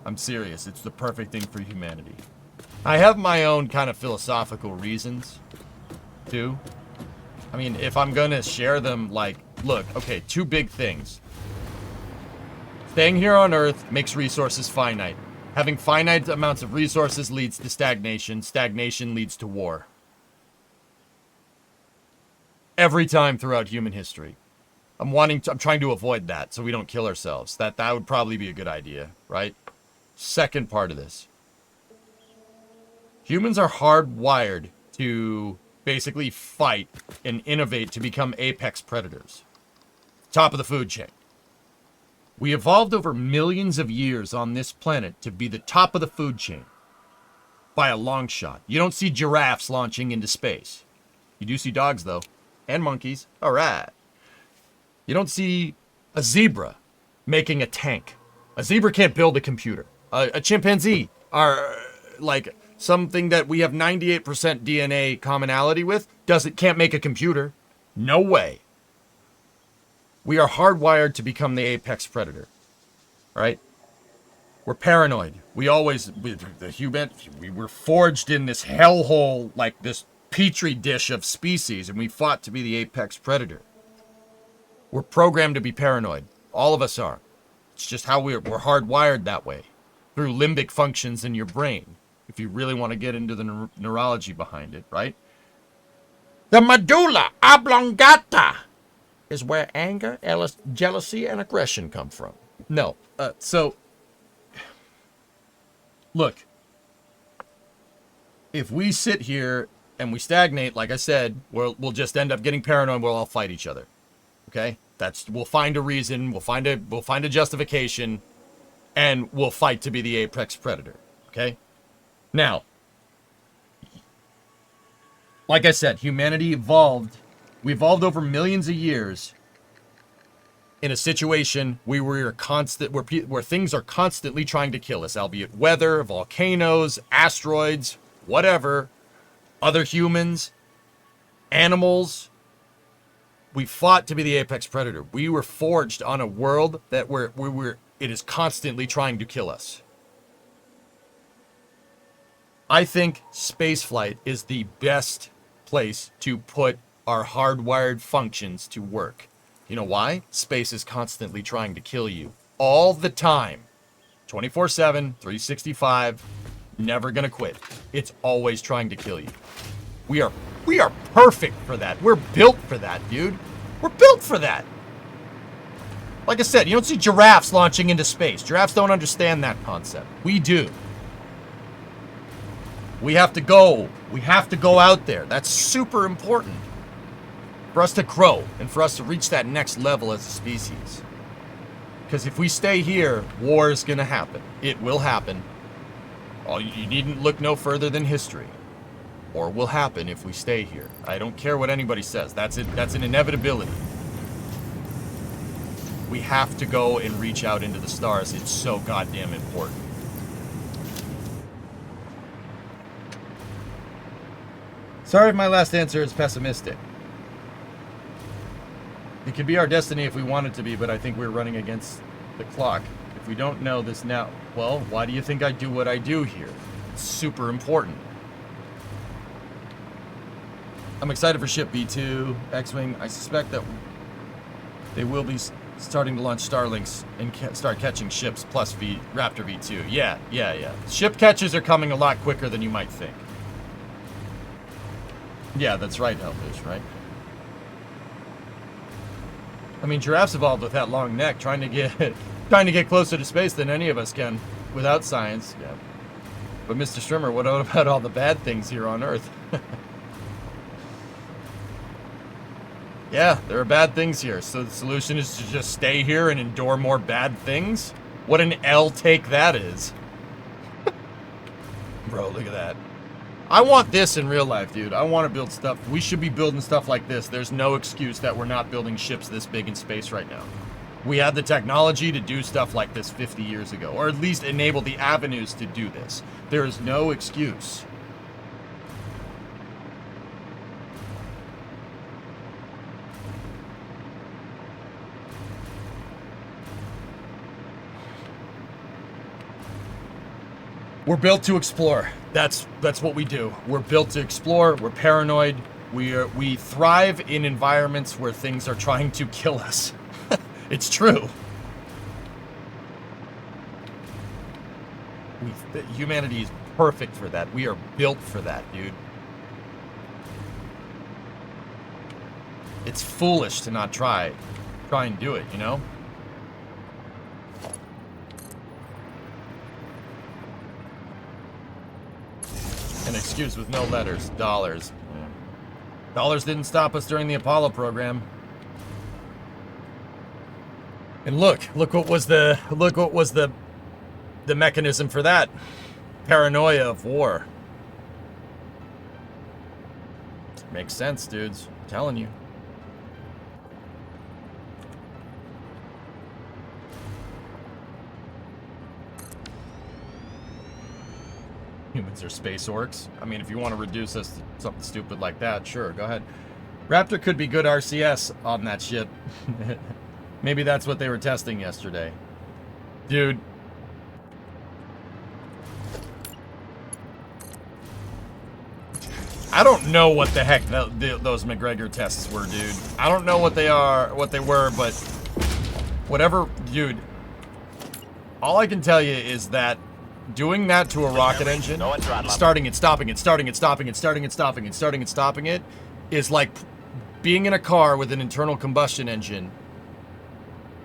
I'm serious. It's the perfect thing for humanity. I have my own kind of philosophical reasons, too. I mean, if I'm gonna share them, like, look, okay, 2 big things. Staying here on Earth makes resources finite. Having finite amounts of resources leads to stagnation. Stagnation leads to war. Every time throughout human history. I'm trying to avoid that so we don't kill ourselves. That would probably be a good idea, right? Second part of this. Humans are hardwired to basically fight and innovate to become apex predators. Top of the food chain. We evolved over millions of years on this planet to be the top of the food chain. By a long shot. You don't see giraffes launching into space. You do see dogs, though. And monkeys. All right. You don't see a zebra making a tank. A zebra can't build a computer. A chimpanzee are like something that we have 98% DNA commonality with. Can't make a computer. No way. We are hardwired to become the apex predator. Right? We're paranoid. We were forged in this hellhole, like this petri dish of species, and we fought to be the apex predator. We're programmed to be paranoid. All of us are. It's just how we're hardwired that way. Through limbic functions in your brain. If you really want to get into the neurology behind it, right? The medulla oblongata is where anger, jealousy, and aggression come from. No. So, look. If we sit here and we stagnate, like I said, we'll just end up getting paranoid. We'll all fight each other. Okay? We'll find a reason, we'll find a justification, and we'll fight to be the apex predator. Okay? Now, like I said, humanity evolved. We evolved over millions of years in a situation where things are constantly trying to kill us, albeit weather, volcanoes, asteroids, whatever, other humans, animals. We fought to be the apex predator. We were forged on a world that it is constantly trying to kill us. I think spaceflight is the best place to put our hardwired functions to work. You know why? Space is constantly trying to kill you. All the time. 24/7, 365. Never gonna quit. It's always trying to kill you. We are We are perfect for that. We're built for that, dude. We're built for that. Like I said, you don't see giraffes launching into space. Giraffes don't understand that concept. We do. We have to go. We have to go out there. That's super important for us to grow and for us to reach that next level as a species. Because if we stay here, war is going to happen. It will happen. Oh, you needn't look no further than history. Or will happen if we stay here. I don't care what anybody says. That's it. That's an inevitability. We have to go and reach out into the stars. It's so goddamn important. Sorry if my last answer is pessimistic. It could be our destiny if we want it to be, but I think we're running against the clock. If we don't know this now, well, why do you think I do what I do here? It's super important. I'm excited for Ship B2, X-Wing. I suspect that they will be starting to launch Starlinks and start catching ships plus Raptor V2. Yeah. Ship catches are coming a lot quicker than you might think. Yeah, that's right, Hellfish, right? I mean, giraffes evolved with that long neck, trying to get closer to space than any of us can without science. Yeah. But Mr. Strimmer, what about all the bad things here on Earth? Yeah, there are bad things here. So the solution is to just stay here and endure more bad things? What an L take that is. Bro, look at that. I want this in real life, dude. I want to build stuff. We should be building stuff like this. There's no excuse that we're not building ships this big in space right now. We had the technology to do stuff like this 50 years ago, or at least enable the avenues to do this. There is no excuse. We're built to explore. That's what we do. We're built to explore. We're paranoid. We thrive in environments where things are trying to kill us. It's true. Humanity is perfect for that. We are built for that, dude. It's foolish to not try and do it, you know? An excuse with no letters. Dollars. Yeah. Dollars didn't stop us during the Apollo program. And look what was the mechanism for that? Paranoia of war. Makes sense, dudes. I'm telling you. Humans are space orcs. I mean, if you want to reduce us to something stupid like that, sure, go ahead. Raptor could be good RCS on that shit. Maybe that's what they were testing yesterday. Dude. I don't know what the heck those McGregor tests were, dude. I don't know what they were, but whatever, dude. All I can tell you is that doing that to a rocket engine, starting it, stopping it, starting it, stopping it, starting it, stopping it, starting it, stopping it, is like being in a car with an internal combustion engine,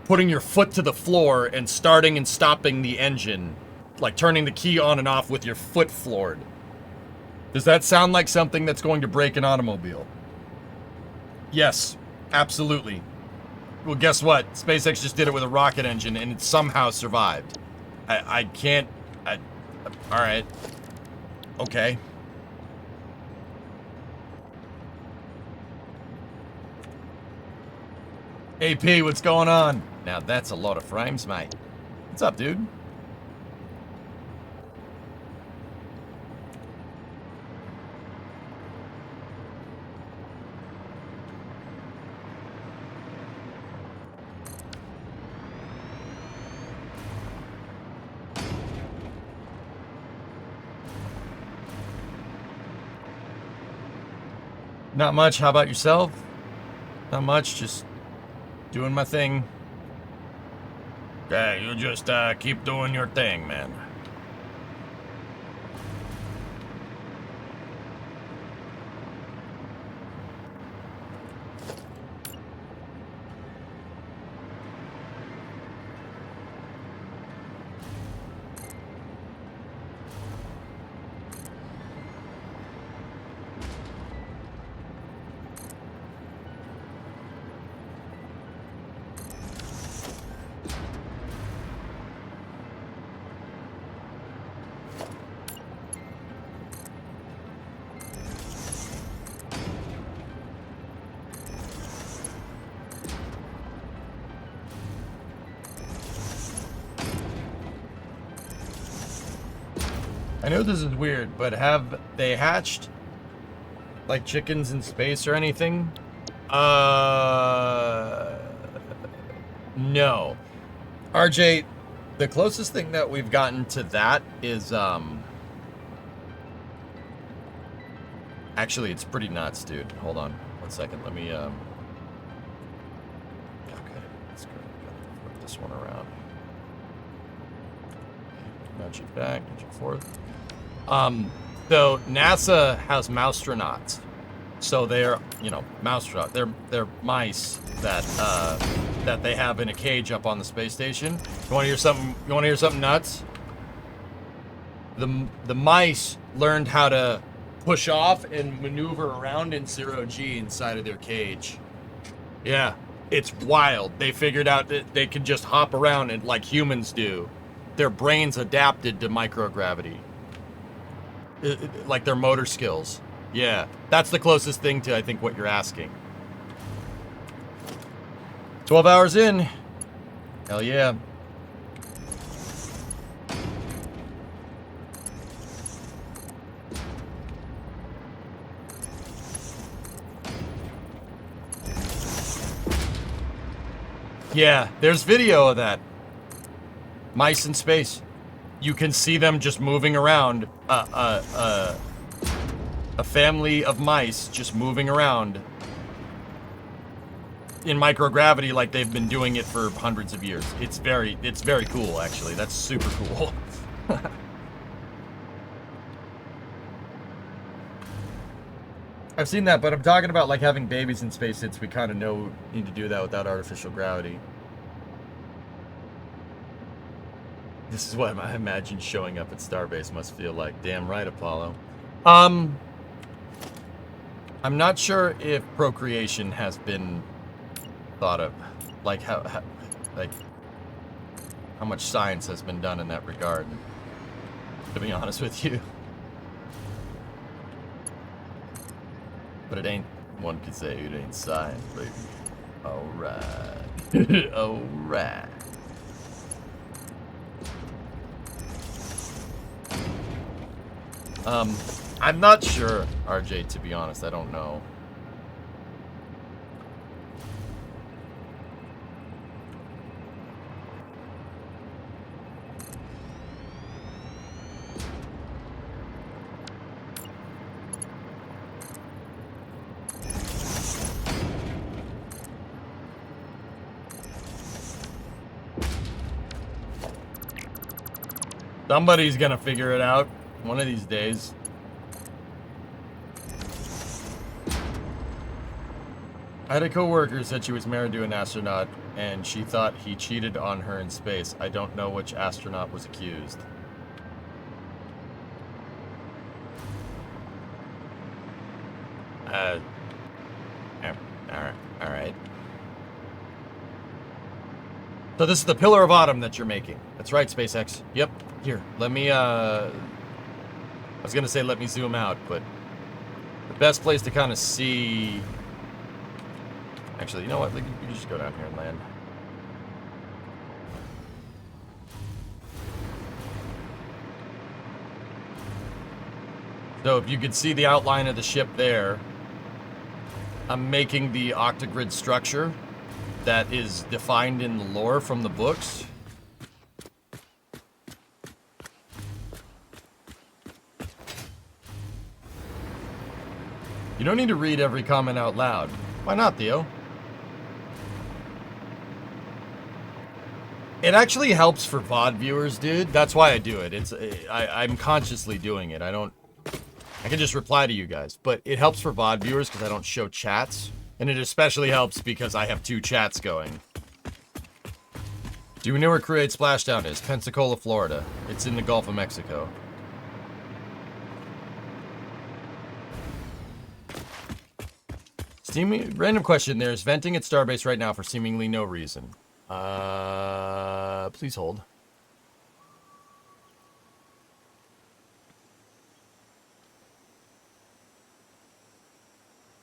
putting your foot to the floor and starting and stopping the engine, like turning the key on and off with your foot floored. Does that sound like something that's going to break an automobile? Yes, absolutely. Well, guess what? SpaceX just did it with a rocket engine and it somehow survived. I can't... all right. Okay. AP, what's going on? Now that's a lot of frames, mate. What's up, dude? Not much. How about yourself? Not much. Just doing my thing. Yeah, you just keep doing your thing, man. I know this is weird, but have they hatched like chickens in space or anything? No. RJ, the closest thing that we've gotten to that is actually it's pretty nuts, dude. Hold on 1 second. Let me okay, let's go flip this one around. Nudge it back, nudge it forth. So NASA has moustronauts. So they're, you know, mousetrap. They're mice that that they have in a cage up on the space station. You want to hear something? You want to hear something nuts? The mice learned how to push off and maneuver around in 0G inside of their cage. Yeah, it's wild. They figured out that they can just hop around and like humans do. Their brains adapted to microgravity. Like their motor skills. Yeah, that's the closest thing to, I think, what you're asking. 12 hours in. Hell yeah. Yeah, there's video of that. Mice in space. You can see them just moving around. A family of mice just moving around in microgravity like they've been doing it for hundreds of years. It's very cool, actually. That's super cool. I've seen that, but I'm talking about like having babies in space since we kind of know need to do that without artificial gravity. This is what I imagine showing up at Starbase must feel like. Damn right, Apollo. I'm not sure if procreation has been thought of, like how much science has been done in that regard. To be honest with you, but it ain't. One could say it ain't science, baby. All right, all right. I'm not sure, RJ, to be honest. I don't know. Somebody's gonna figure it out one of these days. I had a coworker said she was married to an astronaut, and she thought he cheated on her in space. I don't know which astronaut was accused. All right. So this is the Pillar of Autumn that you're making. That's right, SpaceX. Yep. Here, let me, I was gonna say let me zoom out, but the best place to kind of see... Actually, you know what? You can just go down here and land. So if you could see the outline of the ship there, I'm making the octagrid structure that is defined in the lore from the books. You don't need to read every comment out loud. Why not, Theo? It actually helps for VOD viewers, dude. That's why I do it. I'm consciously doing it. I can just reply to you guys, but it helps for VOD viewers because I don't show chats, and it especially helps because I have 2 chats going. Do you know where Create Splashdown is? Pensacola, Florida. It's in the Gulf of Mexico. Random question. There's venting at Starbase right now for seemingly no reason. Please hold.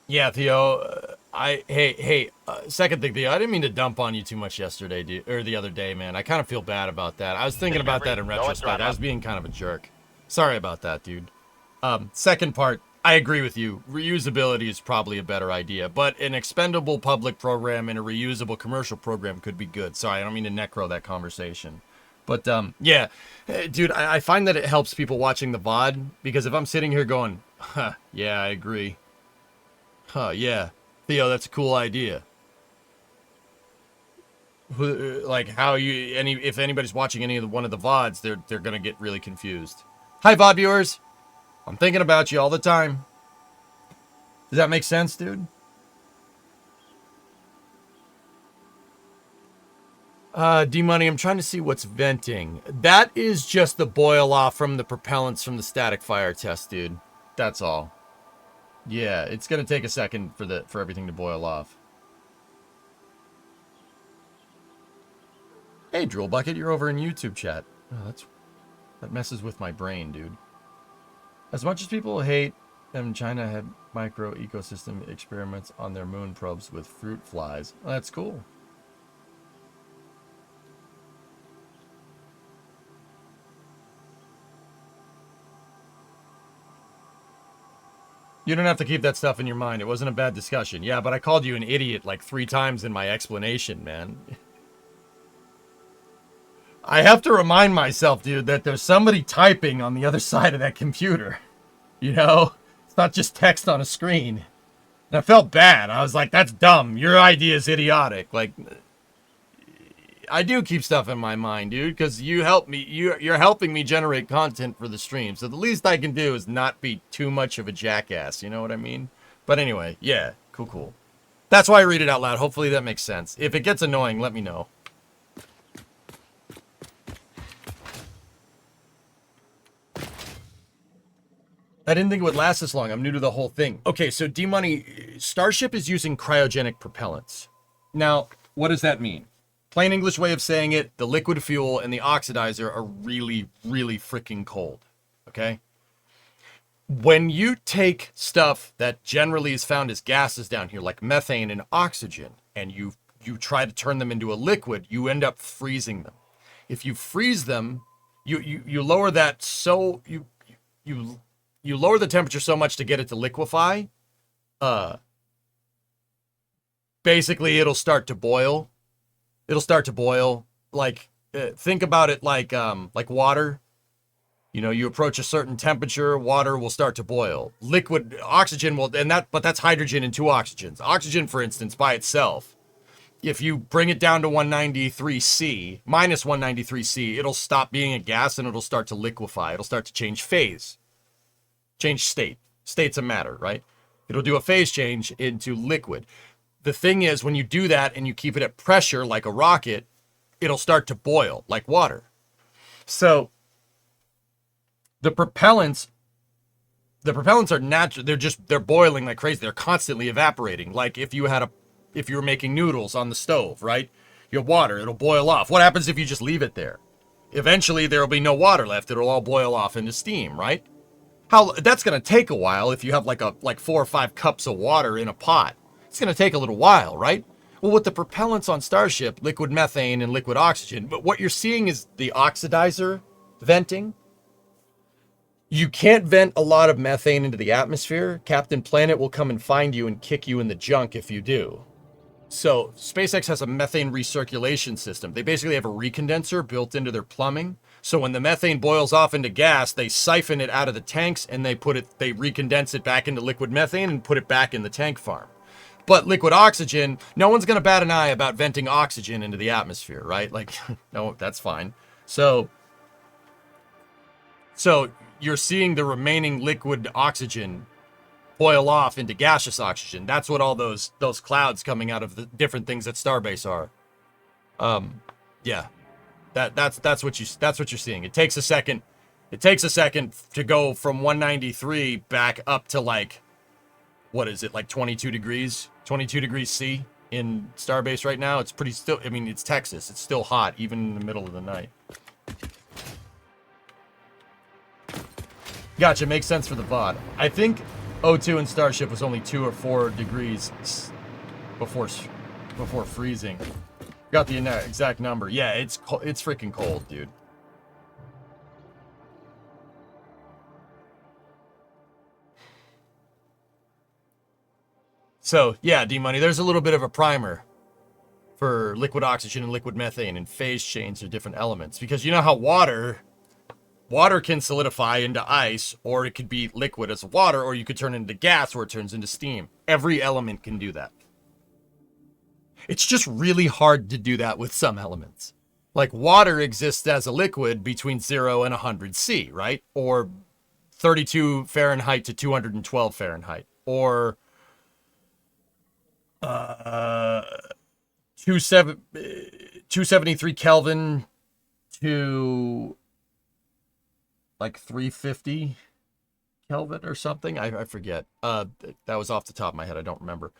Yeah, Theo. Second thing, Theo. I didn't mean to dump on you too much yesterday, dude, or the other day, man. I kind of feel bad about that. I was thinking about that in retrospect. I was being kind of a jerk. Sorry about that, dude. Second part, I agree with you. Reusability is probably a better idea, but an expendable public program and a reusable commercial program could be good. Sorry, I don't mean to necro that conversation. But, yeah, dude, I find that it helps people watching the VOD, because if I'm sitting here going, huh, yeah, I agree. Huh, yeah, Theo, that's a cool idea. Like, how you, if anybody's watching any of one of the VODs, they're gonna get really confused. Hi, VOD viewers. I'm thinking about you all the time. Does that make sense, dude? D-Money, I'm trying to see what's venting. That is just the boil off from the propellants from the static fire test, dude. That's all. Yeah, it's gonna take a second for everything to boil off. Hey, Drool Bucket, you're over in YouTube chat. Oh, that messes with my brain, dude. As much as people hate them, China had micro ecosystem experiments on their moon probes with fruit flies. Well, that's cool. You don't have to keep that stuff in your mind. It wasn't a bad discussion. Yeah, but I called you an idiot like 3 times in my explanation, man. I have to remind myself, dude, that there's somebody typing on the other side of that computer. You know? It's not just text on a screen. And I felt bad. I was like, that's dumb. Your idea is idiotic. Like, I do keep stuff in my mind, dude, because you help me. You're helping me generate content for the stream. So the least I can do is not be too much of a jackass. You know what I mean? But anyway, yeah, cool. That's why I read it out loud. Hopefully that makes sense. If it gets annoying, let me know. I didn't think it would last this long. I'm new to the whole thing. Okay, so D-Money, Starship is using cryogenic propellants. Now, what does that mean? Plain English way of saying it, the liquid fuel and the oxidizer are really, really freaking cold. Okay? When you take stuff that generally is found as gases down here, like methane and oxygen, and you try to turn them into a liquid, you end up freezing them. If you freeze them, you lower that so you lower the temperature so much to get it to liquefy. Basically, it'll start to boil. It'll start to boil. Like, think about it like water. You know, you approach a certain temperature, water will start to boil. Liquid oxygen will, but that's hydrogen and 2 oxygens. Oxygen, for instance, by itself, if you bring it down to 193C, minus 193C, it'll stop being a gas and it'll start to liquefy. It'll start to change phase. Change state. State's a matter, right? It'll do a phase change into liquid. The thing is, when you do that and you keep it at pressure like a rocket, it'll start to boil like water. So the propellants are natural. They're boiling like crazy. They're constantly evaporating. Like if you were making noodles on the stove, right? You have water, it'll boil off. What happens if you just leave it there? Eventually there'll be no water left. It'll all boil off into steam, right? That's going to take a while if you have like 4 or 5 cups of water in a pot. It's going to take a little while, right? Well, with the propellants on Starship, liquid methane and liquid oxygen, but what you're seeing is the oxidizer venting. You can't vent a lot of methane into the atmosphere. Captain Planet will come and find you and kick you in the junk if you do. So SpaceX has a methane recirculation system. They basically have a recondenser built into their plumbing. So when the methane boils off into gas, they siphon it out of the tanks and they recondense it back into liquid methane and put it back in the tank farm. But liquid oxygen, no one's going to bat an eye about venting oxygen into the atmosphere, right? Like, no, that's fine. So you're seeing the remaining liquid oxygen boil off into gaseous oxygen. That's what all those clouds coming out of the different things at Starbase are. Yeah. That's what you're seeing. It takes a second. It takes a second to go from 193 back up to like, what is it, like 22 degrees C in Starbase right now. It's pretty still. I mean, it's Texas. It's still hot even in the middle of the night. Gotcha. Makes sense for the VOD. I think O2 in Starship was only 2 or 4 degrees before freezing. Got the exact number. Yeah, it's freaking cold, dude. So, yeah, D-Money, there's a little bit of a primer for liquid oxygen and liquid methane and phase change of different elements. Because you know how water can solidify into ice, or it could be liquid as water, or you could turn it into gas, or it turns into steam. Every element can do that. It's just really hard to do that with some elements. Like water exists as a liquid between 0 and 100 C, right? Or 32 Fahrenheit to 212 Fahrenheit. Or 273 Kelvin to like 350 Kelvin or something. I forget. That was off the top of my head. I don't remember.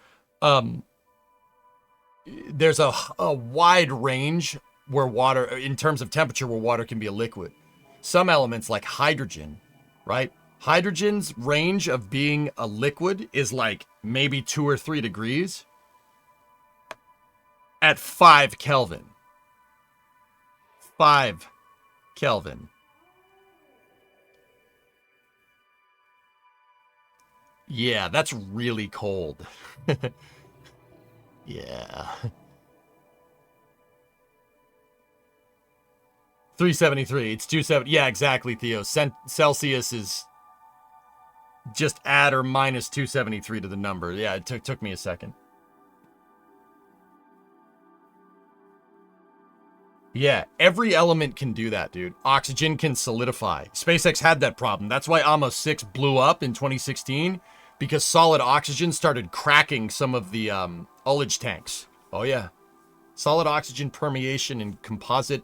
There's a wide range where water, in terms of temperature, where water can be a liquid. Some elements like hydrogen, right? Hydrogen's range of being a liquid is like maybe 2 or 3 degrees at 5 Kelvin. 5 Kelvin. Yeah, that's really cold. Yeah. 373. It's 270. Yeah, exactly, Theo. Celsius is just add or minus 273 to the number. Yeah, it took me a second. Yeah, every element can do that, dude. Oxygen can solidify. SpaceX had that problem. That's why Amos 6 blew up in 2016, because solid oxygen started cracking some of the ullage tanks. Oh, yeah. Solid oxygen permeation in composite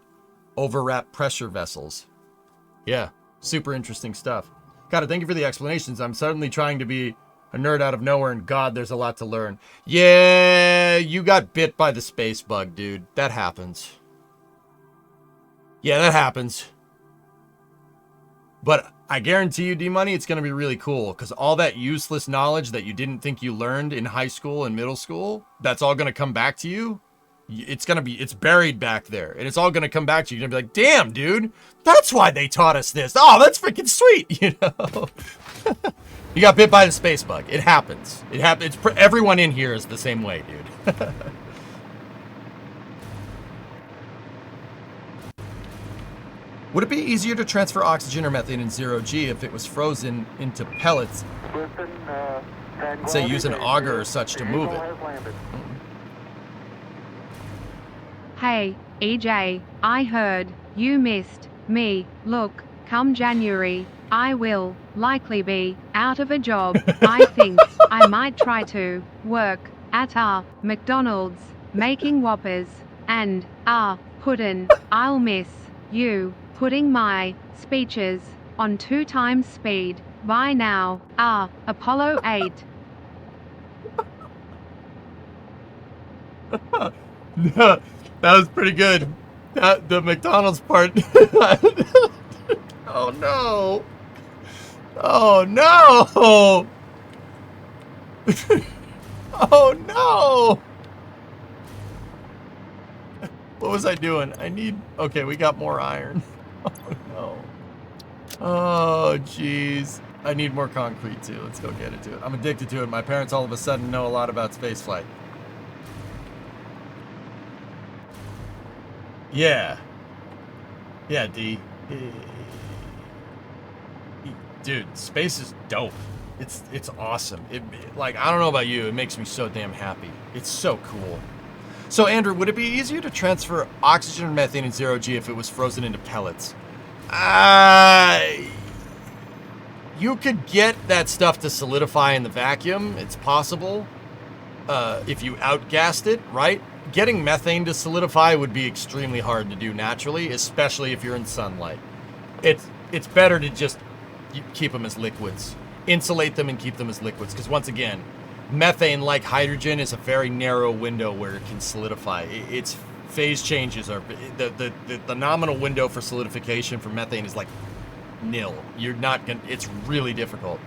overwrap pressure vessels. Yeah, super interesting stuff. God, thank you for the explanations. I'm suddenly trying to be a nerd out of nowhere, and God, there's a lot to learn. Yeah, you got bit by the space bug, dude. That happens. Yeah, that happens. But I guarantee you, D-Money, it's going to be really cool, because all that useless knowledge that you didn't think you learned in high school and middle school, that's all going to come back to you. It's buried back there, and it's all going to come back to you. You're going to be like, damn, dude, that's why they taught us this. Oh, that's freaking sweet, you know? You got bit by the space bug. It happens. It happens. Everyone in here is the same way, dude. Would it be easier to transfer oxygen or methane in 0G if it was frozen into pellets? Say use an auger or such to move it. Hey, EJ, I heard you missed me. Look, come January, I will likely be out of a job. I think I might try to work at a McDonald's making Whoppers and puddin'. I'll miss you putting my speeches on 2 times speed. Bye now. Apollo 8. That was pretty good. The McDonald's part. Oh no. Oh no. Oh no. What was I doing? Okay, we got more iron. Oh no. Oh jeez. I need more concrete too. Let's go get it to it. I'm addicted to it. My parents all of a sudden know a lot about spaceflight. Yeah. Yeah, D. Dude, space is dope. It's awesome. Like, I don't know about you, it makes me so damn happy. It's so cool. So, Andrew, would it be easier to transfer oxygen or methane in 0G if it was frozen into pellets? You could get that stuff to solidify in the vacuum. It's possible. If you outgassed it, right? Getting methane to solidify would be extremely hard to do naturally, especially if you're in sunlight. It's better to just keep them as liquids. Insulate them and keep them as liquids, because once again, methane, like hydrogen, is a very narrow window where it can solidify. Its phase changes are the nominal window for solidification for methane is like nil. You're not gonna. It's really difficult.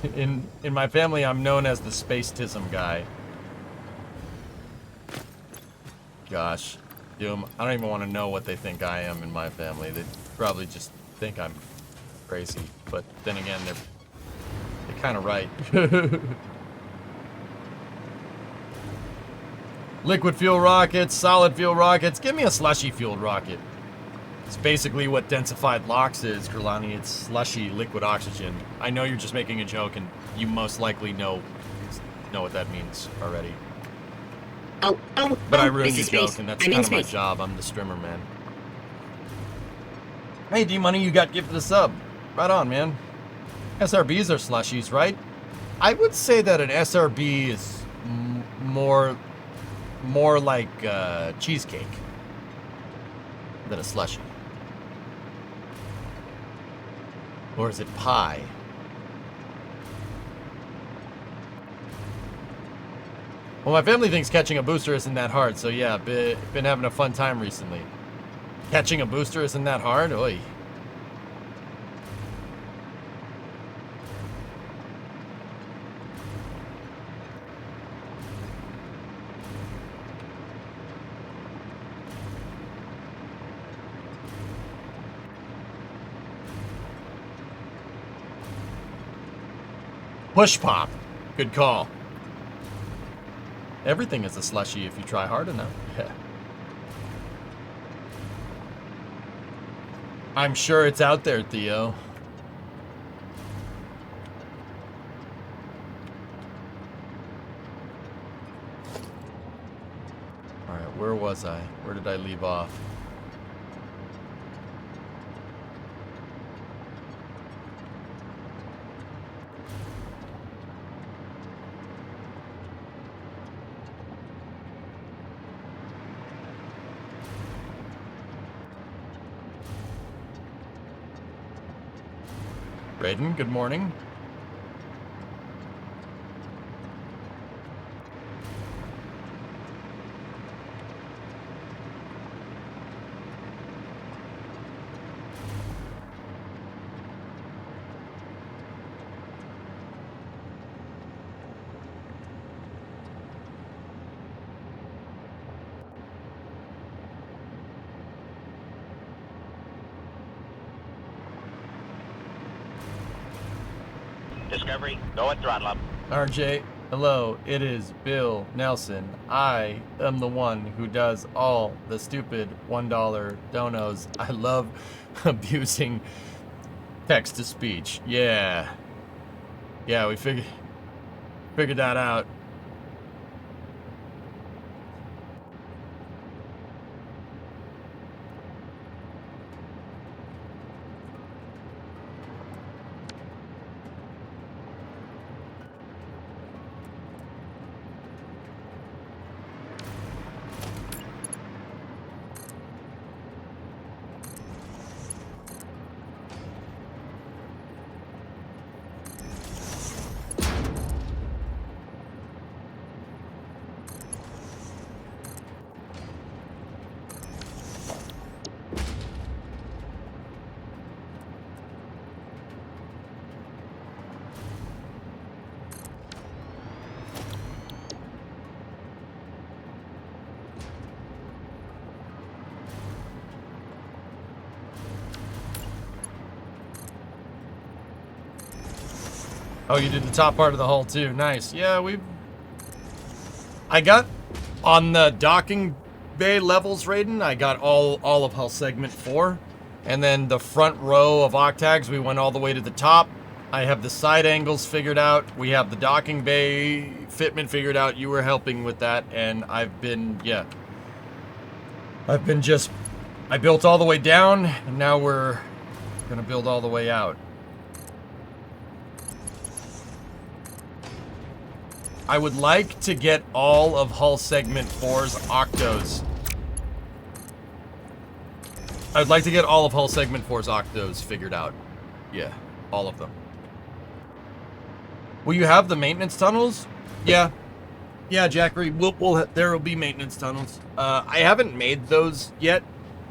In my family, I'm known as the spacetism guy. Gosh, Doom, I don't even want to know what they think I am in my family. They probably just think I'm crazy. But then again, they're kind of right. Liquid fuel rockets, solid fuel rockets. Give me a slushy fueled rocket. It's basically what densified LOX is, Kurlani. It's slushy liquid oxygen. I know you're just making a joke, and you most likely know what that means already. But I ruined your joke, and that's kind of my job. I'm the streamer, man. Hey, D-Money, you got gifted a sub. Right on, man. SRBs are slushies, right? I would say that an SRB is more like cheesecake than a slushie. Or is it pie? Well, my family thinks catching a booster isn't that hard, so yeah, been having a fun time recently. Catching a booster isn't that hard? Oy. Push pop. Good call. Everything is a slushie if you try hard enough. Yeah. I'm sure it's out there, Theo. Alright, where was I? Where did I leave off? Raiden, good morning. Discovery, go at throttle up. RJ, hello, it is Bill Nelson. I am the one who does all the stupid $1 donos. I love abusing text-to-speech. Yeah. Yeah, we figured that out. Oh, you did the top part of the hull too. Nice. Yeah, I got on the docking bay levels, Raiden. I got all of hull segment 4, and then the front row of octags. We went all the way to the top. I have the side angles figured out. We have the docking bay fitment figured out. You were helping with that, and I built all the way down, and now we're gonna build all the way out. I would like to get all of hull segment 4's octos. I would like to get all of hull segment 4's octos figured out. Yeah, all of them. Will you have the maintenance tunnels? Yeah. Yeah, Jackery, there will be maintenance tunnels. I haven't made those yet,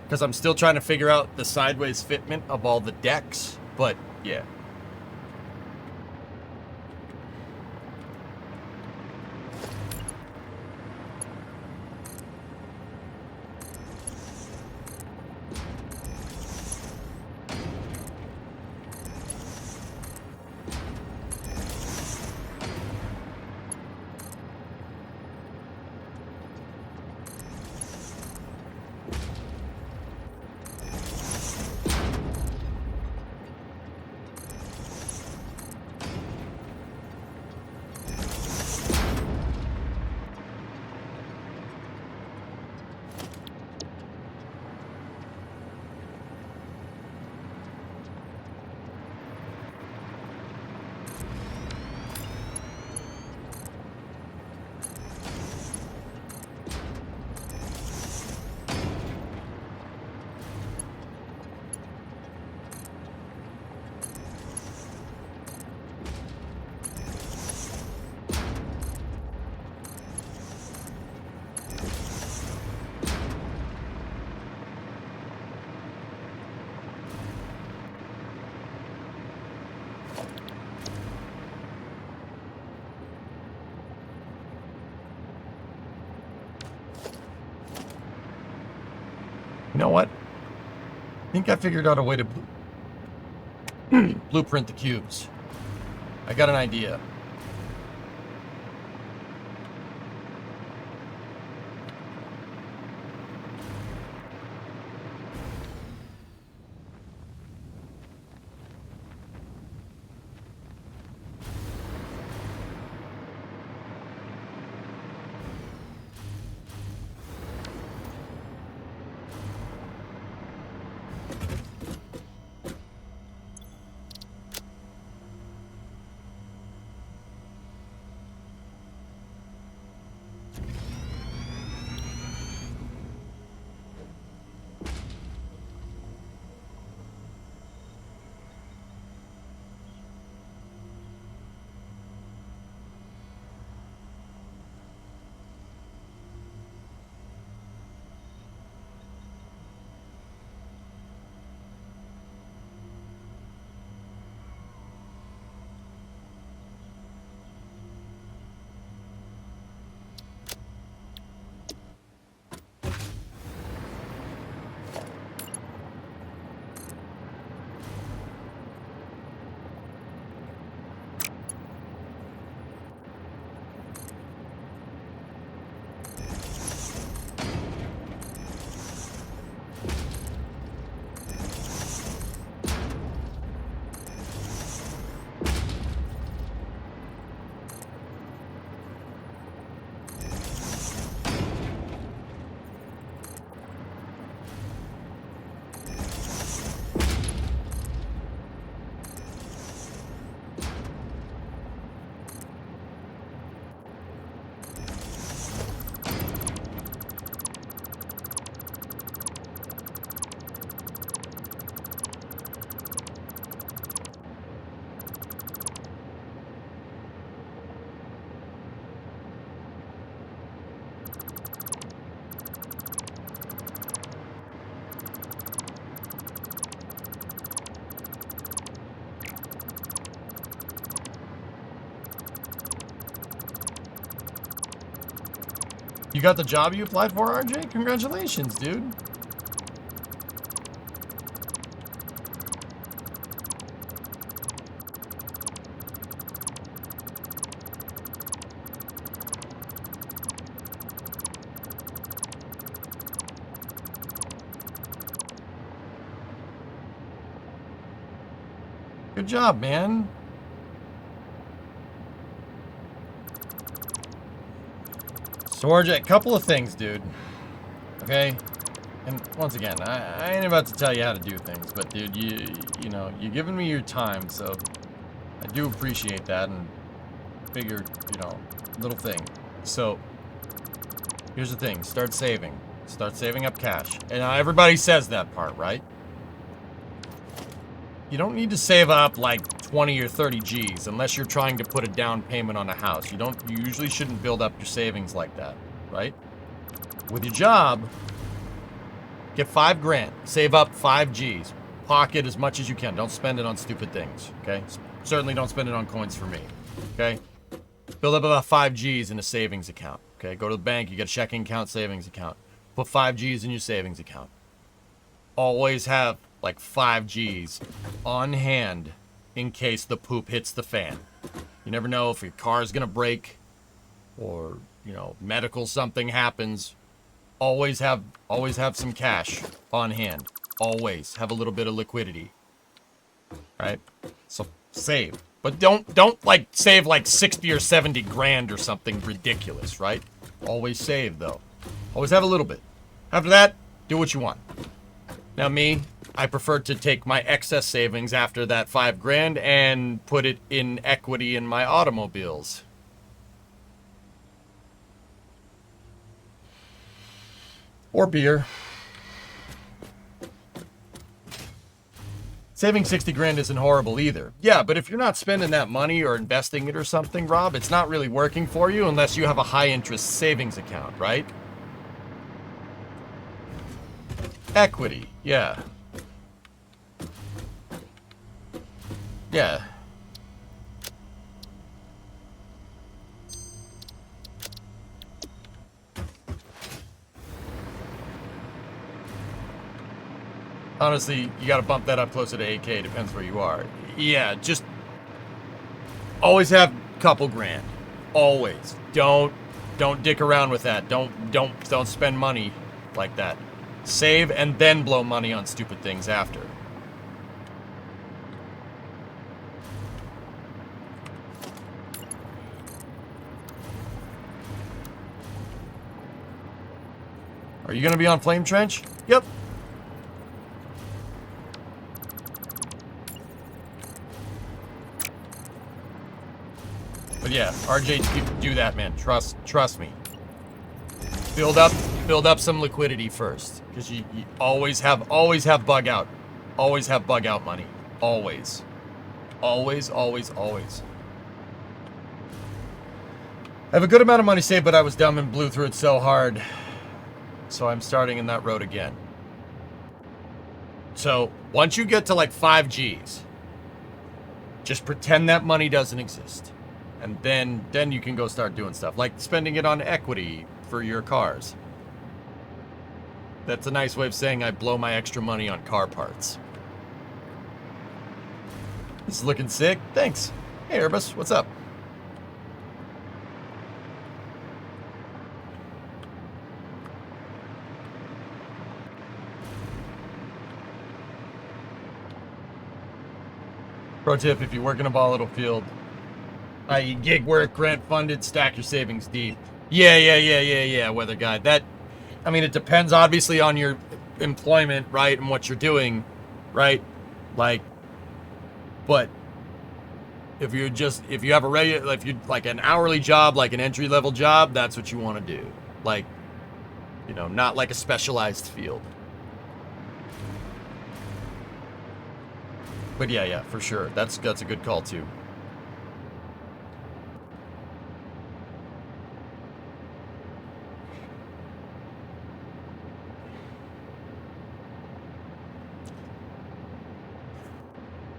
because I'm still trying to figure out the sideways fitment of all the decks, but yeah. You know what? I think I figured out a way to blueprint the cubes. I got an idea. You got the job you applied for, RJ? Congratulations, dude. Good job, man. So, RJ, a couple of things, dude. Okay? And once again, I ain't about to tell you how to do things, but dude, you know, you're giving me your time, so I do appreciate that and figure, you know, little thing. So, here's the thing. Start saving. Start saving up cash. And everybody says that part, right? You don't need to save up like 20 or 30 G's unless you're trying to put a down payment on a house. You usually shouldn't build up your savings like that, right? With your job, get 5 grand. Save up 5 G's. Pocket as much as you can. Don't spend it on stupid things, okay? Certainly don't spend it on coins for me, okay? Build up about 5 G's in a savings account, okay? Go to the bank, you get a checking account, savings account. Put 5 G's in your savings account. Always have like 5 G's on hand in case the poop hits the fan. You never know if your car is gonna break or, you know, medical something happens. Always have some cash on hand. Always have a little bit of liquidity. Right? So save. But don't like save like 60 or 70 grand or something ridiculous, right? Always save though. Always have a little bit. After that, do what you want. Now me, I prefer to take my excess savings after that 5 grand and put it in equity in my automobiles. Or beer. Saving 60 grand isn't horrible either. Yeah, but if you're not spending that money or investing it or something, Rob, it's not really working for you unless you have a high interest savings account, right? Equity, yeah. Yeah. Honestly, you got to bump that up closer to 8K. Depends where you are. Yeah, just always have a couple grand. Always. Don't dick around with that. Don't spend money like that. Save and then blow money on stupid things after. Are you gonna be on Flame Trench? Yep. But yeah, RJ, do that, man. Trust me. Build up some liquidity first, because you always have bug out. Always have bug out money. Always. Always. I have a good amount of money saved, but I was dumb and blew through it so hard. So I'm starting in that road again. So once you get to like 5 Gs, just pretend that money doesn't exist. And then you can go start doing stuff, like spending it on equity for your cars. That's a nice way of saying I blow my extra money on car parts. This is looking sick. Thanks. Hey, Erbus, what's up? Pro tip, if you work in a volatile field, i.e. gig work, grant funded, stack your savings deep. Yeah, weather guy. That, I mean, it depends obviously on your employment, right, and what you're doing, right? Like, but if you have a regular, if you like an hourly job, like an entry level job, that's what you want to do. Like, you know, not like a specialized field. But yeah, for sure. That's a good call too.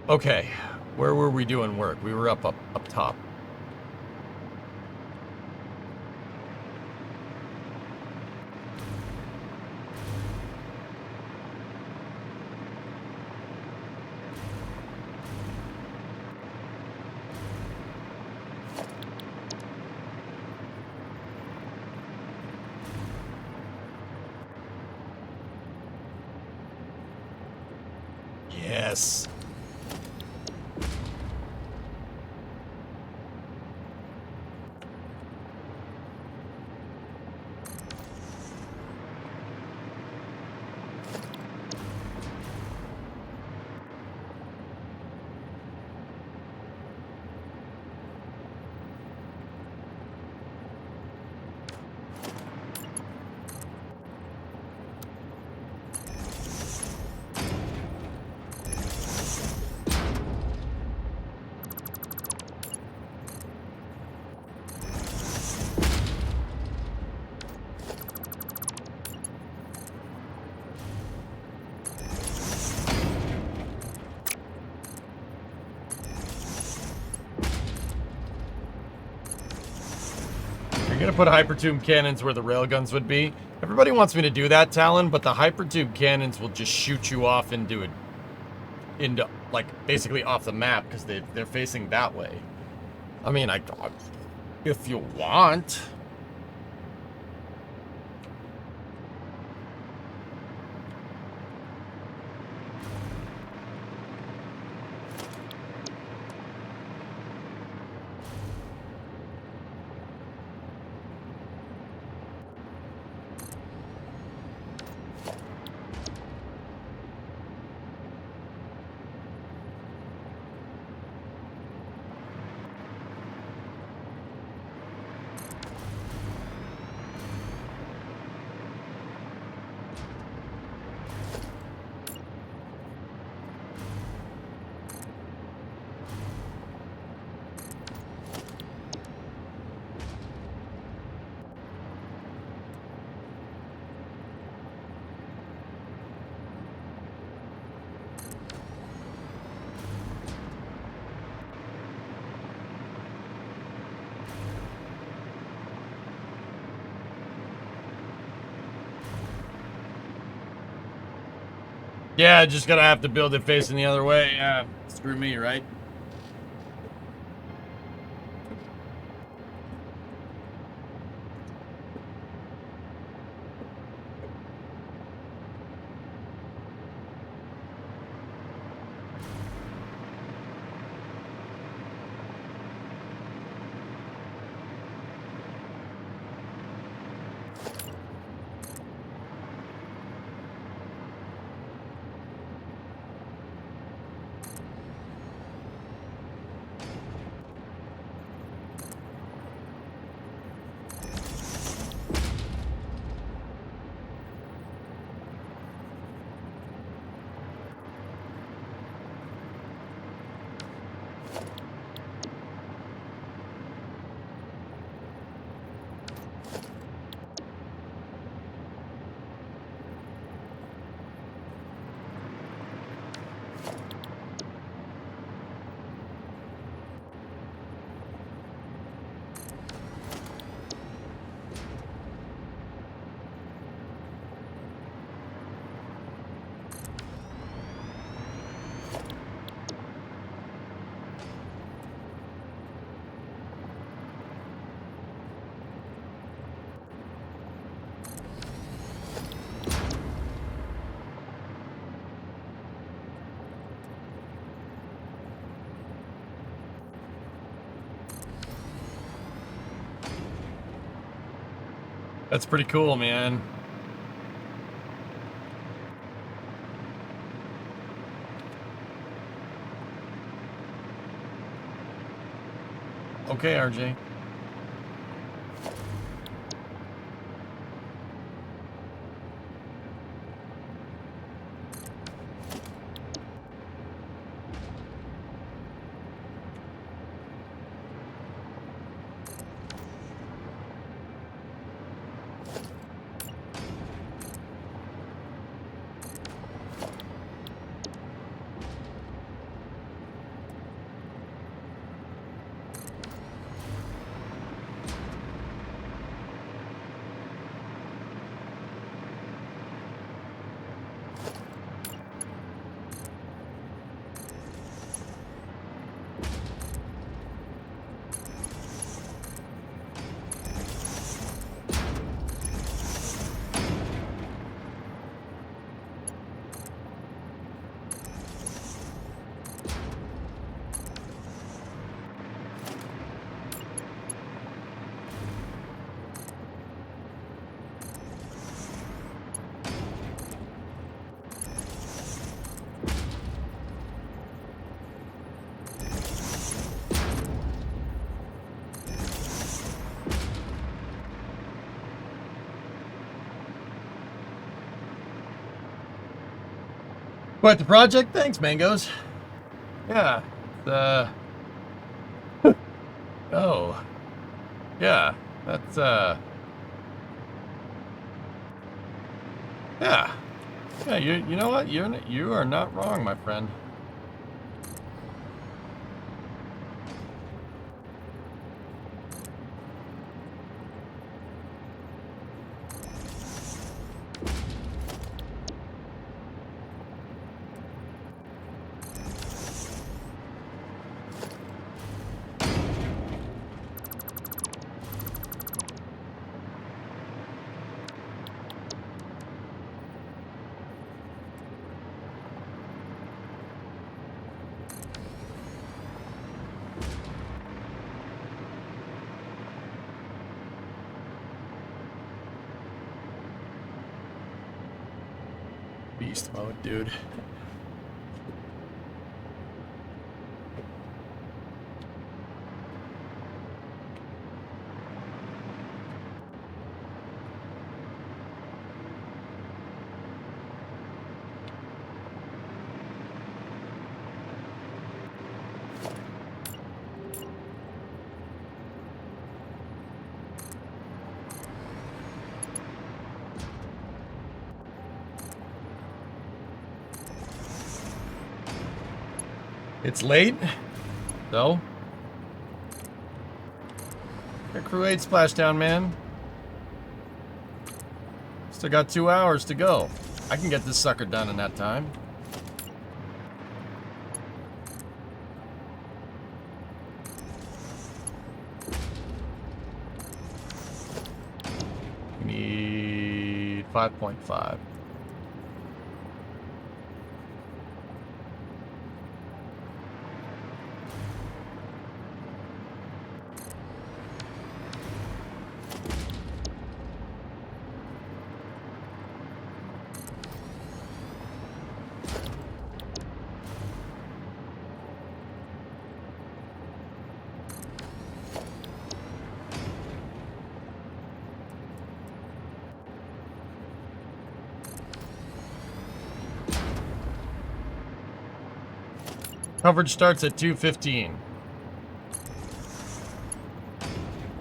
Okay, where were we doing work? We were up top. Yes. You're gonna put hypertube cannons where the railguns would be. Everybody wants me to do that, Talon, but the hypertube cannons will just shoot you off into like basically off the map because they're facing that way. I mean, if you want. Yeah, just gonna have to build it facing the other way. Screw me, right? That's pretty cool, man. Okay, RJ. Quite the project. Thanks, Mangoes. Yeah. Oh. Yeah. That's, Yeah. Yeah, you know what? You are not wrong, my friend. Beast mode, dude. It's late, though. Your crew 8 splashdown, man. Still got 2 hours to go. I can get this sucker done in that time. 5.5. Coverage starts at 2:15.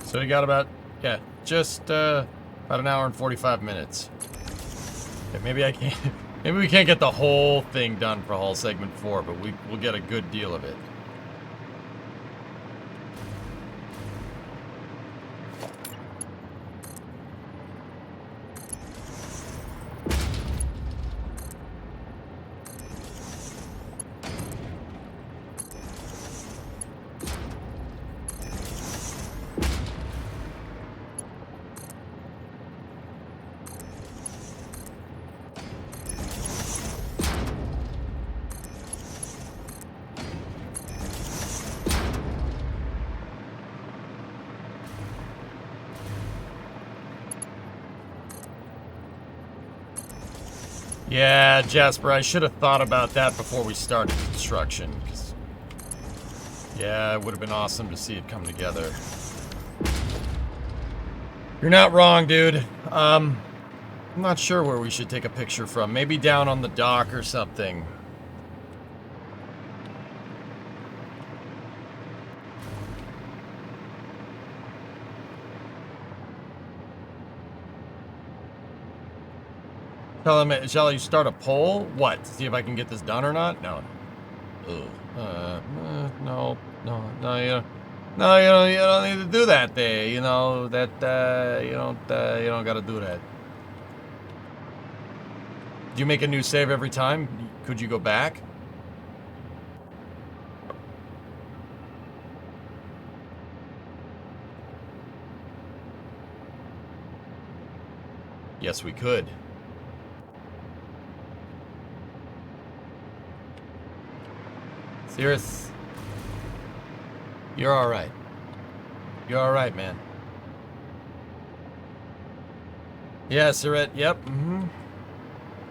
So we got about, yeah, just about an hour and 45 minutes. Okay, maybe I can't, maybe we can't get the whole thing done for hull segment 4, but we'll get a good deal of it. Yeah, Jasper, I should have thought about that before we started construction. 'Cause, yeah, it would have been awesome to see it come together. You're not wrong, dude. I'm not sure where we should take a picture from. Maybe down on the dock or something. Tell him, shall I start a poll? What? See if I can get this done or not? No. Ugh. No, you don't need to do that there. You know, that, you don't gotta do that. Do you make a new save every time? Could you go back? Yes, we could. Cirrus, you're alright. You're alright, man. Yeah, Surret, yep,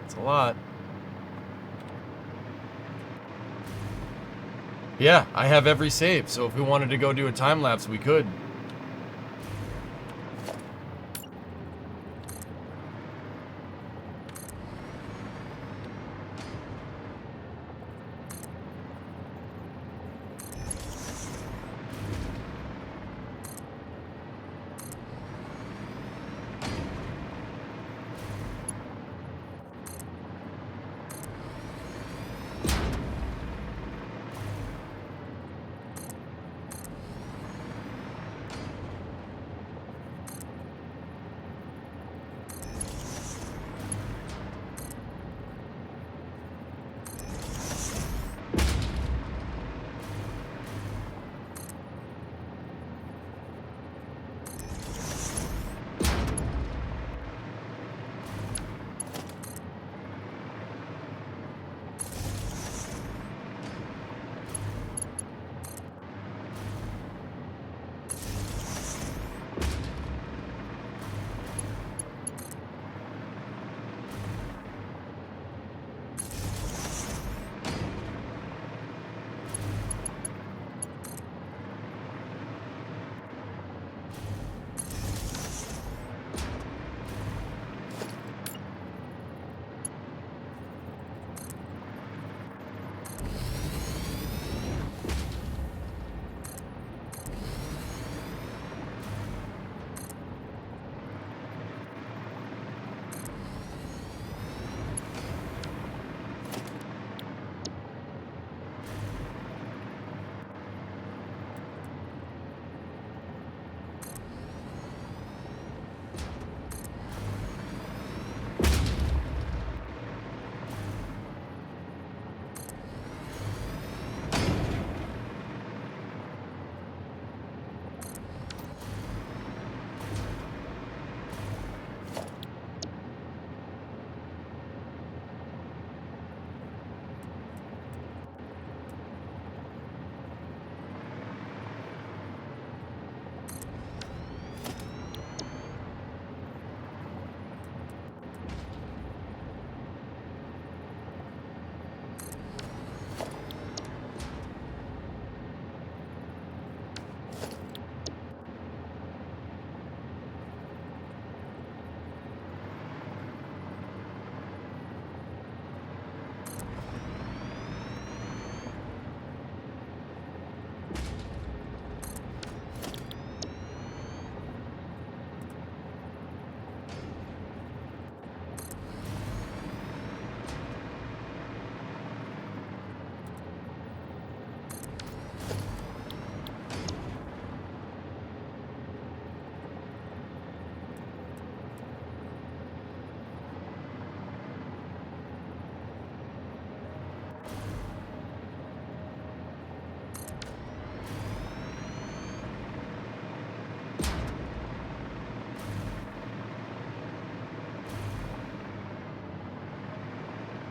It's a lot. Yeah, I have every save, so if we wanted to go do a time lapse, we could.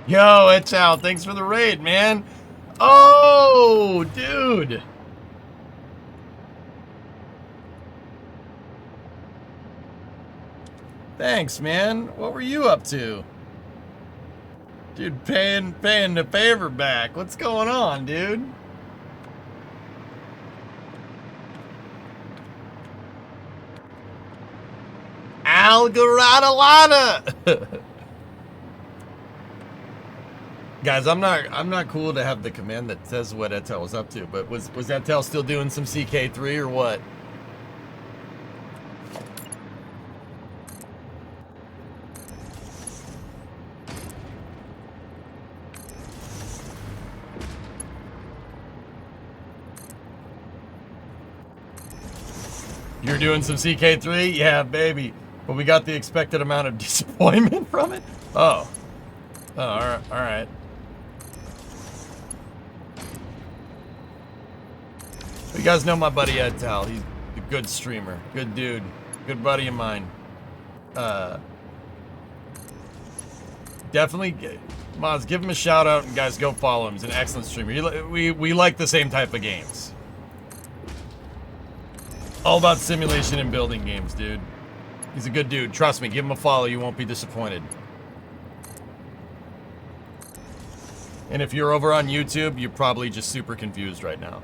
Yo, Etal, thanks for the raid, man. Oh, dude. Thanks, man. What were you up to? Dude, paying the favor back. What's going on, dude? Algaradalana. Guys, I'm not cool to have the command that says what Etel was up to, but was Etel still doing some CK3 or what? You're doing some CK3? Yeah, baby. But we got the expected amount of disappointment from it? Oh. Oh, all right. You guys know my buddy Etal. He's a good streamer. Good dude. Good buddy of mine. Definitely, Moz, give him a shout out, and guys, go follow him. He's an excellent streamer. We like the same type of games. All about simulation and building games, dude. He's a good dude. Trust me, give him a follow. You won't be disappointed. And if you're over on YouTube, you're probably just super confused right now.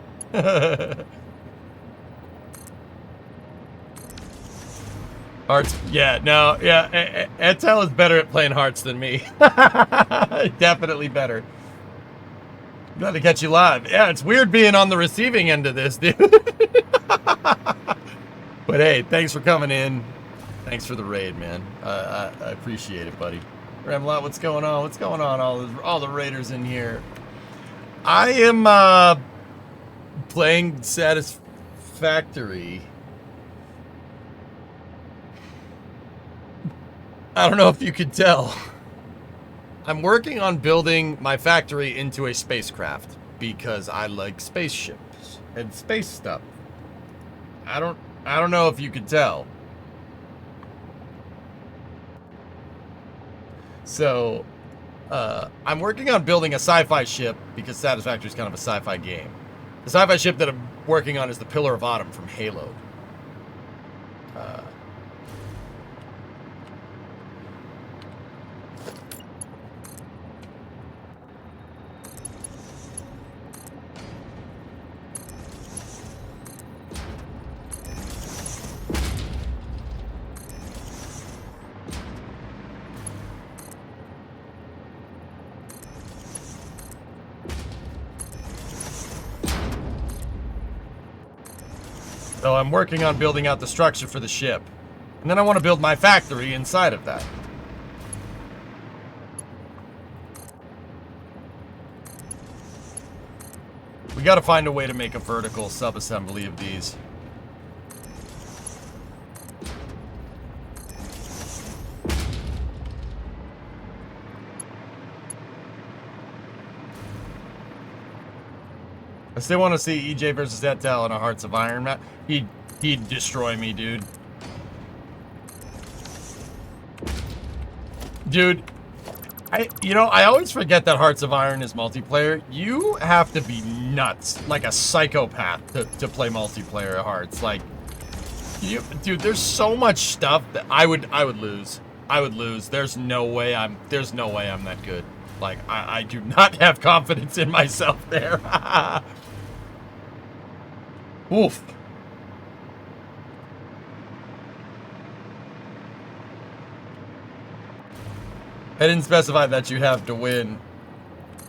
Hearts, yeah, no, yeah. Etel is better at playing Hearts than me. Definitely better. Glad to catch you live. Yeah, it's weird being on the receiving end of this, dude. But hey, thanks for coming in. Thanks for the raid, man. I appreciate it, buddy. Ramlot, what's going on? What's going on? All the raiders in here. I am playing Satisfactory. I don't know if you could tell. I'm working on building my factory into a spacecraft because I like spaceships and space stuff. I don't know if you could tell. So, I'm working on building a sci-fi ship because Satisfactory is kind of a sci-fi game. The sci-fi ship that I'm working on is the Pillar of Autumn from Halo. So I'm working on building out the structure for the ship. And then I want to build my factory inside of that. We got to find a way to make a vertical sub-assembly of these. I still want to see EJ versus Etel in a Hearts of Iron match. He'd destroy me, dude. Dude, I always forget that Hearts of Iron is multiplayer. You have to be nuts, like a psychopath, to play multiplayer at Hearts. Like, dude, there's so much stuff that I would lose. I would lose. There's no way I'm that good. Like, I do not have confidence in myself there. Oof. I didn't specify that you have to win.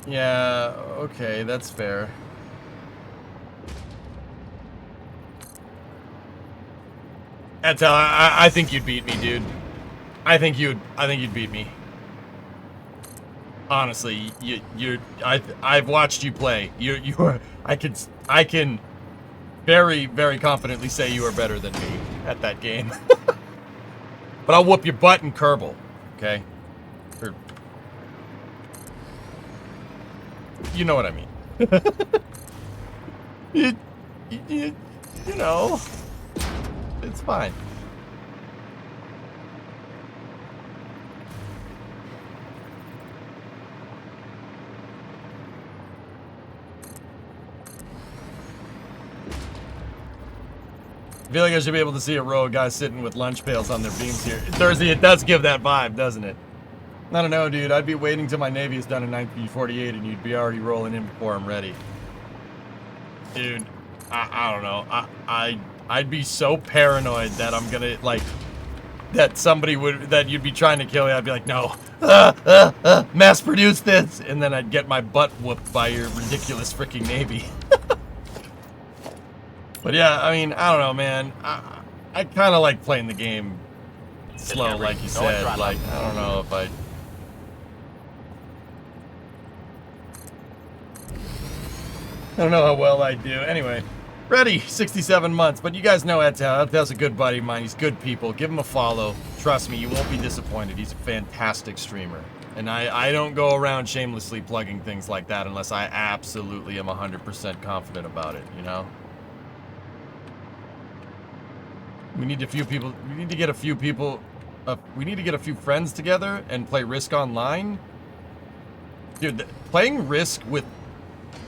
Yeah, okay, that's fair. Etel, I think you'd beat me, dude. I think you'd beat me. Honestly, I've watched you play. I can very, very confidently say you are better than me at that game. But I'll whoop your butt in Kerbal, okay? Or, you know what I mean. you know, it's fine. I feel like I should be able to see a row of guys sitting with lunch pails on their beams here. Thursday, it does give that vibe, doesn't it? I don't know, dude. I'd be waiting till my Navy is done in 1948 and you'd be already rolling in before I'm ready. Dude, I don't know. I'd be so paranoid that I'm gonna, like, that somebody would, that you'd be trying to kill me. I'd be like, no, mass produce this. And then I'd get my butt whooped by your ridiculous freaking Navy. But yeah, I mean, I don't know, man. I kind of like playing the game slow, like you said. Like, I don't know if I don't know how well I do. Anyway, ready, 67 months. But you guys know Etel. Etel's a good buddy of mine. He's good people. Give him a follow. Trust me, you won't be disappointed. He's a fantastic streamer. And I don't go around shamelessly plugging things like that unless I absolutely am 100% confident about it, you know? We need a few people. We need to get a few people. We need to get a few friends together and play Risk online. Dude, playing Risk with,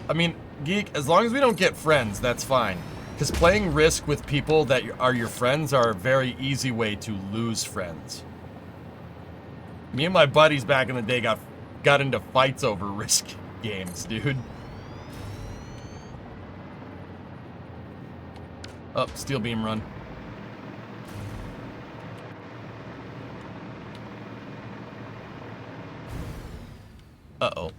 I mean, Geek, as long as we don't get friends, that's fine. Because playing Risk with people that are your friends are a very easy way to lose friends. Me and my buddies back in the day got into fights over Risk games, dude. Oh, steel beam run. Uh-oh.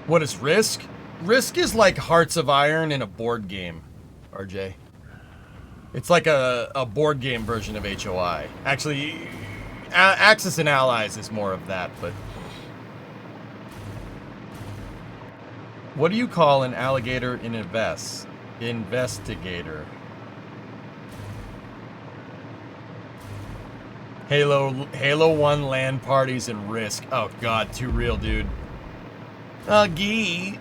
What is Risk? Risk is like Hearts of Iron in a board game, RJ. It's like a board game version of HOI. Actually, Axis and Allies is more of that, but... What do you call an alligator in a vest? Investigator. Halo 1 LAN parties and Risk. Oh god, too real, dude. Gee.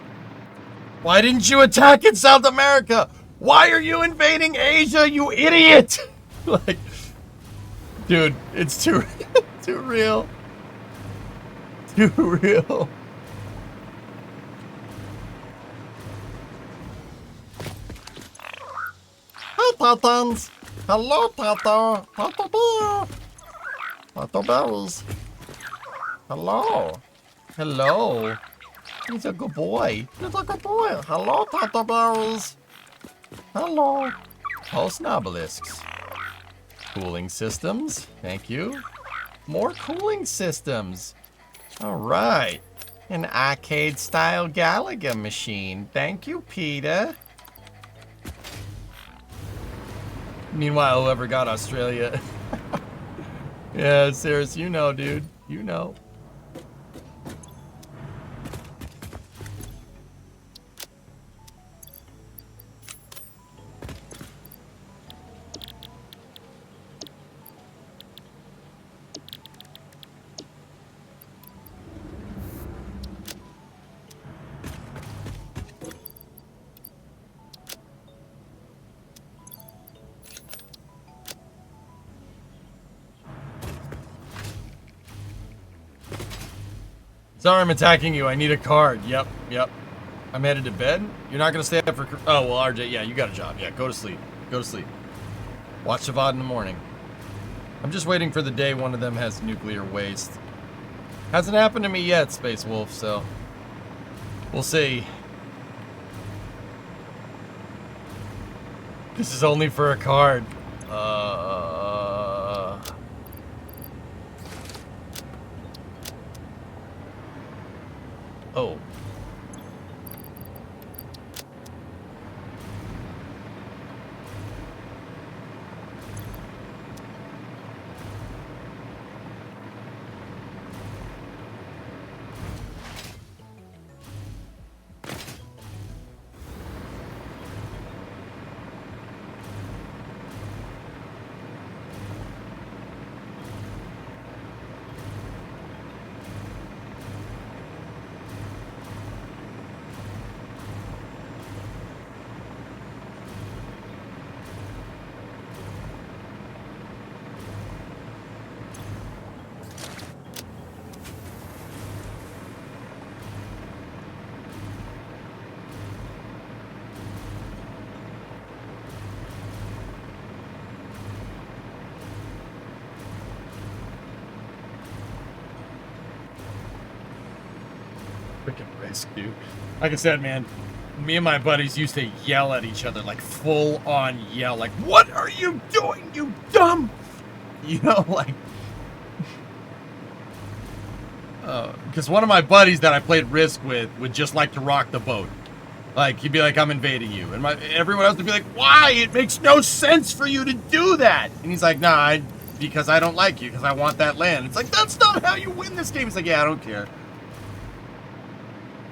Why didn't you attack in South America? Why are you invading Asia, you idiot? Like, dude, it's too too real. Too real. Hi, Tatans. Hello, Tata. Tata Bear. Tata Bells. Hello. Hello. He's a good boy. He's a good boy. Hello, Tata Bells. Hello. Pulse Nobelisks. Cooling systems. Thank you. More cooling systems. All right. An arcade-style Galaga machine. Thank you, Peter. Meanwhile, whoever got Australia... Yeah, Cirrus, you know, dude. You know. Sorry, I'm attacking you. I need a card. Yep. I'm headed to bed. You're not gonna stay up for... Oh, well, RJ, yeah, you got a job. Yeah, go to sleep. Go to sleep. Watch the VOD in the morning. I'm just waiting for the day one of them has nuclear waste. Hasn't happened to me yet, Space Wolf, so... We'll see. This is only for a card. Oh. risk, dude. Like I said, man, me and my buddies used to yell at each other, like full on yell, like, what are you doing, you dumb? You know, like, because one of my buddies that I played Risk with would just like to rock the boat. Like, he'd be like, I'm invading you. And everyone else would be like, why? It makes no sense for you to do that. And he's like, nah, because I don't like you, because I want that land. It's like, that's not how you win this game. He's like, yeah, I don't care.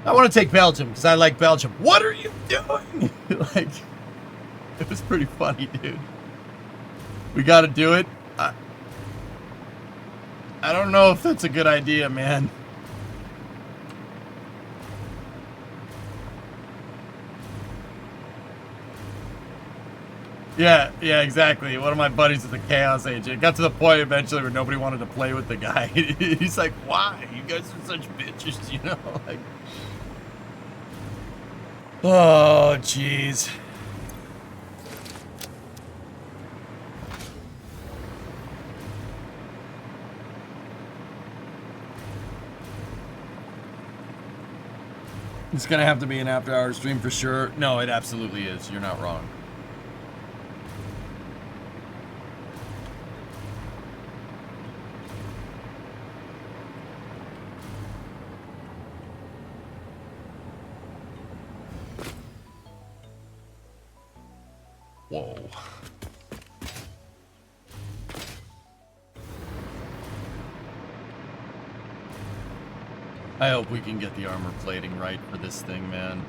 I want to take Belgium, because I like Belgium. What are you doing? Like, it was pretty funny, dude. We got to do it. I don't know if that's a good idea, man. Yeah, exactly. One of my buddies is a Chaos Agent. It got to the point eventually where nobody wanted to play with the guy. He's like, why? You guys are such bitches, you know? Like, oh, jeez. It's gonna have to be an after-hour stream for sure. No, it absolutely is. You're not wrong. Whoa. I hope we can get the armor plating right for this thing, man.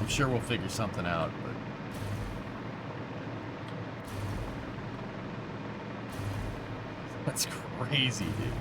I'm sure we'll figure something out, but... That's crazy, dude.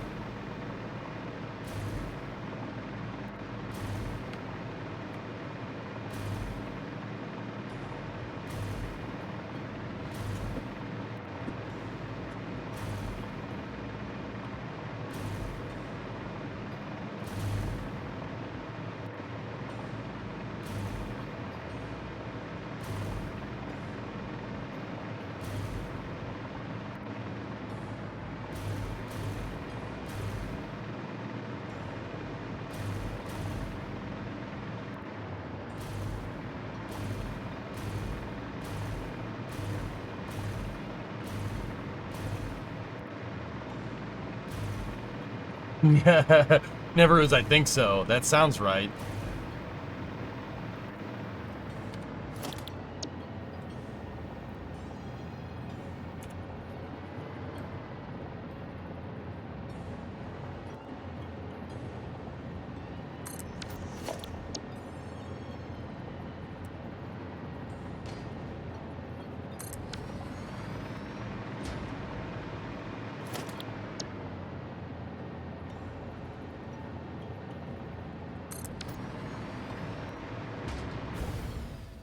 Yeah, never as I think so. That sounds right.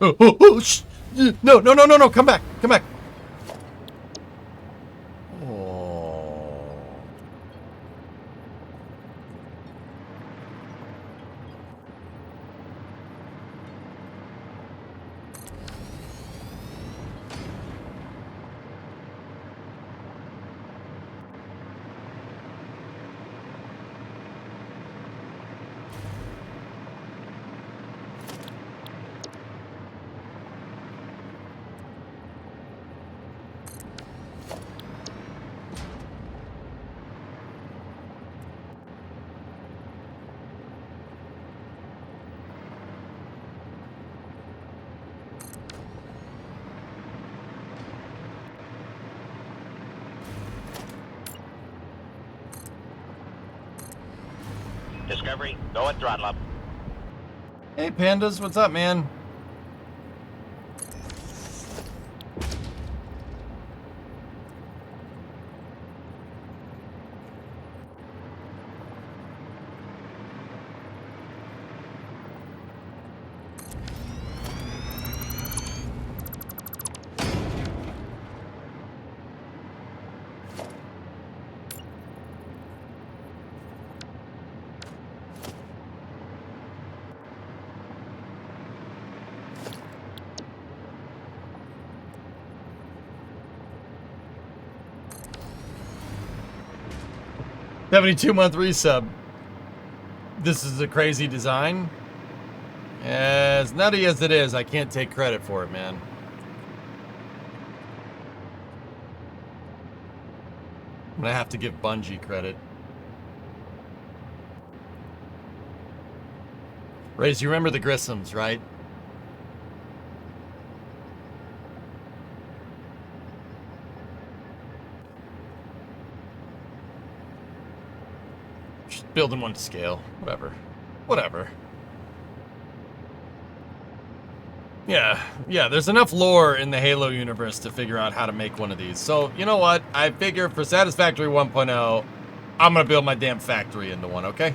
Oh, shh. No, come back, come back. Oh. Discovery, go at throttle up. Hey, Pandas, what's up, man? 72-month resub. This is a crazy design. As nutty as it is, I can't take credit for it, man. I'm gonna have to give Bungie credit. Raze, you remember the Grissoms, right? Just building one to scale. Whatever. Whatever. Yeah, there's enough lore in the Halo universe to figure out how to make one of these. So, you know what? I figure for Satisfactory 1.0, I'm gonna build my damn factory into one, okay?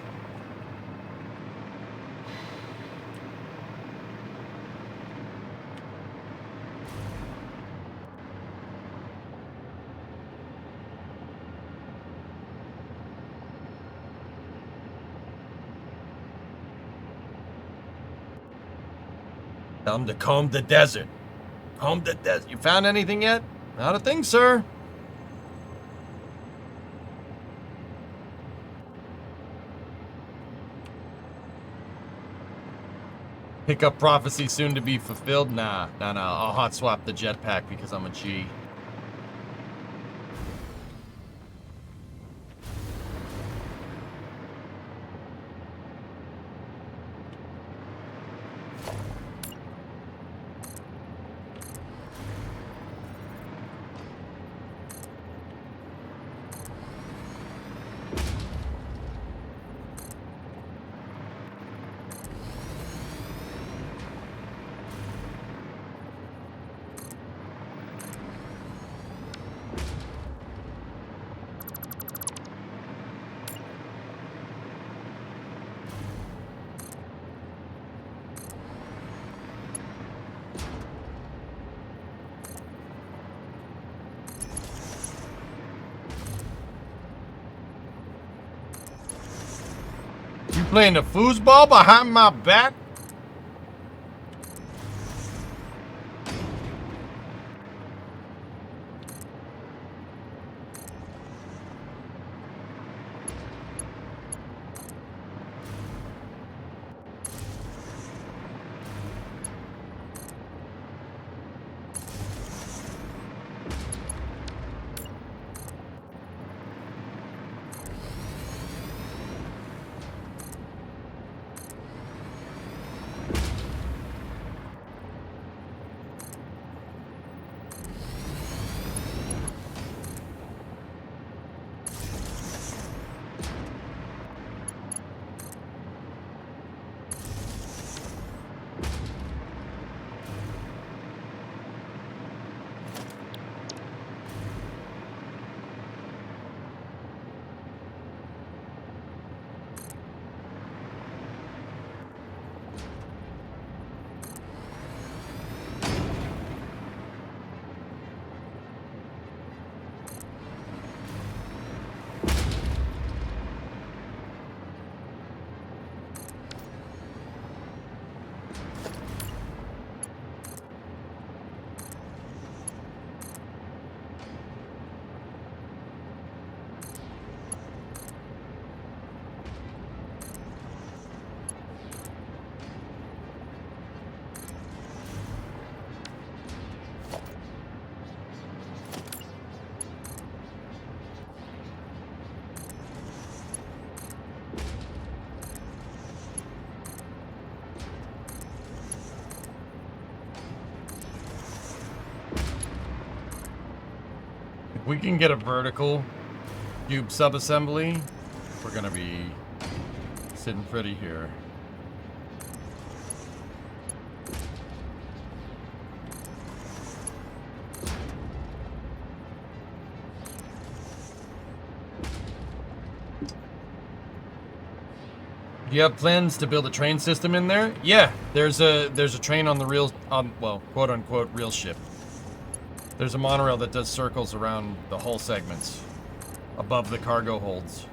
Tell them to comb the desert. Comb the desert. You found anything yet? Not a thing, sir. Pick up prophecy soon to be fulfilled? Nah. I'll hot swap the jetpack because I'm a G. You playing the foosball behind my back? If we can get a vertical cube subassembly, we're gonna be sitting pretty here. Do you have plans to build a train system in there? Yeah, there's a train on the real, well, quote unquote real ship. There's a monorail that does circles around the hull segments above the cargo holds.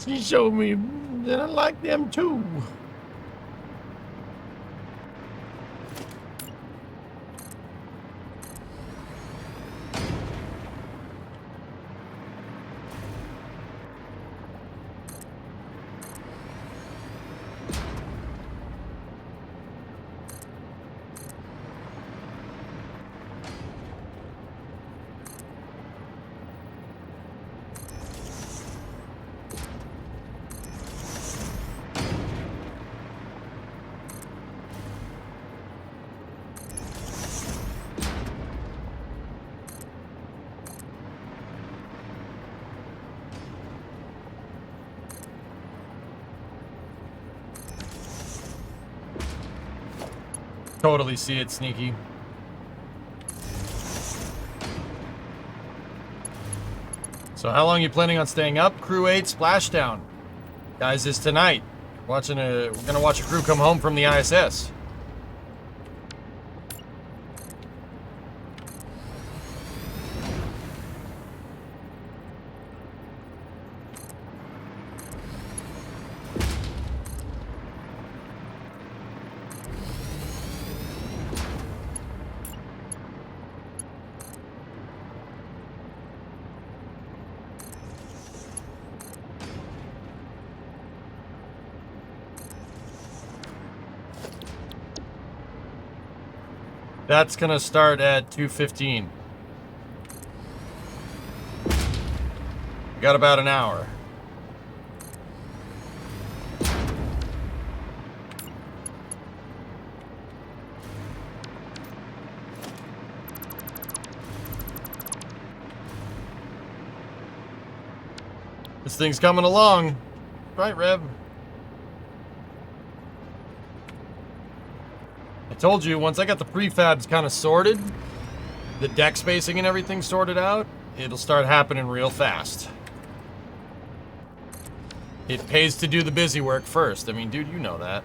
She showed me that I like them too. Totally see it, Sneaky. So how long are you planning on staying up? Crew 8 splashdown. Guys, is tonight. We're gonna watch a crew come home from the ISS. That's gonna start at 2:15. Got about an hour. This thing's coming along. Right, Rev? I told you, once I got the prefabs kind of sorted, the deck spacing and everything sorted out, it'll start happening real fast. It pays to do the busy work first. I mean, dude, you know that.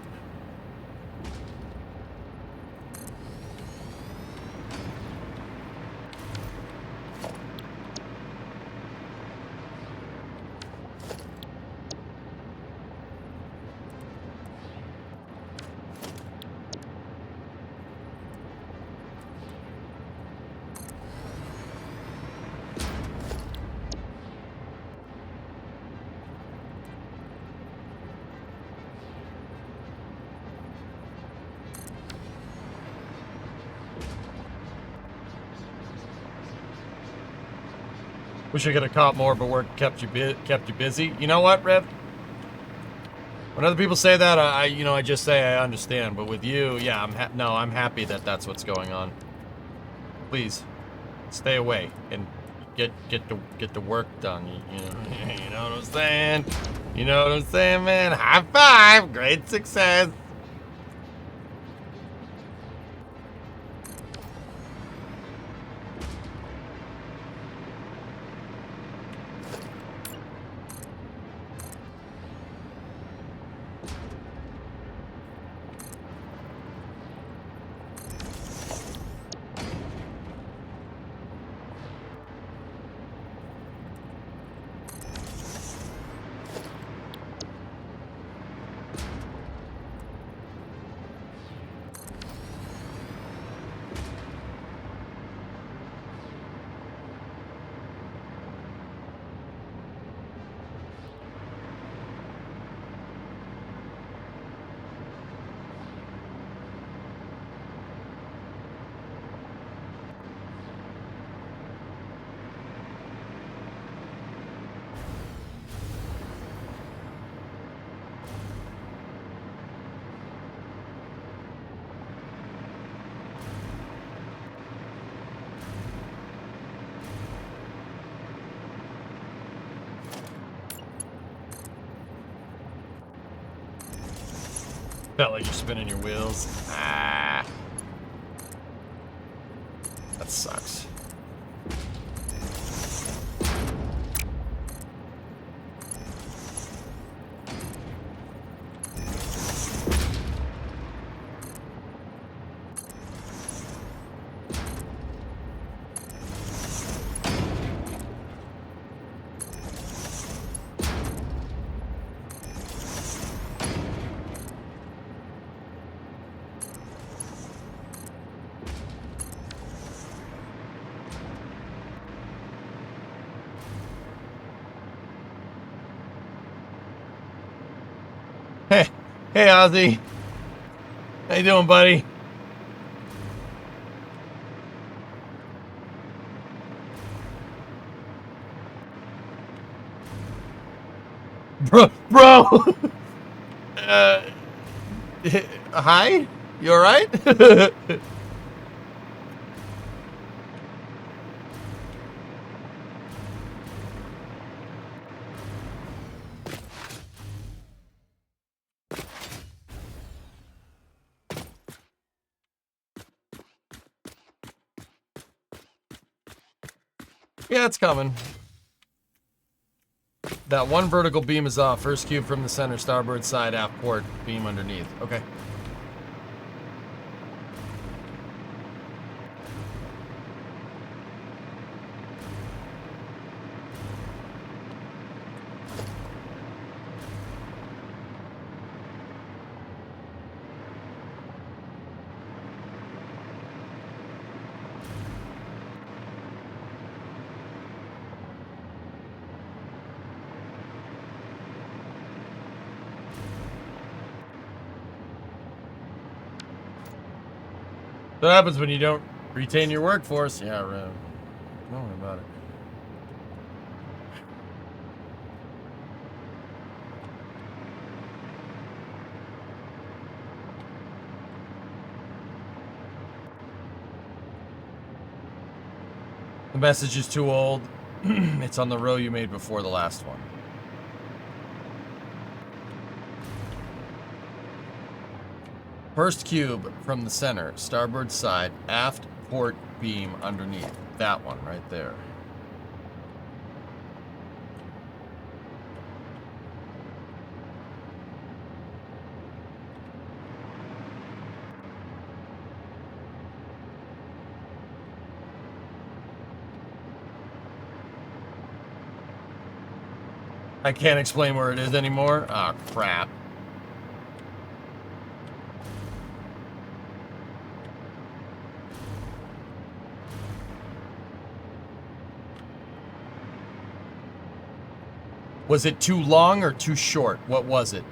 Wish I could have caught more, but work kept you busy. You know what, Rev? When other people say that, I just say I understand. But with you, yeah, I'm happy that that's what's going on. Please, stay away and get the work done. You know what I'm saying? You know what I'm saying, man? High five! Great success. Felt like you're spinning your wheels. Ah. That sucks. Hey, Ozzy. How you doing, buddy? Bro. Hi. You all right? Yeah, it's coming. That one vertical beam is off. First cube from the center, starboard side, aft port, beam underneath. Okay. What happens when you don't retain your workforce? Yeah, don't worry about it. The message is too old. It's on the row you made before the last one. First cube from the center, starboard side, aft port beam underneath. That one right there. I can't explain where it is anymore. Ah, oh, crap. Was it too long or too short? What was it?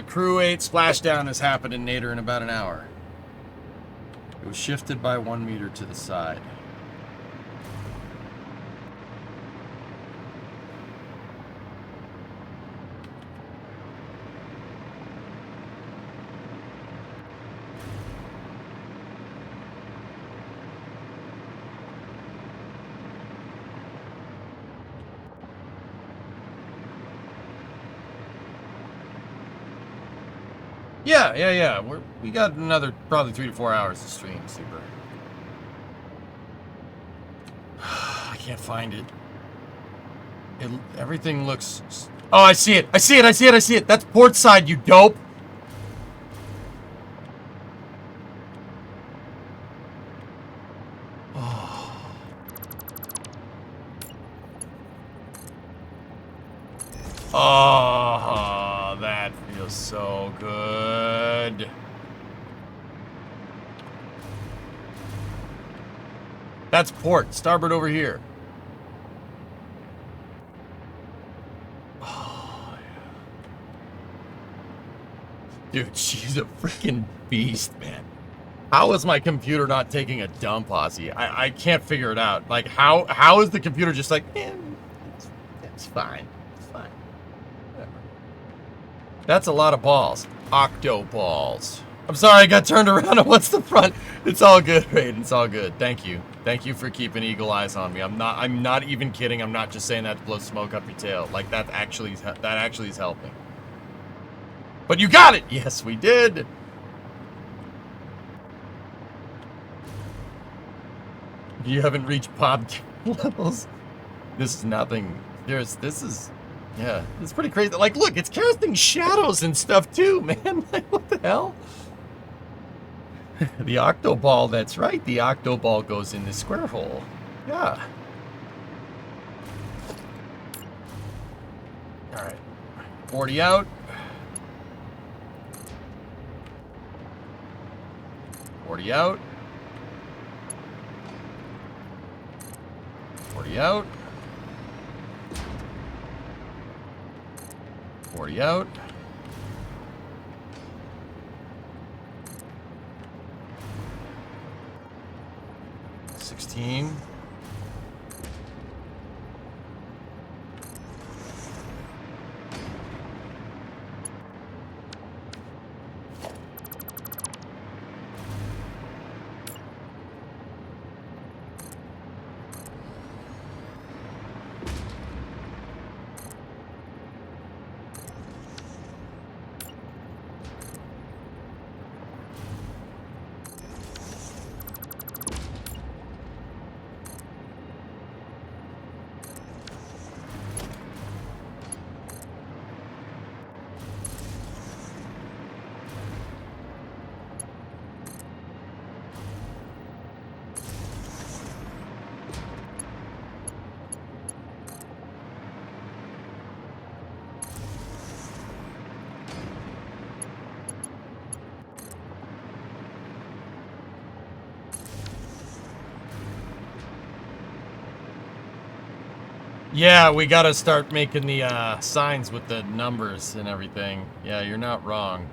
Crew 8 splashdown has happened in Nader in about an hour. It was shifted by 1 meter to the side. Yeah. We got another probably 3 to 4 hours to stream. Super. I can't find it. Everything looks. Oh, I see it. I see it. That's port side, you dope. Oh, that feels so good. That's port. Starboard over here. Oh, yeah. Dude, she's a freaking beast, man. How is my computer not taking a dump, Ozzy? I can't figure it out. Like, how is the computer just like, it's fine. It's fine. Whatever. That's a lot of balls. Octo balls. I'm sorry, I got turned around on what's the front. It's all good, Raiden. It's all good. Thank you. Thank you for keeping eagle eyes on me. I'm not even kidding. I'm not just saying that to blow smoke up your tail. Like, that actually is helping. But you got it! Yes, we did! You haven't reached pop levels. This is nothing. This is, yeah, it's pretty crazy. Like, look, it's casting shadows and stuff too, man. Like, what the hell? The octo ball, that's right. The octo ball goes in the square hole. Yeah. 40 out. 40 out. 40 out. 40 out. 16. Yeah, we gotta start making the signs with the numbers and everything. Yeah, you're not wrong.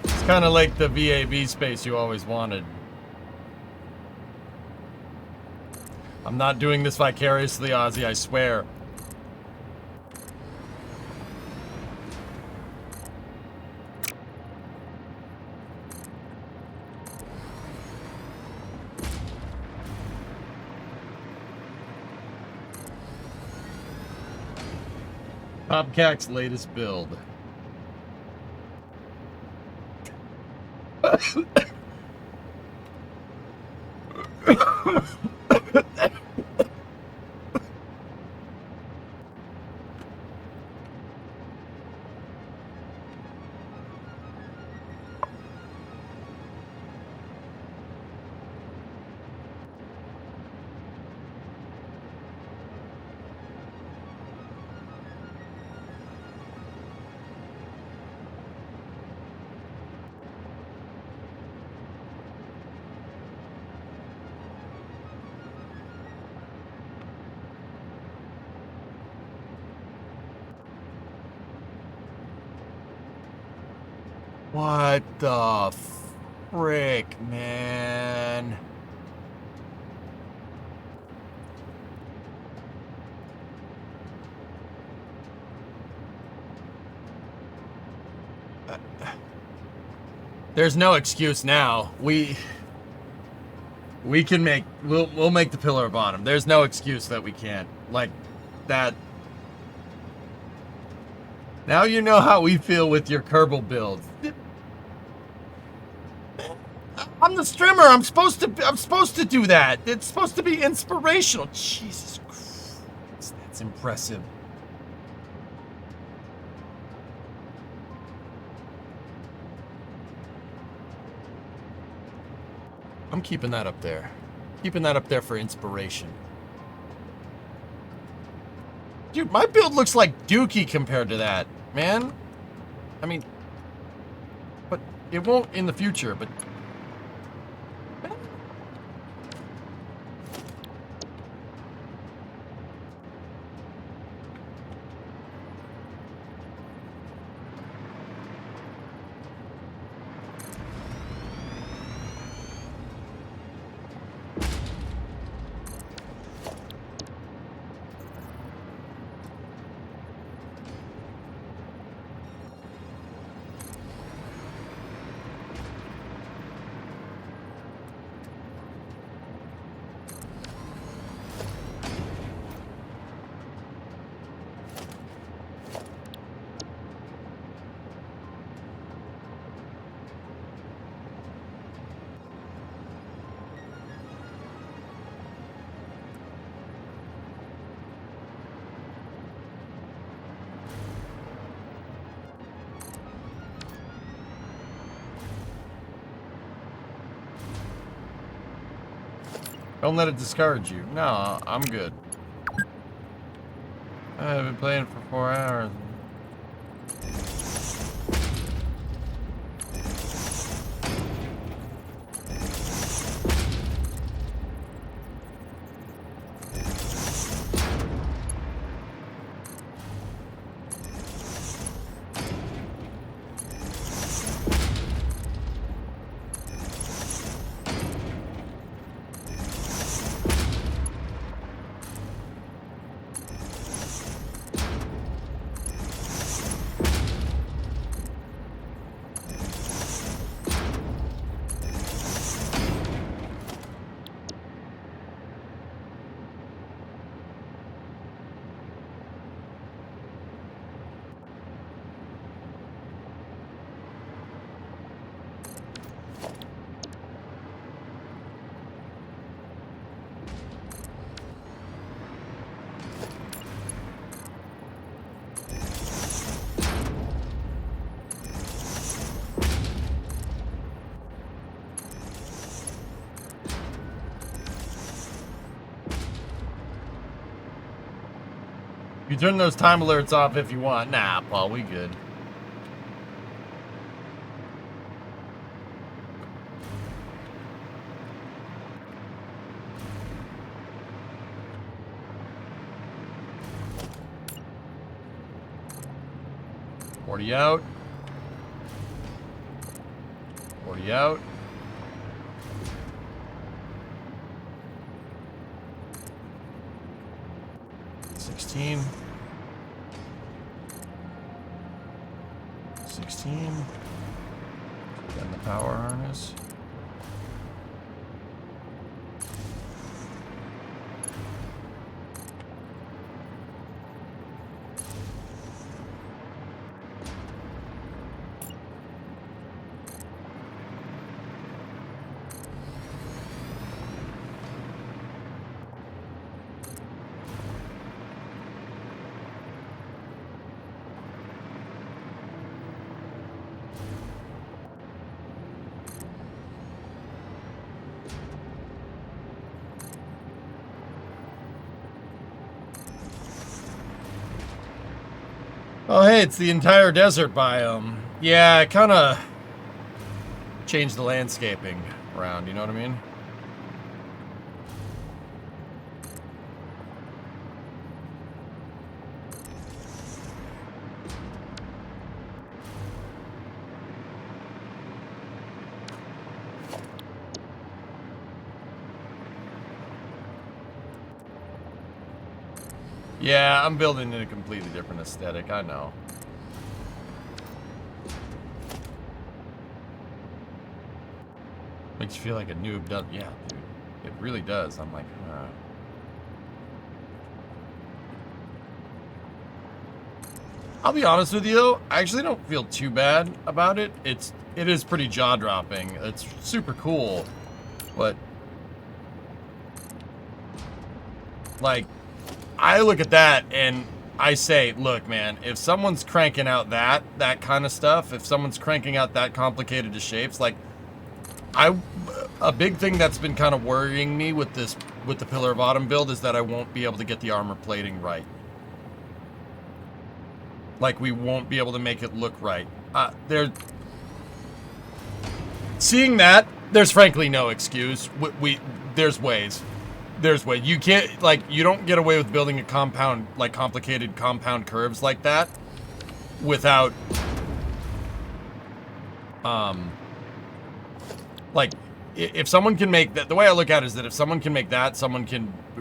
It's kind of like the VAB space you always wanted. I'm not doing this vicariously, Ozzy, I swear. Bobcat's latest build. What the frick, man? There's no excuse now. We can make we'll make the pillar bottom. There's no excuse that we can't. Like that. Now you know how we feel with your Kerbal builds. I'm the streamer. I'm supposed to do that. It's supposed to be inspirational. Jesus Christ, that's impressive. I'm keeping that up there. Keeping that up there for inspiration. Dude, my build looks like Dookie compared to that, man. I mean, but it won't in the future, but... Don't let it discourage you. No, I'm good. I've been playing for 4 hours. You turn those time alerts off if you want. Nah, Paul, we good. Forty out. 40 out. 16. 16. Then the power harness. Oh, hey, it's the entire desert biome. Yeah, I kind of changed the landscaping around, you know what I mean? Yeah, I'm building in a completely different aesthetic, I know. Makes you feel like a noob, does yeah, dude. It really does. I'm like, I'll be honest with you though, I actually don't feel too bad about it. It is pretty jaw-dropping. It's super cool. But like, I look at that and I say, look, man, if someone's cranking out that kind of stuff, if someone's cranking out that complicated to shapes, like, a big thing that's been kind of worrying me with the Pillar of Autumn build is that I won't be able to get the armor plating right. Like, we won't be able to make it look right. Seeing that, there's frankly no excuse. There's ways. There's way. You can't, like, you don't get away with building a compound, like, complicated compound curves like that without, like, if someone can make that, the way I look at it is that if someone can make that,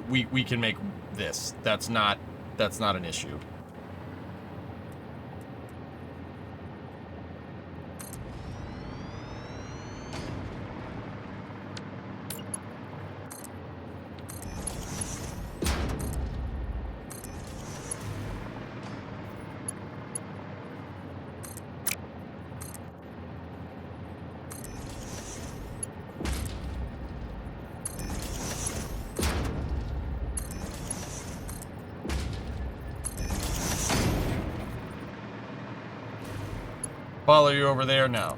we can make this. That's not an issue. Follow you over there now.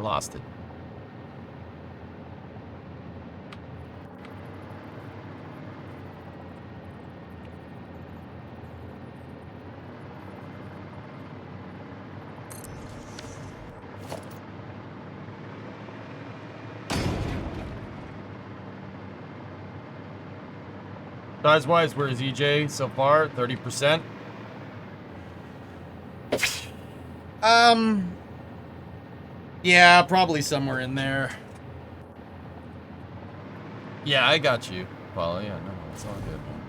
lost it. Size-wise, where is EJ so far? 30%? Yeah, probably somewhere in there. Yeah, I got you. Well, yeah, no, it's all good, man.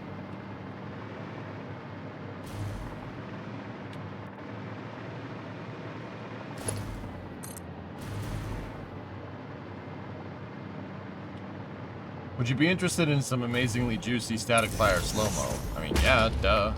Would you be interested in some amazingly juicy static fire slow-mo? I mean, yeah, duh.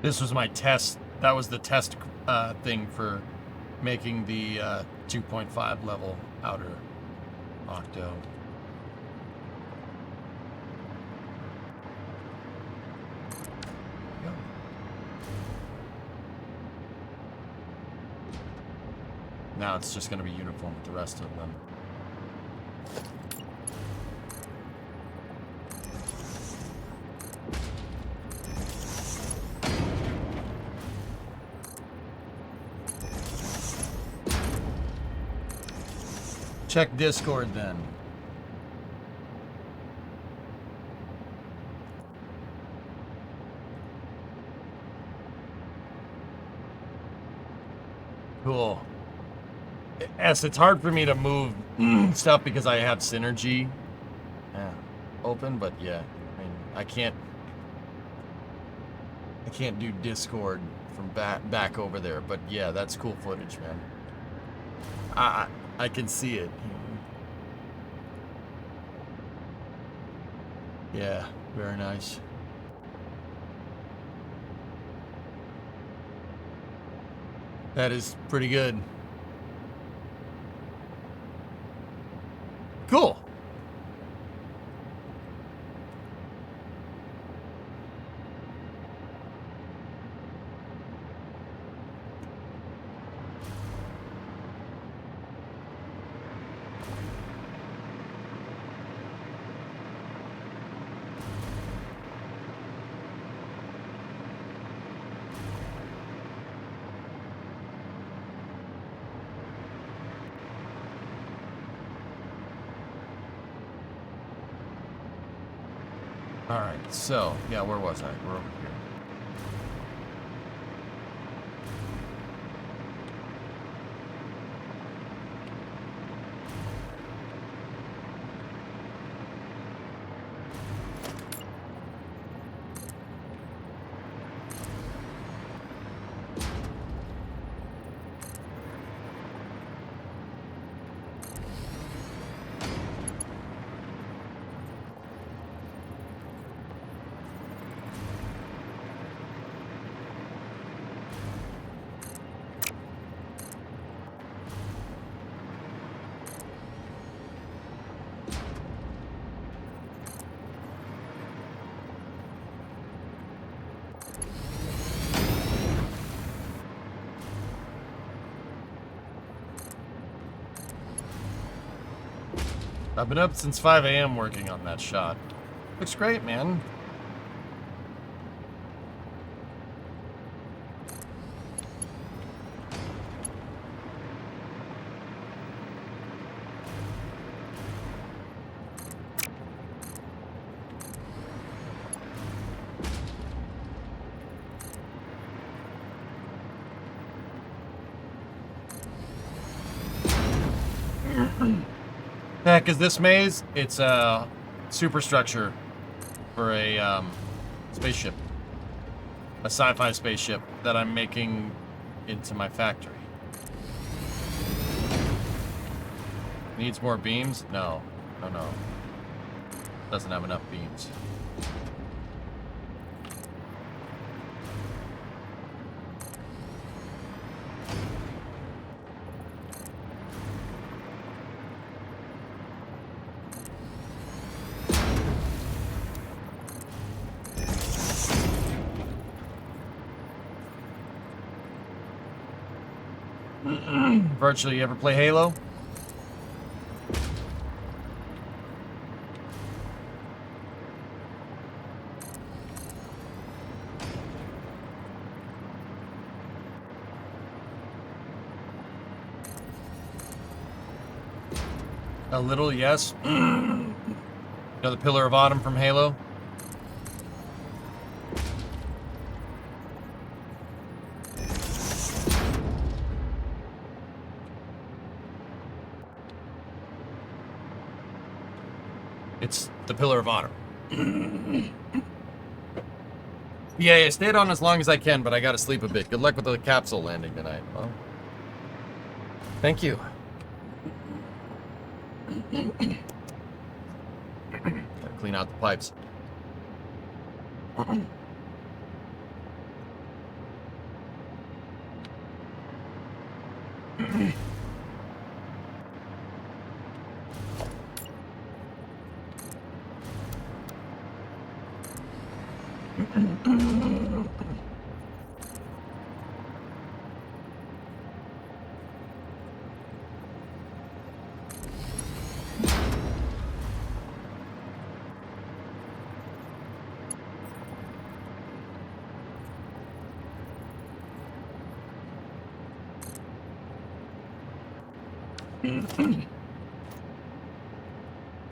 This was my test. That was the test thing for making the 2.5 level outer octo. Now it's just going to be uniform with the rest of them. Check Discord then. Cool. Yes, it's hard for me to move stuff because I have synergy open, but yeah, I mean, I can't do Discord from back over there, but yeah, that's cool footage, man. I can see it. Yeah, very nice. That is pretty good. Cool. Alright, so, yeah, where was I? We're over here. I've been up since 5 a.m. working on that shot. Looks great, man. Heck is this maze? It's a superstructure for a spaceship. A sci-fi spaceship that I'm making into my factory. Needs more beams? No. No. Doesn't have enough beams. Virtually, you ever play Halo? A little, yes. You know the Pillar of Autumn from Halo? It's the Pillar of Autumn. Yeah, I stayed on as long as I can, but I gotta sleep a bit. Good luck with the capsule landing tonight. Well, thank you. Gotta clean out the pipes.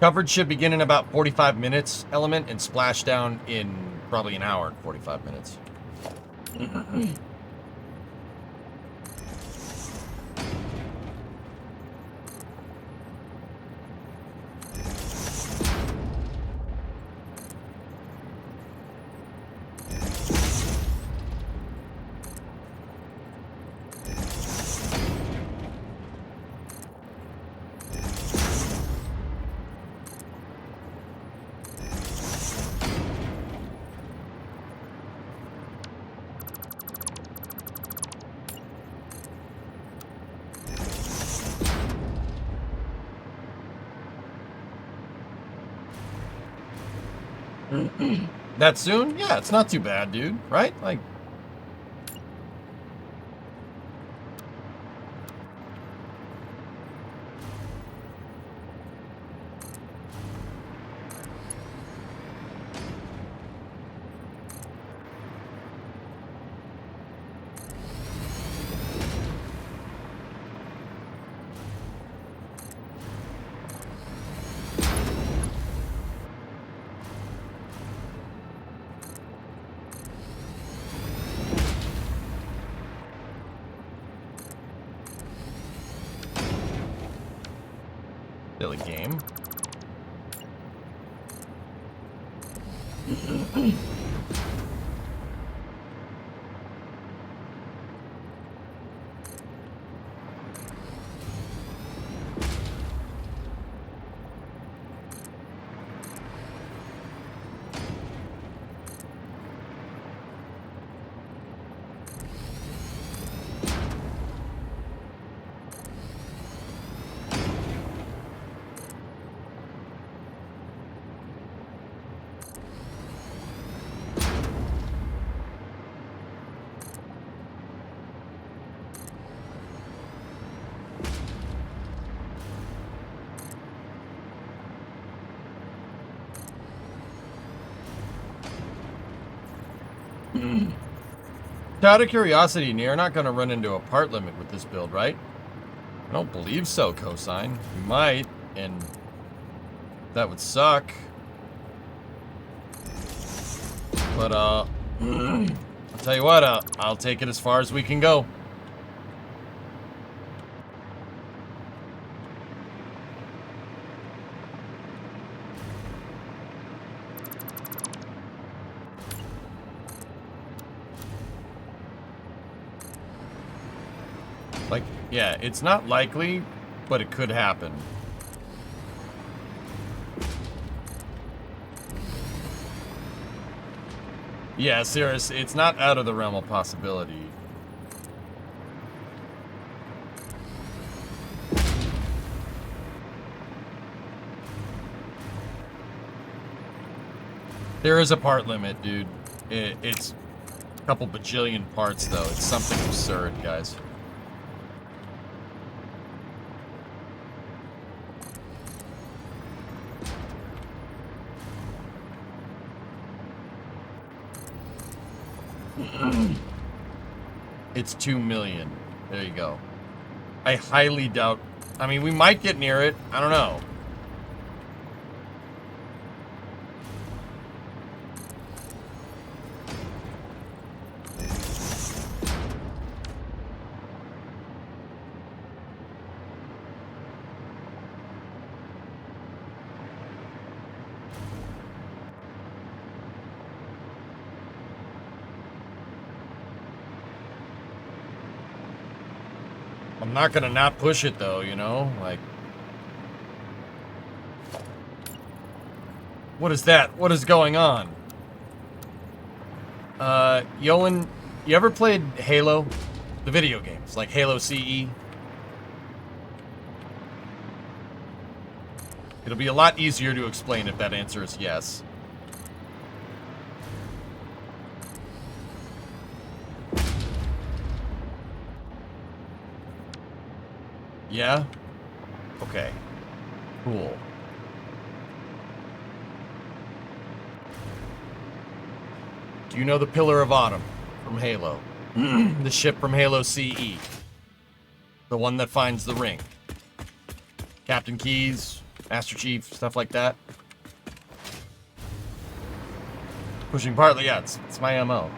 Coverage should begin in about 45 minutes, Element, and splash down in probably an hour and 45 minutes. That soon? Yeah, it's not too bad, dude. Right? Like, silly game. Out of curiosity, you're not going to run into a part limit with this build, right? I don't believe so, Cosine. You might, and that would suck. But, I'll tell you what, I'll take it as far as we can go. Like, yeah, it's not likely, but it could happen. Yeah, serious, it's not out of the realm of possibility. There is a part limit, dude. It's a couple bajillion parts, though. It's something absurd, guys. It's 2 million. There you go. I highly doubt... I mean, we might get near it. I don't know. I'm not gonna not push it though, you know? Like... What is that? What is going on? Yolan, you ever played Halo? The video games, like Halo CE? It'll be a lot easier to explain if that answer is yes. Yeah? Okay. Cool. Do you know the Pillar of Autumn from Halo? The ship from Halo CE. The one that finds the ring. Captain Keyes, Master Chief, stuff like that. Pushing partly, yeah, it's my MO.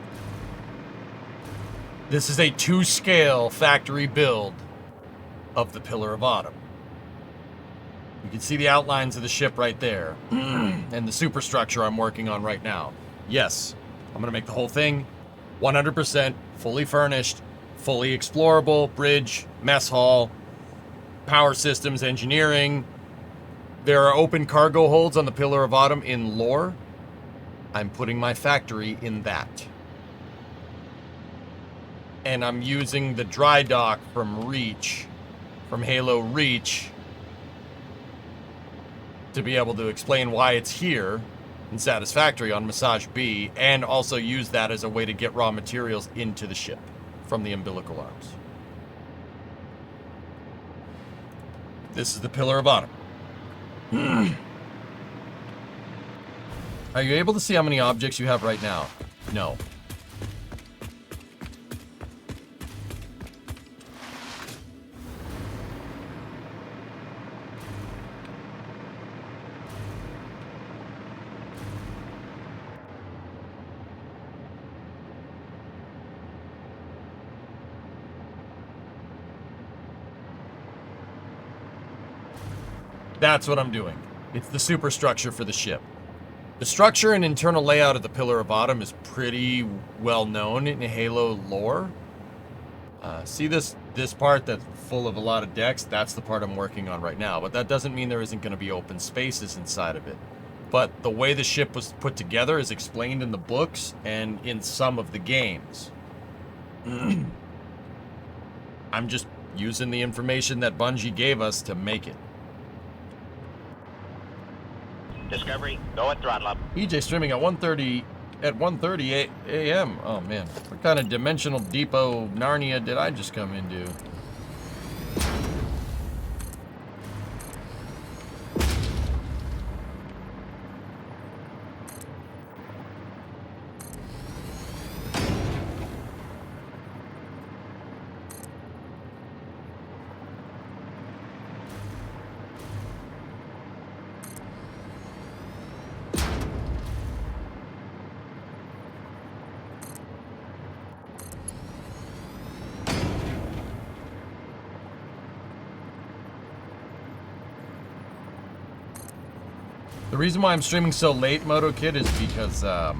This is a 2-scale factory build of the Pillar of Autumn. You can see the outlines of the ship right there. And the superstructure I'm working on right now. Yes, I'm going to make the whole thing 100% fully furnished, fully explorable, bridge, mess hall, power systems, engineering. There are open cargo holds on the Pillar of Autumn in lore. I'm putting my factory in that. And I'm using the dry dock from Reach, from Halo Reach, to be able to explain why it's here in Satisfactory on Massage B, and also use that as a way to get raw materials into the ship from the umbilical arms. This is the Pillar of Autumn. Are you able to see how many objects you have right now? No. That's what I'm doing. It's the superstructure for the ship. The structure and internal layout of the Pillar of Autumn is pretty well known in Halo lore. See this part that's full of a lot of decks? That's the part I'm working on right now. But that doesn't mean there isn't going to be open spaces inside of it. But the way the ship was put together is explained in the books and in some of the games. I'm just using the information that Bungie gave us to make it. Discovery, go at throttle up. EJ streaming at 1:30 a.m. Oh man, what kind of dimensional depot Narnia did I just come into? The reason why I'm streaming so late, Moto Kid, is because, oh,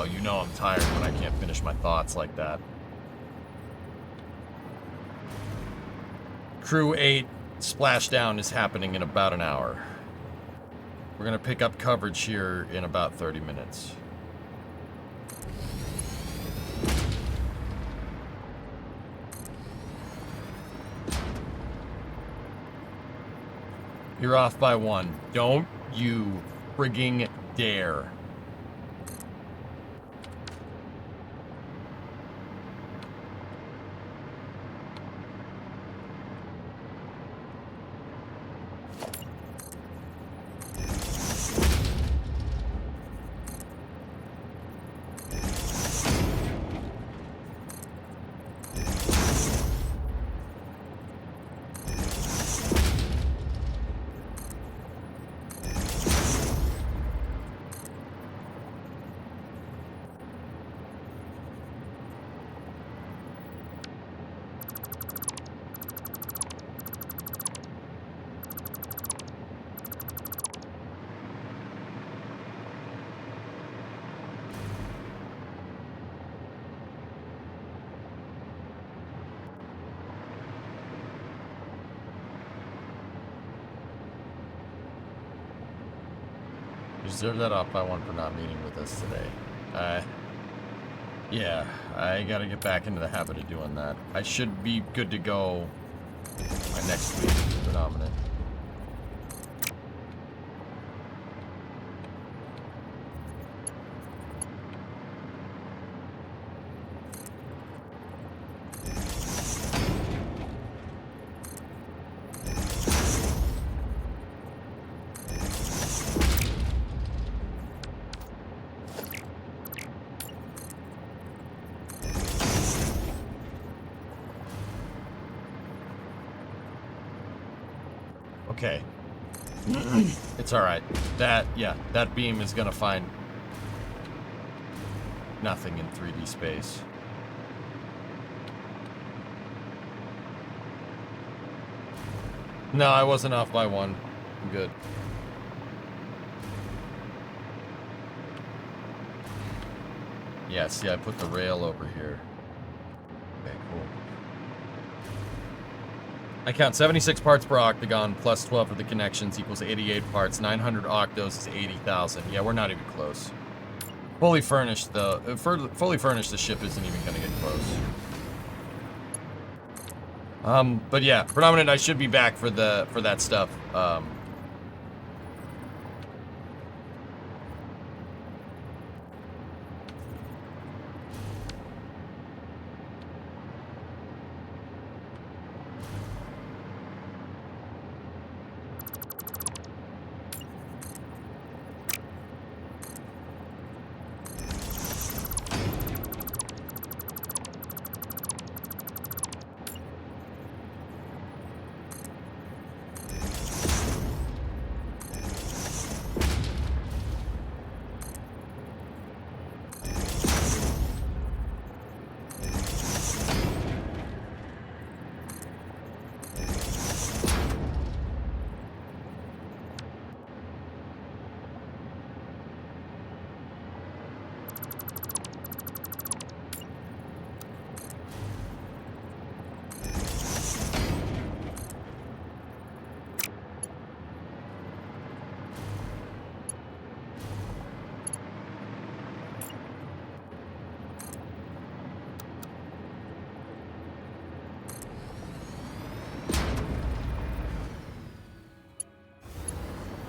you know I'm tired when I can't finish my thoughts like that. Crew 8 splashdown is happening in about an hour. We're gonna pick up coverage here in about 30 minutes. You're off by 1. Don't you frigging dare. Deserve that off by 1 for not meeting with us today. Yeah, I gotta get back into the habit of doing that. I should be good to go by next week, predominant. Okay. It's alright. That beam is gonna find nothing in 3D space. No, I wasn't off by 1. I'm good. Yeah, see, I put the rail over here. Okay, cool. I count 76 parts per octagon plus 12 for the connections equals 88 parts. 900 octos is 80,000. Yeah, we're not even close. Fully furnished, though. Fully furnished, the ship isn't even going to get close. But yeah, predominant. I should be back for that stuff.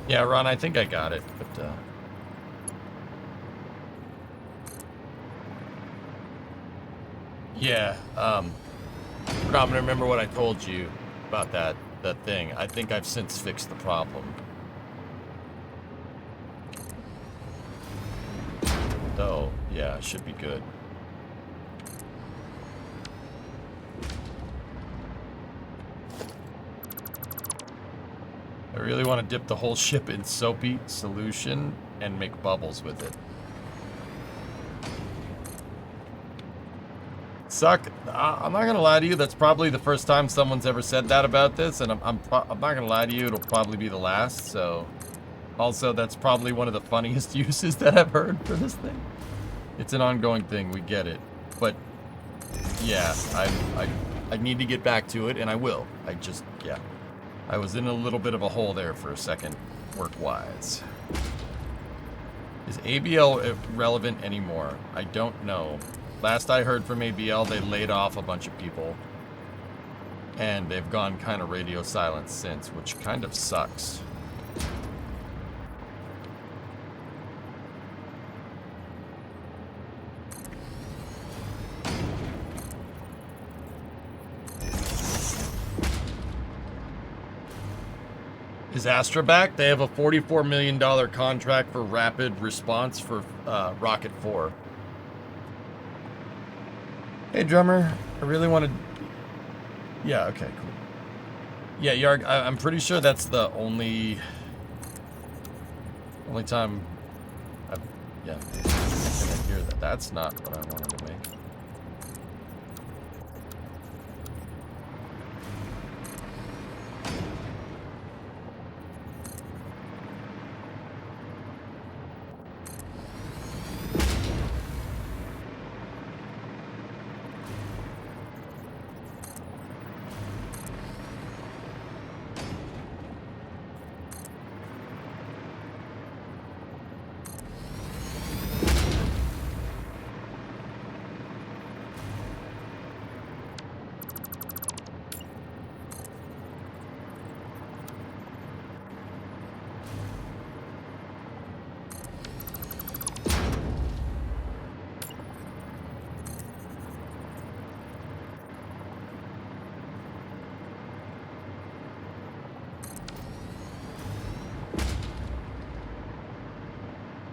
Yeah, Ron, I think I got it, but, yeah, Rob, remember what I told you about that thing. I think I've since fixed the problem. So, yeah, it should be good. I really want to dip the whole ship in soapy solution and make bubbles with it. suck. I'm not gonna lie to you. That's probably the first time someone's ever said that about this, and I'm not gonna lie to you. It'll probably be the last. So, also, that's probably one of the funniest uses that I've heard for this thing. It's an ongoing thing. We get it, but yeah, I need to get back to it, and I will. Yeah, I was in a little bit of a hole there for a second, work-wise. Is ABL relevant anymore? I don't know. Last I heard from ABL, they laid off a bunch of people. And they've gone kind of radio silent since, which kind of sucks. Is Astra back? They have a $44 million contract for rapid response for Rocket 4. Hey, drummer. I really wanted... Yeah, okay, cool. Yeah, Yarg, I'm pretty sure that's the only time I've... Yeah, I'm gonna hear that. That's not what I wanted to make.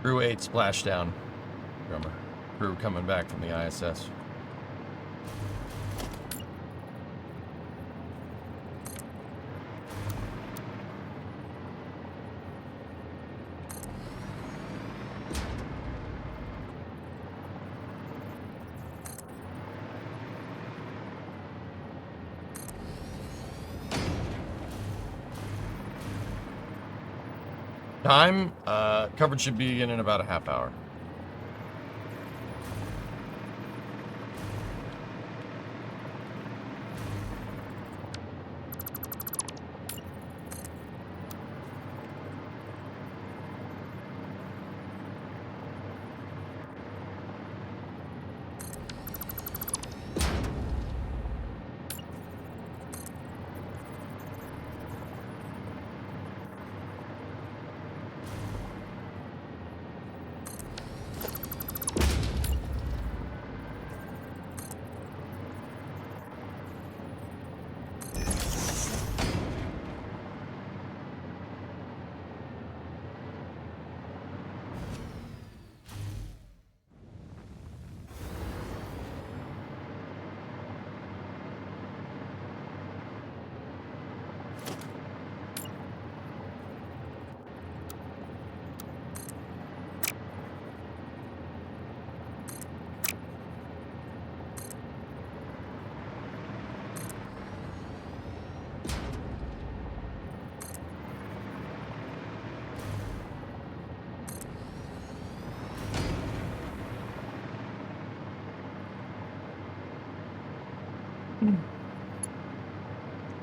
Crew 8 splashdown. Drummer. Crew coming back from the ISS. Time? Coverage should be in about a half hour.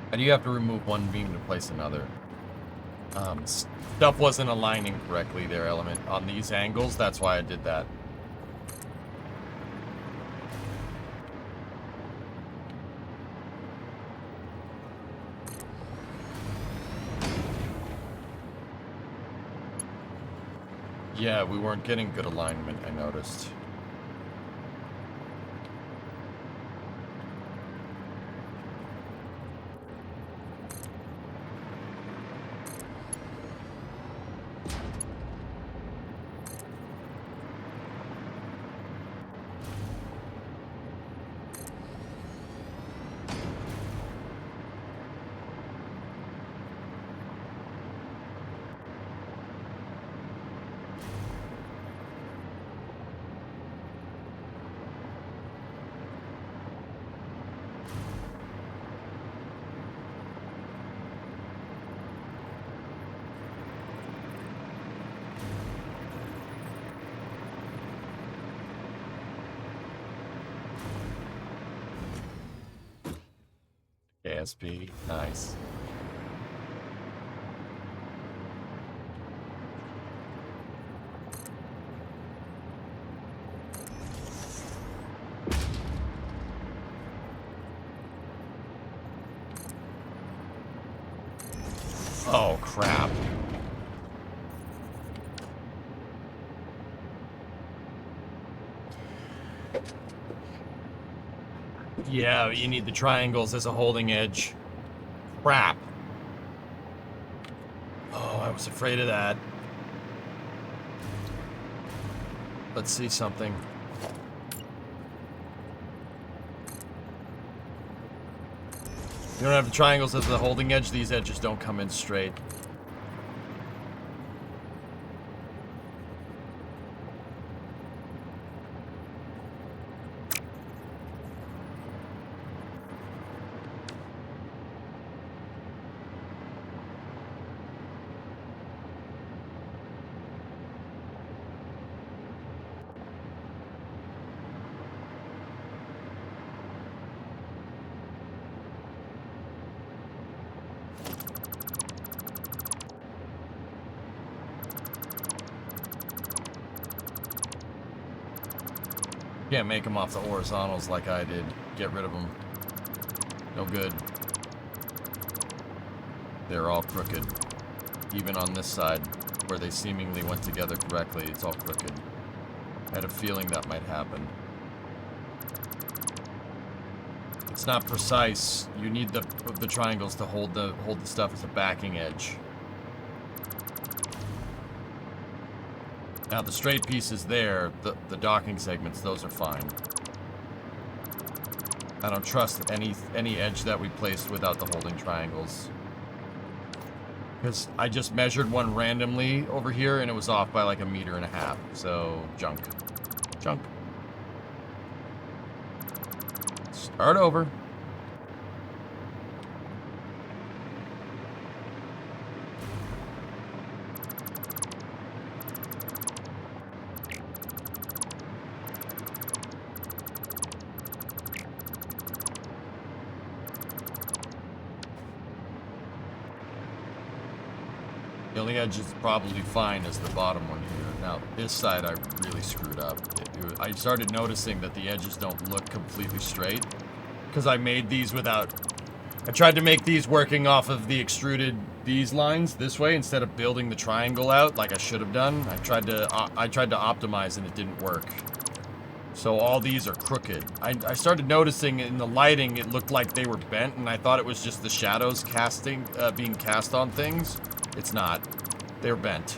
How do you have to remove one beam to place another? Stuff wasn't aligning correctly there, Element. On these angles, that's why I did that. Yeah, we weren't getting good alignment, I noticed. ISP. Nice. Oh, crap. Yeah, you need the triangles as a holding edge. Crap. Oh, I was afraid of that. Let's see something. You don't have the triangles as the holding edge, these edges don't come in straight. Can't make them off the horizontals like I did. Get rid of them. No good. They're all crooked. Even on this side, where they seemingly went together correctly, it's all crooked. I had a feeling that might happen. It's not precise. You need the triangles to hold the stuff as a backing edge. Now the straight pieces there, the docking segments, those are fine. I don't trust any edge that we placed without the holding triangles. Because I just measured one randomly over here and it was off by like 1.5 meters. So, junk. Junk. Start over. The only edge is probably fine as the bottom one here. Now, this side I really screwed up. I started noticing that the edges don't look completely straight. Because I made these without... I tried to make these working off of the extruded these lines this way instead of building the triangle out like I should have done. I tried to optimize and it didn't work. So all these are crooked. I started noticing in the lighting it looked like they were bent and I thought it was just the shadows being cast on things. It's not. They're bent.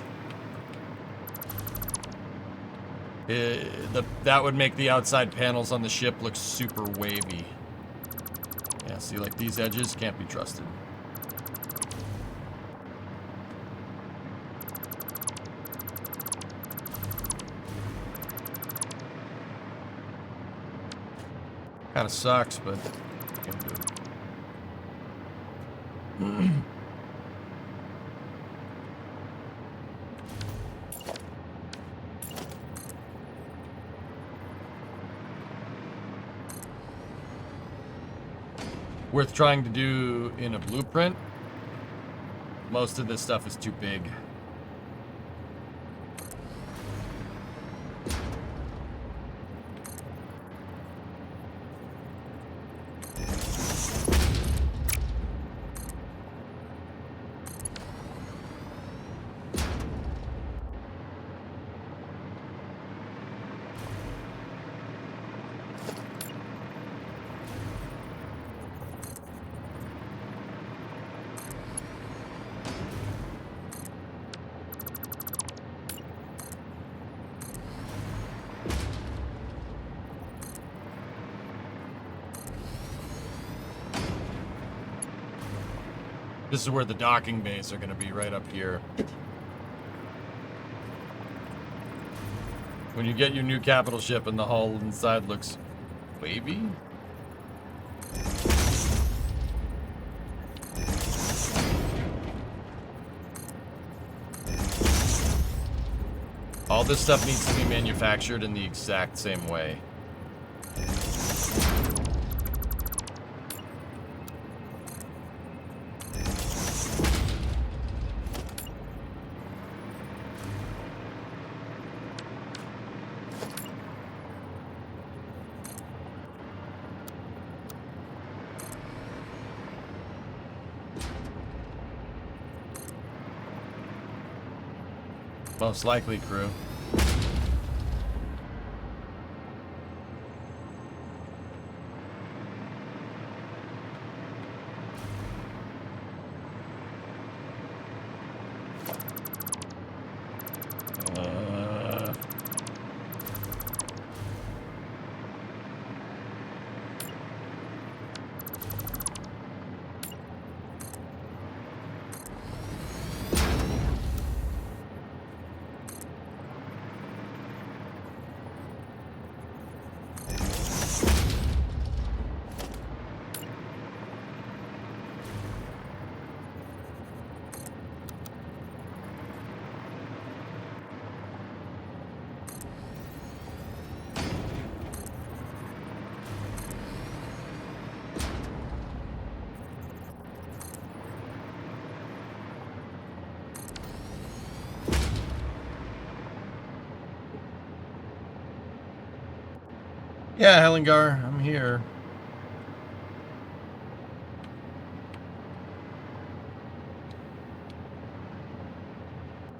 That would make the outside panels on the ship look super wavy. Yeah, see, like these edges can't be trusted. Kind of sucks, but I can do it. Worth trying to do in a blueprint. Most of this stuff is too big. This is where the docking bays are going to be, right up here. When you get your new capital ship and the hull inside looks wavy. All this stuff needs to be manufactured in the exact same way. Most likely, crew. Yeah, Hellingar, I'm here.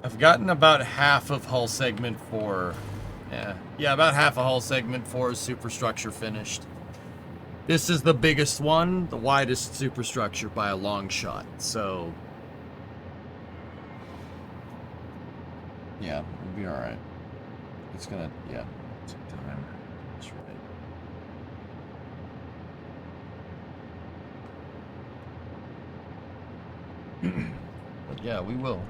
I've gotten about half of hull segment 4. Yeah, about half of hull segment 4's superstructure finished. This is the biggest one, the widest superstructure by a long shot, so... yeah, we'll be alright. It's gonna, yeah, take time. That's right. But yeah, we will.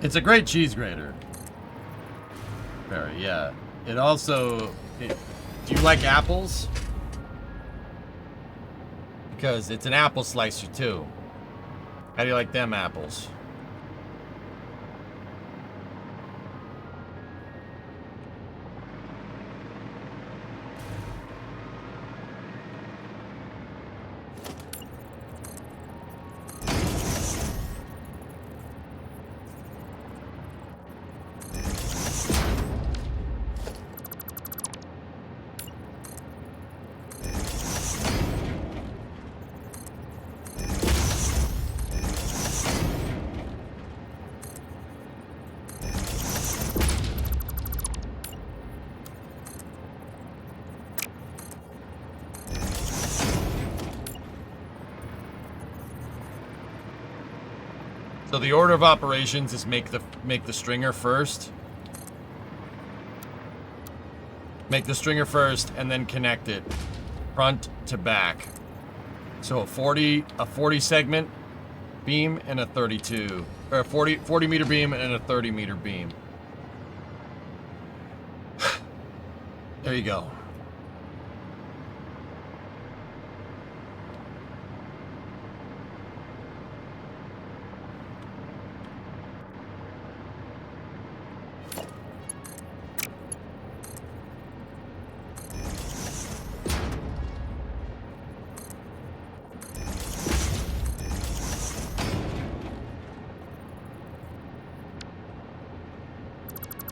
It's a great cheese grater. Very, yeah. It also... do you like apples? Because it's an apple slicer, too. How do you like them apples? So the order of operations is make the stringer first. Make the stringer first and then connect it front to back. So a 40 segment beam and a 32 or a 40 meter beam and a 30 meter beam. There you go.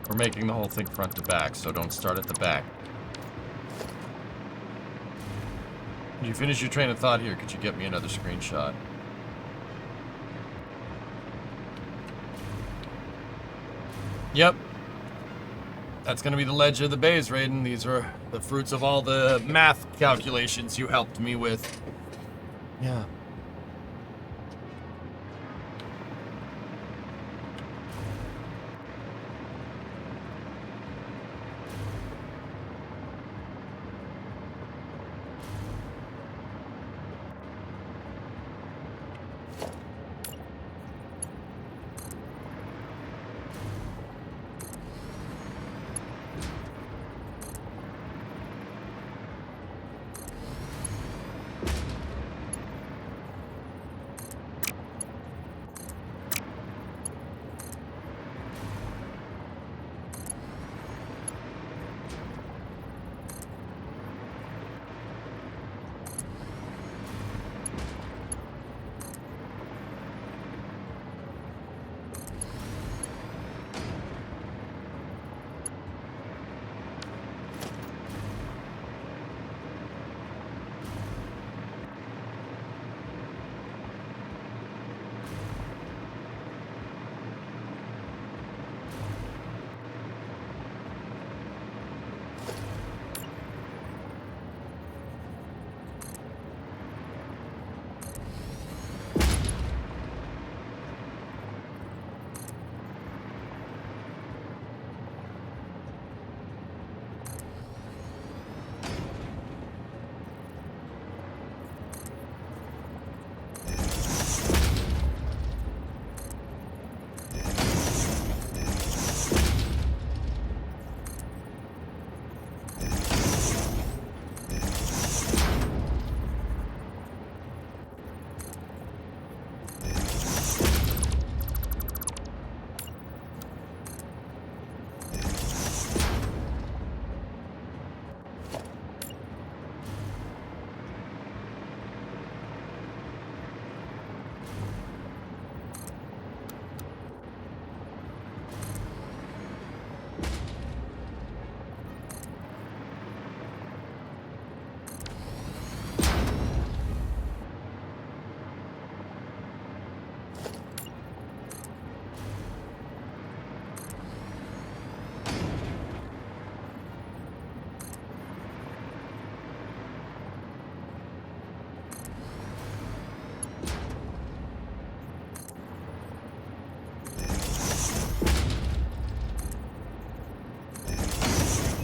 We're making the whole thing front to back, so don't start at the back. Did you finish your train of thought here? Could you get me another screenshot? Yep. That's going to be the ledge of the bays, Raiden. These are the fruits of all the math calculations you helped me with. Yeah.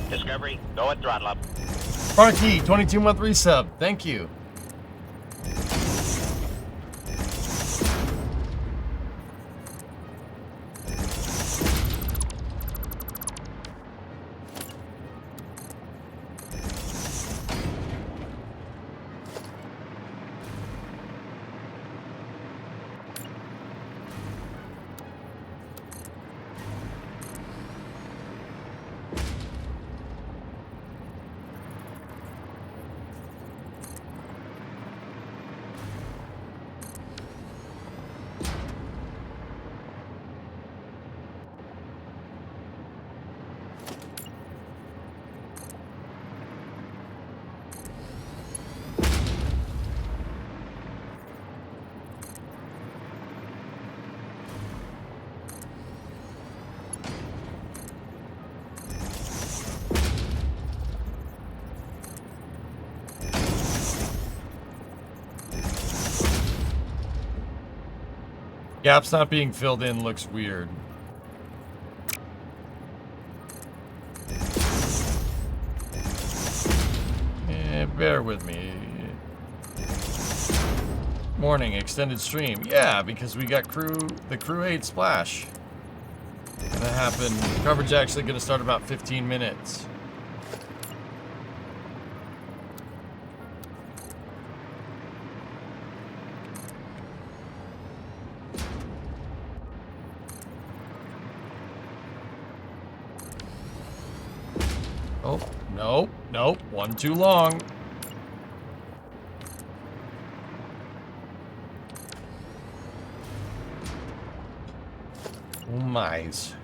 Discovery, go at throttle up. Sparky, 22-month resub. Thank you. Gaps not being filled in looks weird. Bear with me. Morning, extended stream. Yeah, because we got the crew 8 splash. Gonna happen. Coverage actually gonna start about 15 minutes. Oh, nope, nope, one too long. Oh my's.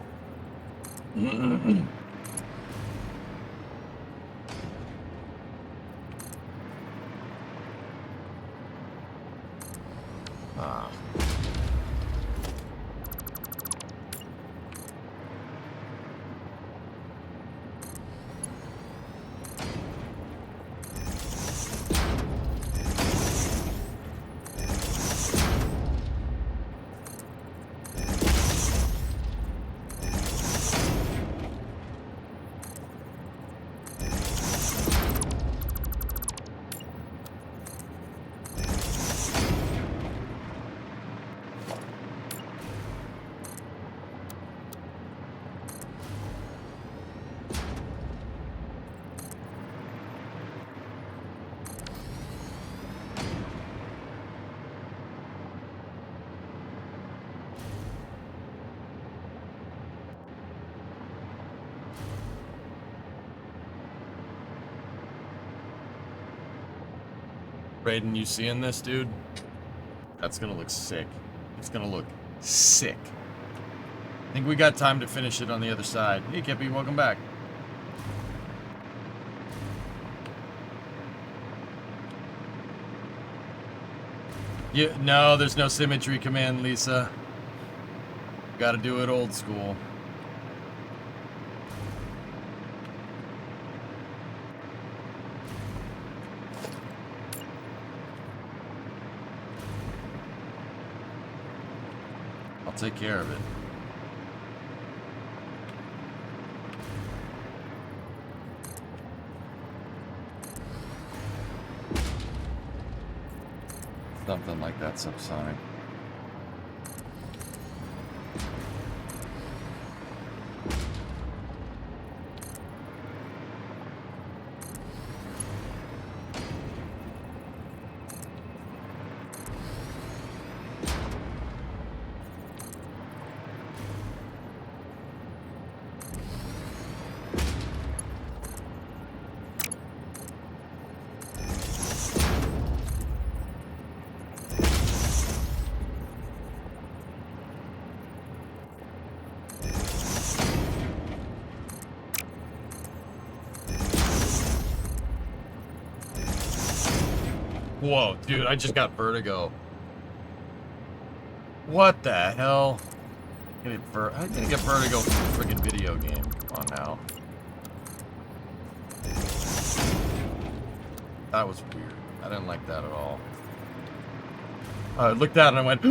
Brayden, you seeing this, dude? That's gonna look sick. It's gonna look sick. I think we got time to finish it on the other side. Hey, Kippy, welcome back. No, there's no symmetry command, Lisa. Gotta do it old school. I'll take care of it. Something like that, subsonic. Whoa, dude, I just got vertigo. What the hell? I'm gonna get vertigo from a friggin' video game. Come on now. That was weird. I didn't like that at all. I looked at it and I went,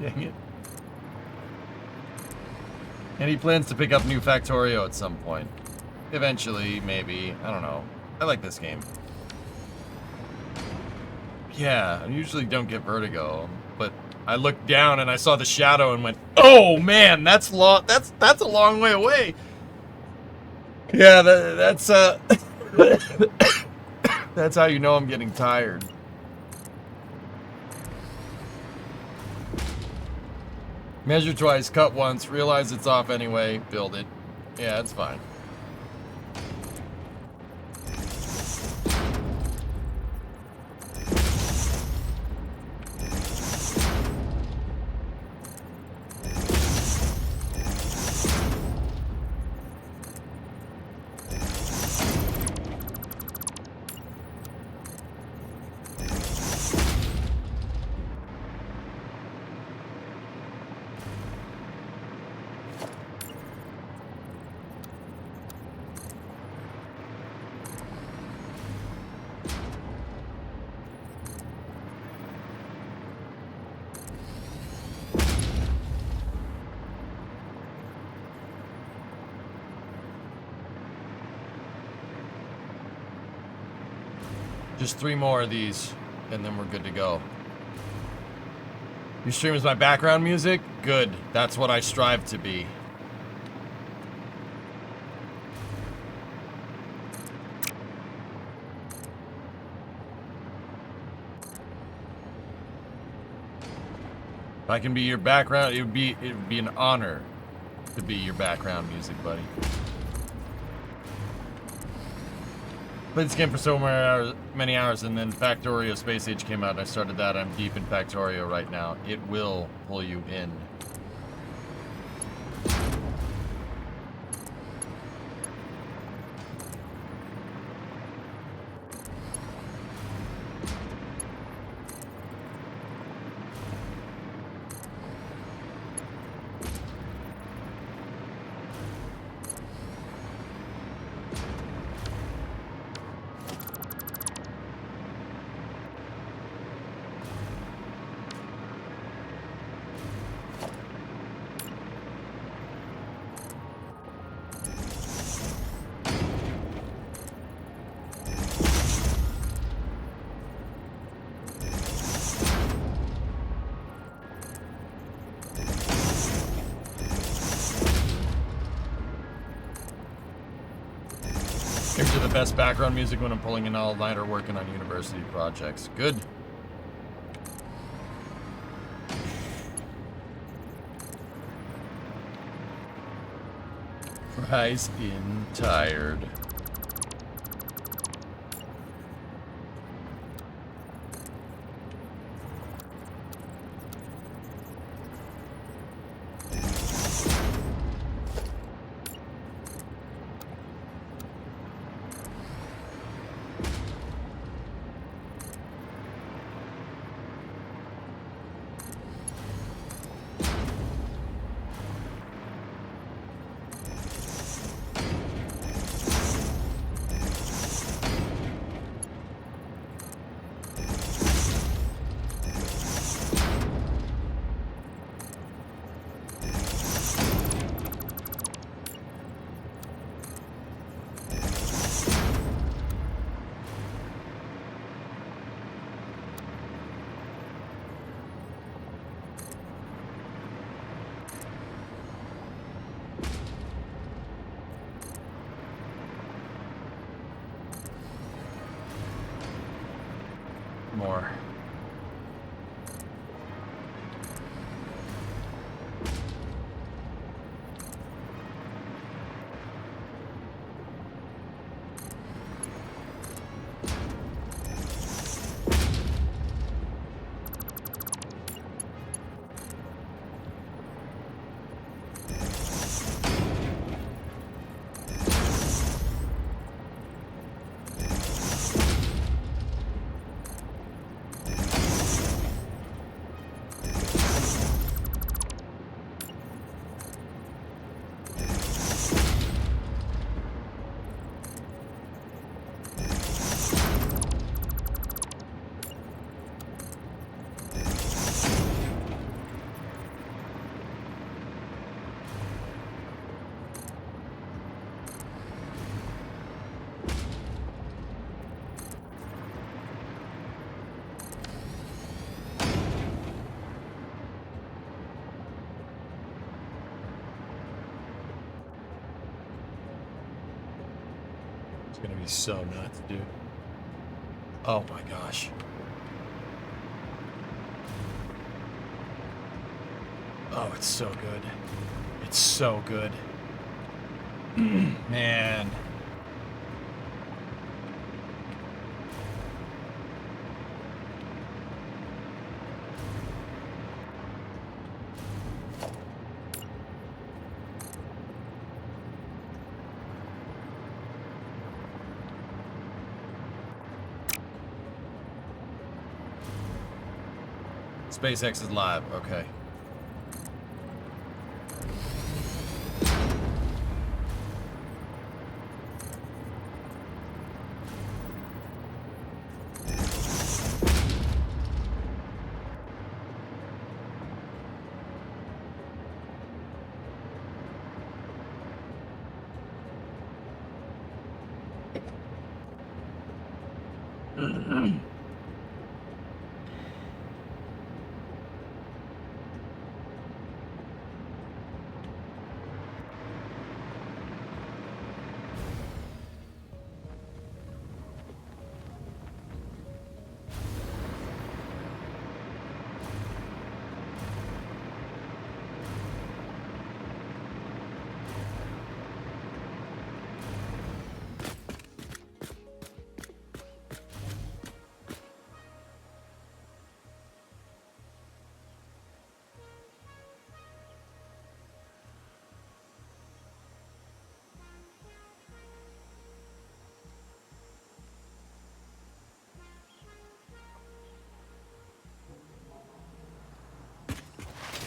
dang it. And he plans to pick up New Factorio at some point. Eventually, maybe. I don't know. I like this game. Yeah, I usually don't get vertigo, but I looked down and I saw the shadow and went, "Oh man, that's a long way away." Yeah, that's that's how you know I'm getting tired. Measure twice, cut once, realize it's off anyway, build it. Yeah, it's fine. Just 3 more of these, and then we're good to go. Your stream is my background music? Good. That's what I strive to be. If I can be your background, it would be an honor to be your background music, buddy. Played this game for so many hours, and then Factorio Space Age came out, and I started that. I'm deep in Factorio right now. It will pull you in. Gives you the best background music when I'm pulling an all-nighter working on university projects. Good. Rise in tired. gonna be so nuts, dude. Oh my gosh. Oh, it's so good. It's so good. Man. SpaceX is live. Okay.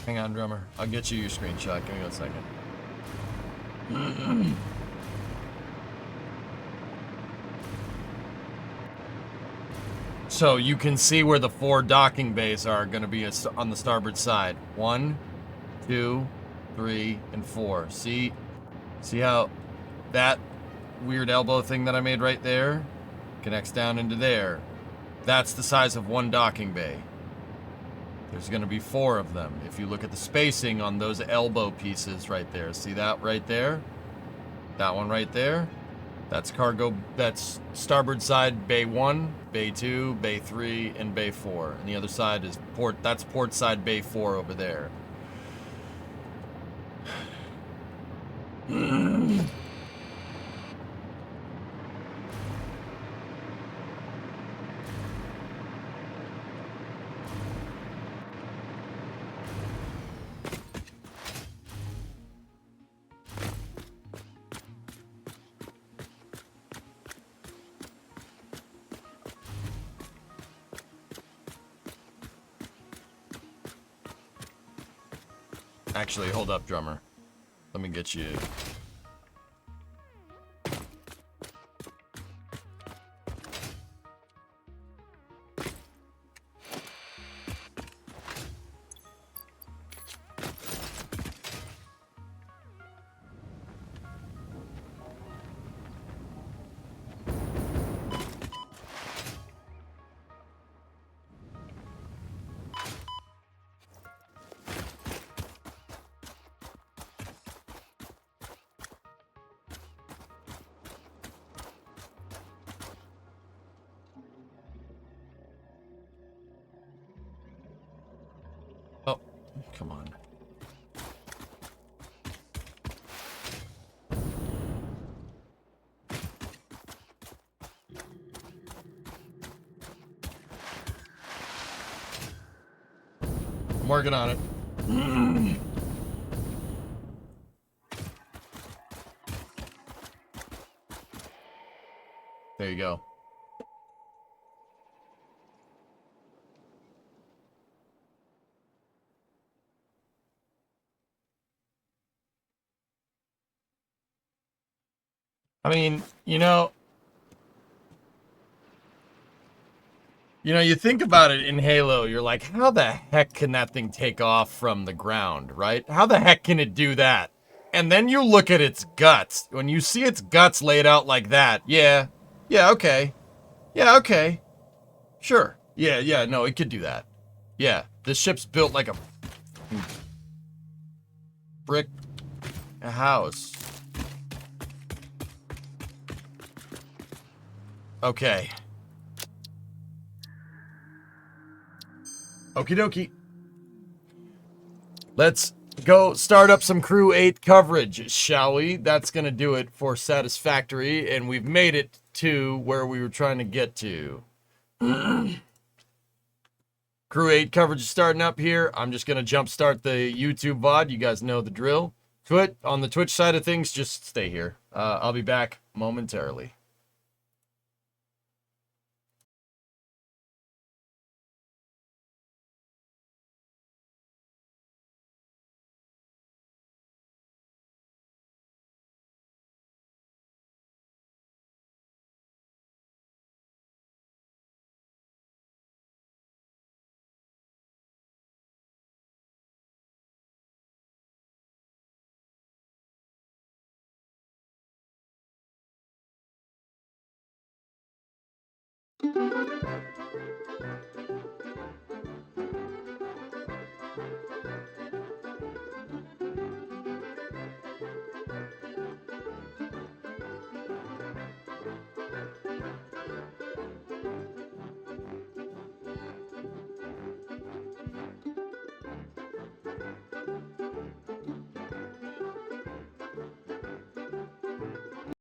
Hang on, drummer. I'll get you your screenshot. Give me 1 second. So you can see where the 4 docking bays are going to be on the starboard side. 1, 2, 3, and 4. See how that weird elbow thing that I made right there connects down into there? That's the size of 1 docking bay. There's going to be 4 of them. If you look at the spacing on those elbow pieces right there, see that right there? That one right there? That's that's starboard side bay 1, bay 2, bay 3, and bay 4. And the other side is that's port side bay 4 over there. Actually, hold up, drummer. Let me get you. Oh, come on. I'm working on it. There you go. I mean, you think about it in Halo, you're like, how the heck can that thing take off from the ground, right? How the heck can it do that? And then you look at its guts. When you see its guts laid out like that, yeah, okay. Yeah, okay. Sure. Yeah, no, it could do that. Yeah, this ship's built like a brick house. Okay. Okie dokie. Let's go start up some Crew 8 coverage, shall we? That's going to do it for Satisfactory, and we've made it to where we were trying to get to. Crew 8 coverage is starting up here. I'm just going to jump start the YouTube VOD. You guys know the drill. On the Twitch side of things, just stay here. I'll be back momentarily.